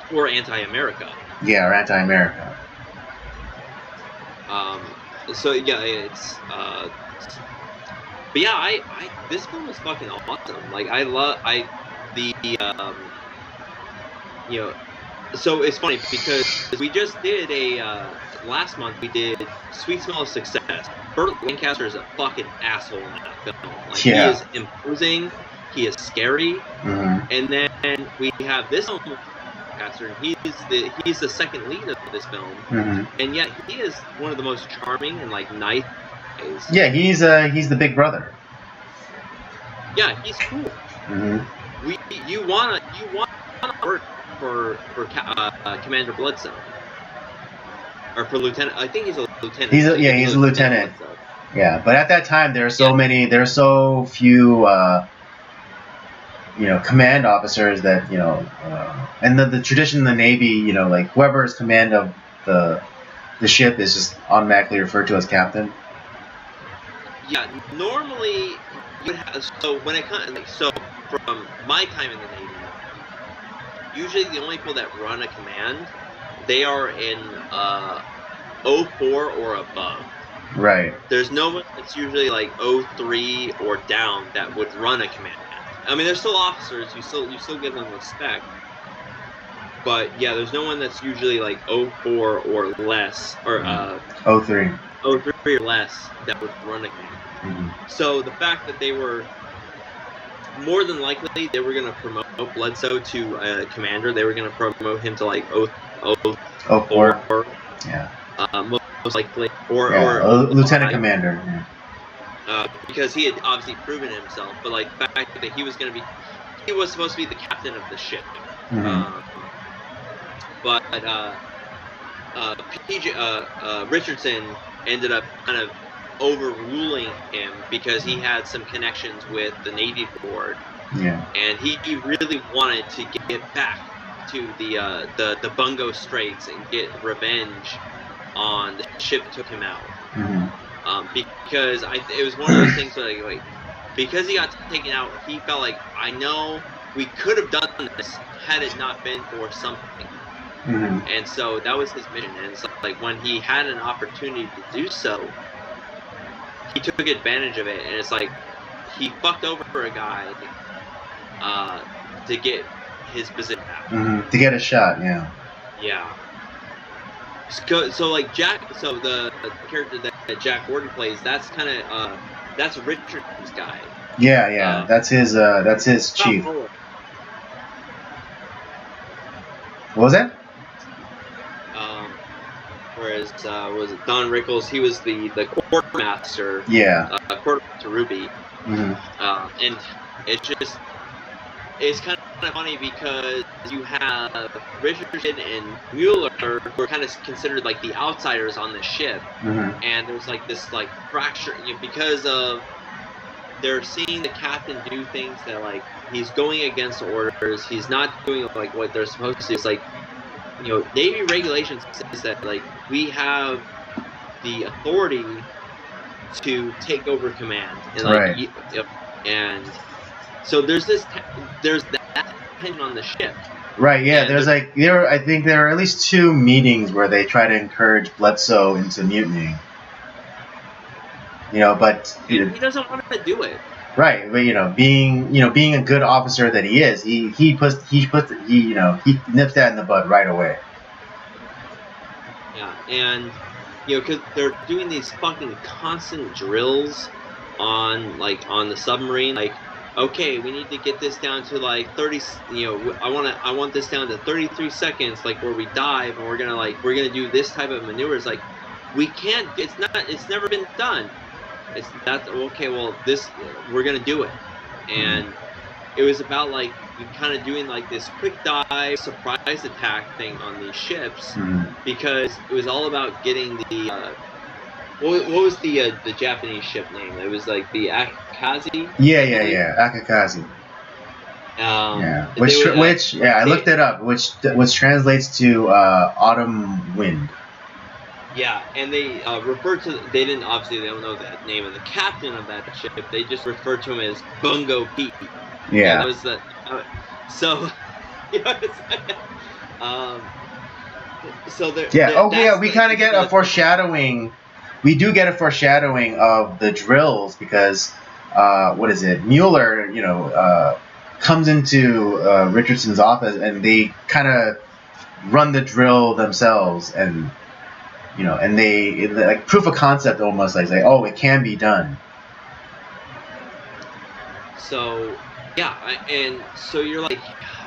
Or anti-America. Yeah, or anti-America. So yeah, it's. But yeah, this film was fucking awesome. So it's funny because we just did last month we did Sweet Smell of Success. Burt Lancaster is a fucking asshole in that film. He is imposing, he is scary, and then we have this film, Lancaster, and he's the second lead of this film, and yet he is one of the most charming and nice Yeah, he's the big brother. Yeah, he's cool. You wanna work for Commander Bloodstone, or for Lieutenant. I think he's a lieutenant. He's a lieutenant. Yeah, but at that time there are so few command officers that and the tradition in the Navy, like whoever is command of the ship is just automatically referred to as captain. Yeah, normally you have, so when it comes, so from my time in the Navy, usually the only people that run a command, they are in 04 or above. Right. There's no one that's usually like 03 or down that would run a command. I mean, they're still officers. You still give them respect. But yeah, there's no one that's usually like 04 or less, or 03 or less that would run a command. So the fact that they were, more than likely, they were going to promote Bledsoe to commander. They were going to promote him to like 04. Yeah. Most likely, or lieutenant commander. Yeah. Because he had obviously proven himself, but like the fact that he was supposed to be the captain of the ship. But Richardson ended up kind of overruling him because he had some connections with the Navy board. Yeah. And he really wanted to get back to the Bungo Straits and get revenge on the ship that took him out. Because it was one of those things where like because he got taken out, he felt like, I know we could have done this had it not been for something. And so that was his mission. And so like when he had an opportunity to do so, he took advantage of it. And it's like he fucked over a guy to get his position back. To get a shot, yeah. Yeah. So like the character that Jack Warden plays, that's kind of that's Richard's guy. Yeah. That's his chief. What was that? Whereas was it Don Rickles? He was the quartermaster. Yeah. Quartermaster Ruby. And it's kind of funny because you have Richardson and Mueller, who are kind of considered like the outsiders on the ship, and there's like this like fracture because of they're seeing the captain do things that like he's going against orders, he's not doing like what they're supposed to do. It's like, Navy regulations says that like we have the authority to take over command, and like and so there's that tension on the ship. Right. Yeah. I think there are at least 2 meetings where they try to encourage Bledsoe into mutiny. But he doesn't want to do it. Right. But being a good officer that he is, he nips that in the bud right away. Yeah, and because they're doing these fucking constant drills on the submarine, like, okay, we need to get this down to like 30. I want this down to 33 seconds, like where we dive, and we're gonna do this type of maneuvers. Like, we can't. It's never been done. Okay. Well, we're gonna do it, and it was about like kind of doing like this quick dive, surprise attack thing on these ships, because it was all about getting the. What was the Japanese ship name? It was like the Akakazi. Yeah. Akakazi. I looked it up. Which translates to autumn wind. Yeah, and they referred to. They don't know the name of the captain of that ship. They just referred to him as Bungo Pete. Yeah. That was the. So, so there. Yeah. We kind of get a foreshadowing. We do get a foreshadowing of the drills because, what is it? Mueller, comes into Richardson's office and they kind of run the drill themselves, and and they like proof of concept almost, like say, oh, it can be done. So and so you're like,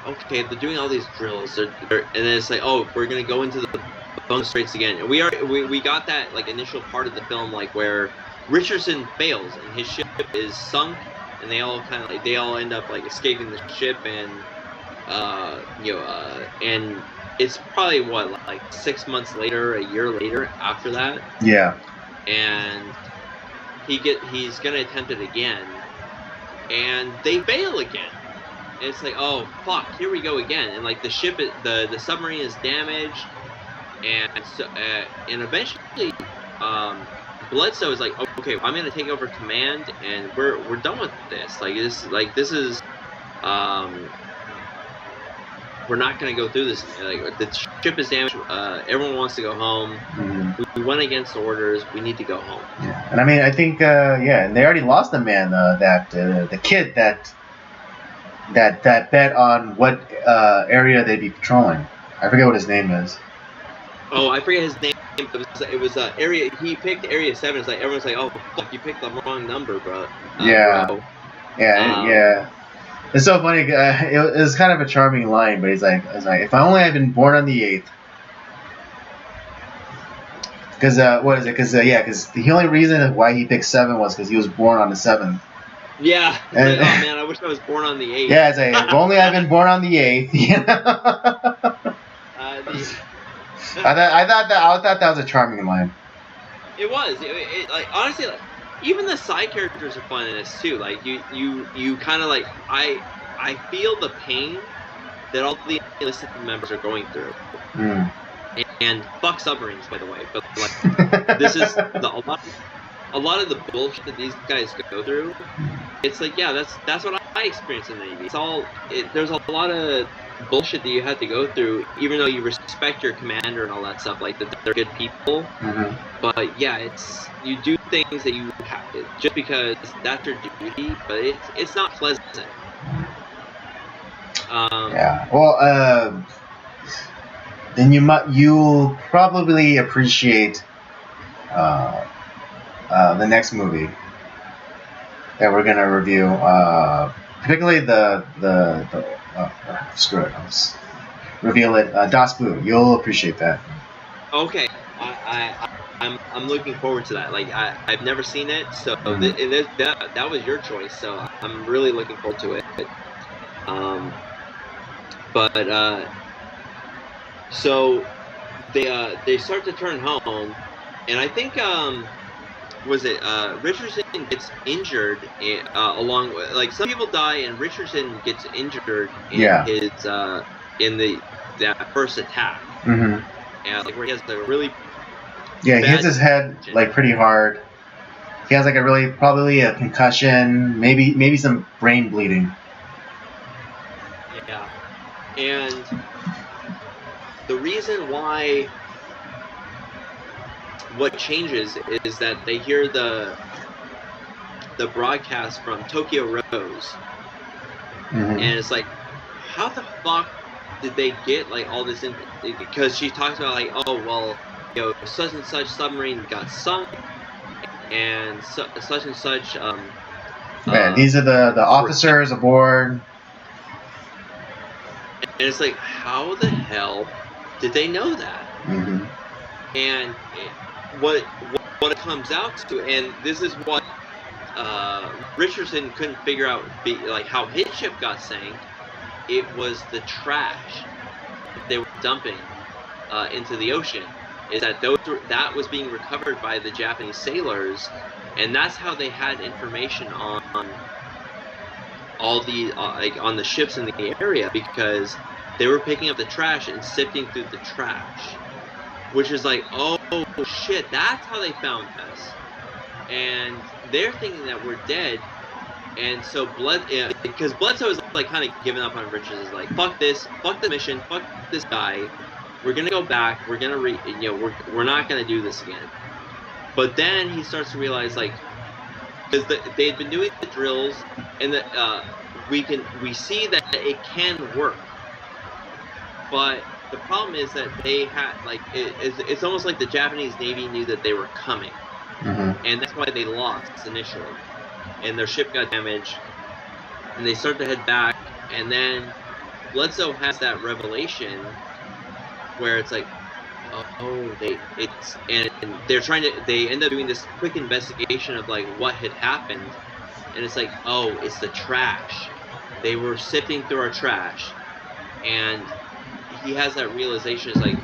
okay, they're doing all these drills, and then it's like, oh, we're gonna go into the Bungo Straits again, and we got that like initial part of the film like where Richardson fails, and his ship is sunk, and they all end up like escaping the ship, and and it's probably like 6 months later, a year later after that. Yeah. And he's gonna attempt it again, and they fail again. And it's like, oh fuck, here we go again. And like the submarine is damaged, and so and eventually, Bledsoe is like, okay, I'm gonna take over command, and we're done with this. This is we're not going to go through this. Like, the ship is damaged. Everyone wants to go home. We went against orders. We need to go home. Yeah. And I mean, I think, and they already lost a man. The kid that bet on what area they'd be patrolling. I forget what his name is. Oh, I forget his name. It was area. He picked Area 7. It's like everyone's like, oh fuck, you picked the wrong number, bro. Bro. Yeah. It's so funny. It was kind of a charming line, but he's like, if I only had been born on the 8th. Because what is it? Because the only reason why he picked 7 was because he was born on the 7th. Yeah. And, oh man, I wish I was born on the 8th. Yeah, it's like, if only I'd been born on the 8th. I thought that was a charming line. It was. It like honestly, like, even the side characters are fun in this too. Like you kind of like I feel the pain that all the enlisted members are going through. And fuck submarines, by the way. But like this is a lot of the bullshit that these guys go through. It's like, yeah, that's what I experienced in the Navy. There's a lot of bullshit that you have to go through, even though you respect your commander and all that stuff, like that they're good people. But yeah, you do things that you have to, just because that's your duty, but it's not pleasant. Yeah. Well, then you'll probably appreciate the next movie that we're gonna review, particularly screw it, I'll just reveal it. Das Boot. You'll appreciate that. Okay, I'm looking forward to that. Like I've never seen it, so that was your choice. So I'm really looking forward to it. So they start to turn home, and I think Richardson gets injured along with, like, some people die and Richardson gets injured in his that first attack. And like where he has the really he hits his head like pretty hard. He has like probably a concussion, maybe some brain bleeding. Yeah. And the reason why what changes is that they hear the broadcast from Tokyo Rose, and it's like, how the fuck did they get like all this info? Because she talks about like, oh well, such and such submarine got sunk, and such and such. These are the officers aboard. And it's like, how the hell did they know that? And what it comes out to, and this is what Richardson couldn't figure out, like how his ship got sank. It was the trash they were dumping into the ocean. Is that that was being recovered by the Japanese sailors, and that's how they had information on all the like on the ships in the area, because they were picking up the trash and sifting through the trash, which is like, oh shit, that's how they found us. And they're thinking that we're dead, and so because Bledsoe is like kind of giving up on Richards, is like, fuck this mission, fuck this guy, we're gonna go back, we're gonna we're not gonna do this again. But then he starts to realize, like, because they'd been doing the drills, and that we see that it can work, but the problem is that they had, like, it's almost like the Japanese Navy knew that they were coming, and that's why they lost initially, and their ship got damaged, and they start to head back, and then Bledsoe has that revelation where it's like, oh, they end up doing this quick investigation of like what had happened, and it's like, oh, it's the trash. They were sifting through our trash, and he has that realization. It's like,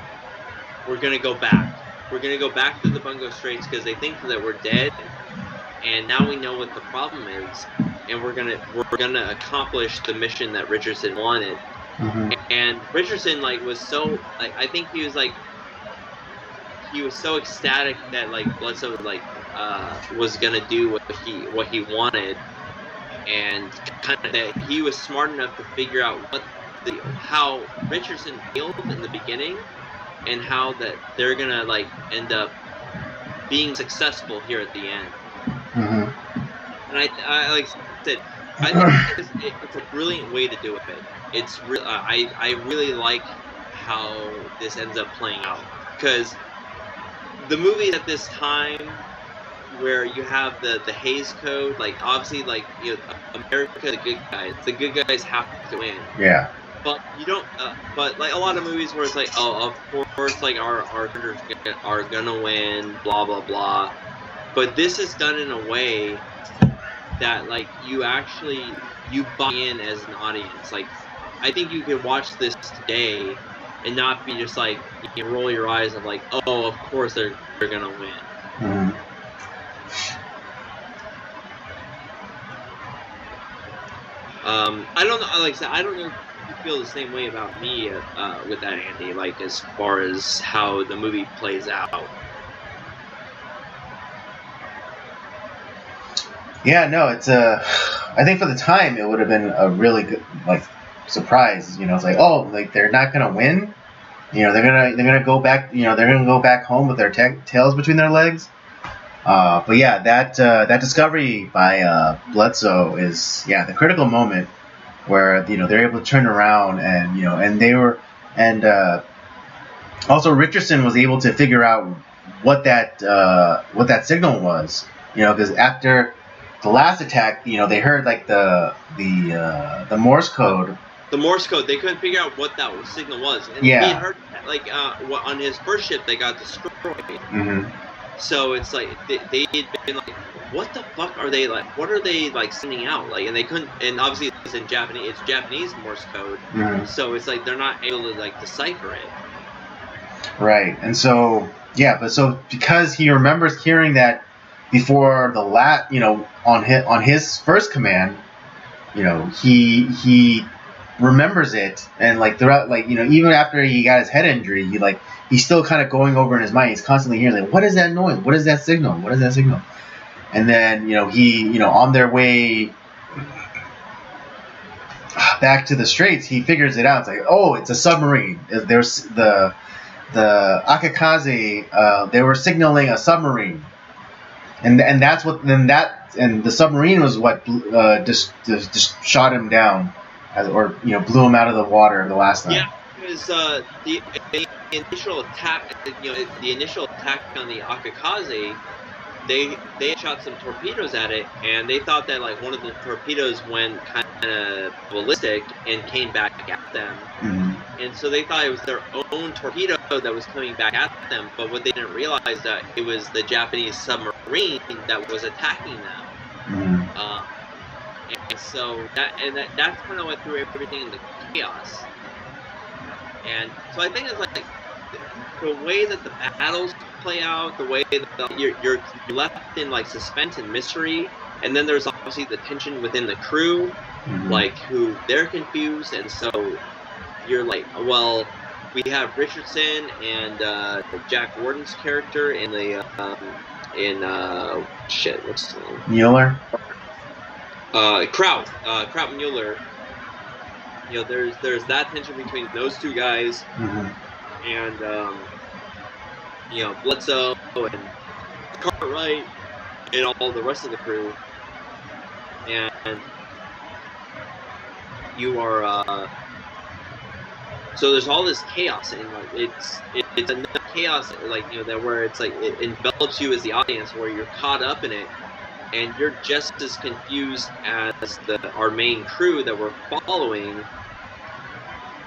we're gonna go back. We're gonna go back to the Bungo Straits because they think that we're dead, and now we know what the problem is, and we're gonna accomplish the mission that Richardson wanted. Mm-hmm. And Richardson was so I think he was so ecstatic that Bledsoe was gonna do what he wanted, and kind of that he was smart enough to figure out how Richardson failed in the beginning, and how that they're gonna end up being successful here at the end. Mm-hmm. And I like I said, I think it's a brilliant way to do it. It's I really like how this ends up playing out, because the movies at this time where you have the Hays Code, obviously America, the good guys have to win. Yeah. But you don't. But a lot of movies where it's oh, of course, our characters are gonna win, blah blah blah. But this is done in a way that you buy in as an audience. I think you could watch this today and not be just you roll your eyes of oh, of course they're gonna win. Mm-hmm. I don't know. Like I said, I don't know if you feel the same way about me with that, Andy. As far as how the movie plays out. Yeah, no, it's I think for the time it would have been a really good surprise. It's oh, they're not gonna win. They're gonna go back. They're gonna go back home with their tails between their legs. But yeah, that discovery by Bledsoe is the critical moment where they're able to turn around, and they were, and also Richardson was able to figure out what that signal was. Because after the last attack, they heard the Morse code. The Morse code, they couldn't figure out what that signal was. And yeah. He had heard on his first ship they got destroyed. Mm-hmm. So it's they had been what the fuck are they what are they sending out? And they couldn't, and obviously it's in Japanese, it's Japanese Morse code. Mm-hmm. So it's they're not able to decipher it. Right. And so but because he remembers hearing that before the on his first command, he remembers it, and throughout even after he got his head injury, he's still kind of going over in his mind. He's constantly hearing what is that noise? What is that signal? What is that signal? And then he on their way back to the Straits, he figures it out. It's oh, it's a submarine. There's the Akakaze. They were signaling a submarine, and that's what and the submarine was what just shot him down. Or blew him out of the water the last time. Yeah, because the initial attack, the initial attack on the Akakaze, they had shot some torpedoes at it, and they thought that one of the torpedoes went kind of ballistic and came back at them. Mm-hmm. And so they thought it was their own torpedo that was coming back at them, but what they didn't realize that it was the Japanese submarine that was attacking them. Mm-hmm. And so that's kind of what threw everything into chaos. And so I think it's the way that the battles play out, the way that you're left in suspense and mystery, and then there's obviously the tension within the crew, mm-hmm. Who they're confused, and so you're well, we have Richardson and Jack Warden's character in the what's his name? Mueller. Kraut Mueller. There's that tension between those two guys, mm-hmm. and Bledsoe and Cartwright and all the rest of the crew, and you are so there's all this chaos, and it's enough chaos that where it's it envelops you as the audience, where you're caught up in it. And you're just as confused as our main crew that we're following.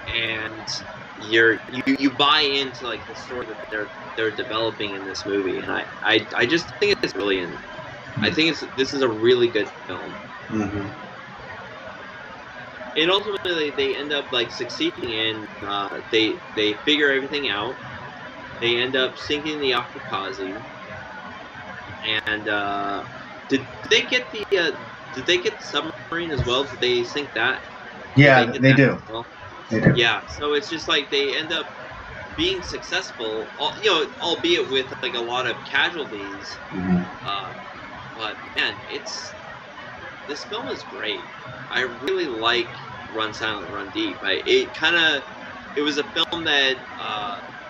And you buy into like the story that they're developing in this movie, and I just think it's brilliant. I think this is a really good film. Mm-hmm. And ultimately, they end up like succeeding in they figure everything out. They end up sinking the Akakazi. And did they get the submarine as well? Did they sink that? Yeah, they do. Well? They do. Yeah, so it's just like they end up being successful, albeit with like a lot of casualties. Mm-hmm. But man, this film is great. I really like Run Silent, Run Deep. It was a film that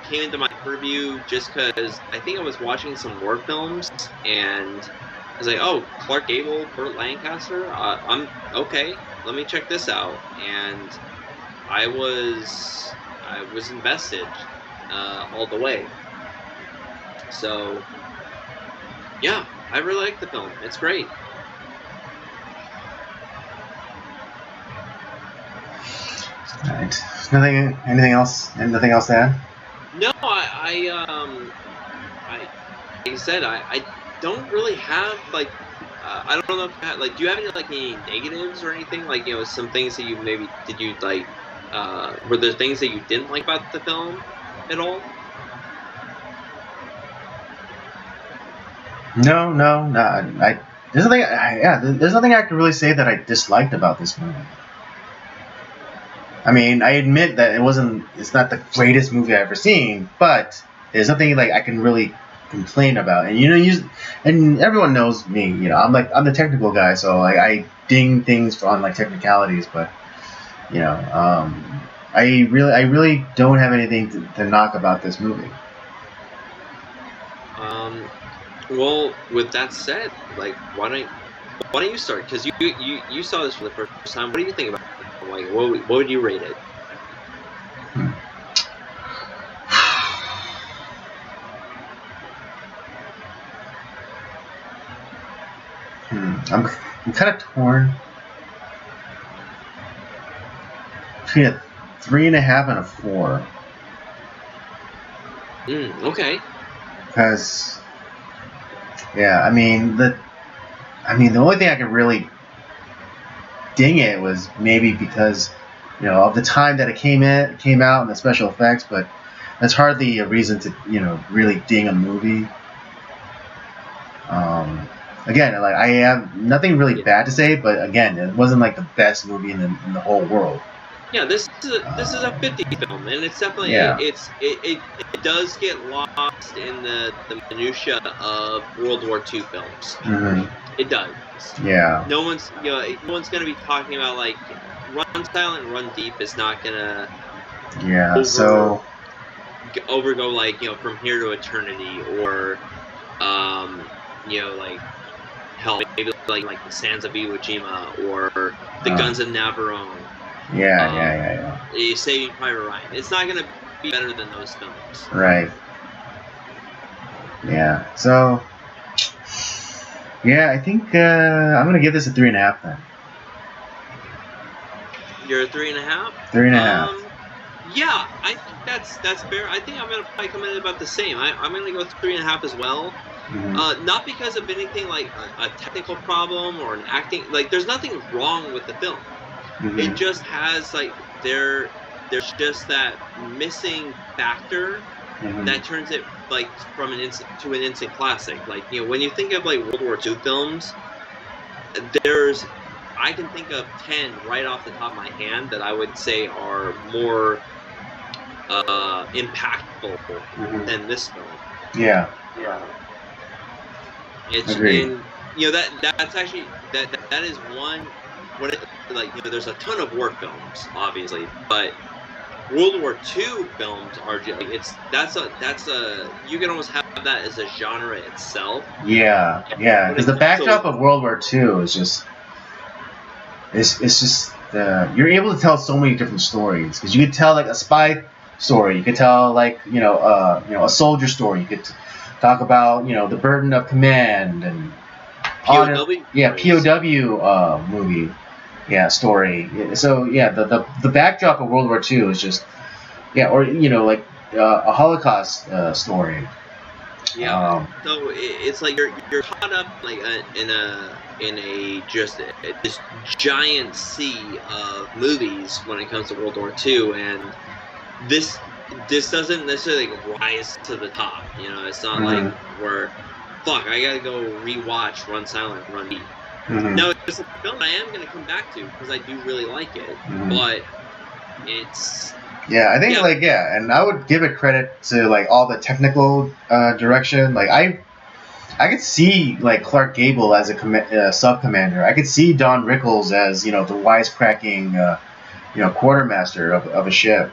came into my purview just because I think I was watching some war films and I was like, oh, Clark Gable, Burt Lancaster, I'm okay. Let me check this out, and I was invested all the way. So yeah, I really like the film. It's great. All right. Anything else? Anything else to add? No, like I said, I don't really have like I don't know if you have, like, do you have any negatives or anything, like, some things that you maybe were there things that you didn't like about the film at all? No. There's nothing. There's nothing I can really say that I disliked about this movie. I mean, I admit that it's not the greatest movie I've ever seen, but there's nothing like I can really complain about. And and everyone knows me. I'm the technical guy, so like I ding things on like technicalities, but I really don't have anything to knock about this movie. Well, with that said, like, why don't you start? Because you saw this for the first time. What do you think about it? Like, what would you rate it? I'm kind of torn between a 3.5 and a 4. Okay. Because, yeah, I mean the only thing I could really ding it was maybe because of the time that it came out and the special effects, but that's hardly a reason to really ding a movie. Again, like I have nothing really bad to say, but again, it wasn't like the best movie in the whole world. Yeah, this is a 50s film, and it's definitely it does get lost in the minutia of World War II films. Mm-hmm. It does. Yeah. No one's gonna be talking about like Run Silent, Run Deep is not gonna. Yeah. Overgo like From Here to Eternity or like hell maybe like the Sands of Iwo Jima or the Guns of Navarone. Yeah. Saving Private Ryan. It's not gonna be better than those films. Right. Yeah. So. Yeah, I think I'm gonna give this a 3.5 then. You're a 3.5. 3.5. Yeah, I think that's fair. I think I'm gonna probably come in about the same. I'm gonna go 3.5 as well. Mm-hmm. Not because of anything like a technical problem or an acting. Like, there's nothing wrong with the film. Mm-hmm. It just has like there's just that missing factor that turns it like from an instant classic. Like when you think of like World War II films, I can think of 10 right off the top of my hand that I would say are more impactful than this film. Yeah. It's in that's actually that is one. There's a ton of war films, obviously, but World War II films are just that's a you can almost have that as a genre itself. Yeah, because the backdrop of World War II is just it's just you're able to tell so many different stories, because you could tell like a spy story, you could tell like a soldier story, you could talk about the burden of command and POW movie. Yeah, story. So yeah, the backdrop of World War II is just Yeah, or like a Holocaust story. Yeah. So it's like you're caught up like in a just this giant sea of movies when it comes to World War II, and this doesn't necessarily rise to the top. It's not like where fuck I gotta go rewatch Run Silent, Run Deep. No, it's a film I am gonna come back to because I do really like it, but it's. Yeah, I think and I would give it credit to like all the technical direction. Like I could see like Clark Gable as a sub commander. I could see Don Rickles as the wisecracking quartermaster of a ship.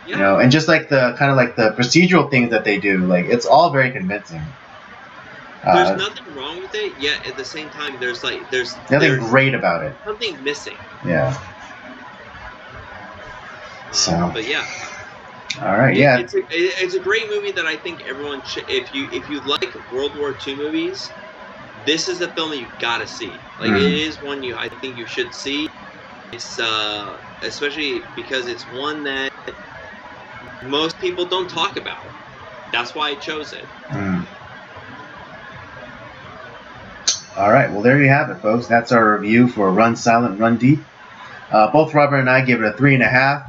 Yeah. And just like the kind of like the procedural things that they do, like it's all very convincing. There's nothing wrong with it, yet at the same time, there's nothing great about it. Something missing. Yeah. So. But yeah. All right. Yeah. It's a great movie that I think everyone should. If you like World War II movies, this is a film that you gotta see. Like it is one I think you should see. It's especially because it's one that most people don't talk about. That's why I chose it. All right. Well, there you have it, folks. That's our review for Run Silent, Run Deep. Both Robert and I gave it a 3.5.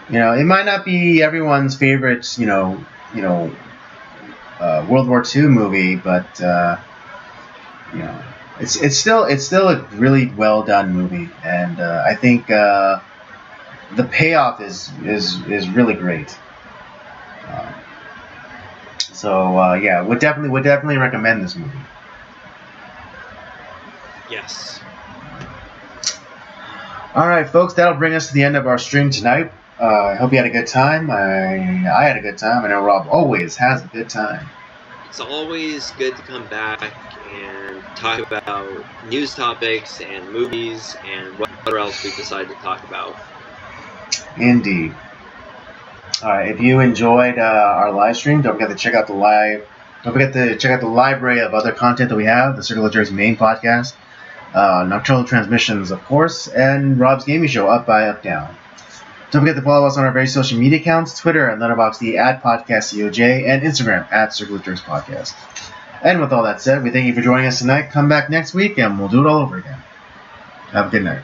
It might not be everyone's favorite, World War II movie, but it's still a really well done movie, and I think the payoff is really great. So would definitely recommend this movie. Yes. All right, folks, that'll bring us to the end of our stream tonight. I hope you had a good time. I had a good time. I know Rob always has a good time. It's always good to come back and talk about news topics and movies and whatever else we decide to talk about. Indeed. All right, if you enjoyed our live stream, don't forget to check out the library of other content that we have, the Circle of Jersey main podcast, Nocturnal Transmissions, of course, and Rob's Gaming Show, Up by Up Down. Don't forget to follow us on our various social media accounts, Twitter at Letterboxd @PodcastCOJ, and Instagram @Circle of Jersey Podcast. And with all that said, we thank you for joining us tonight. Come back next week, and we'll do it all over again. Have a good night.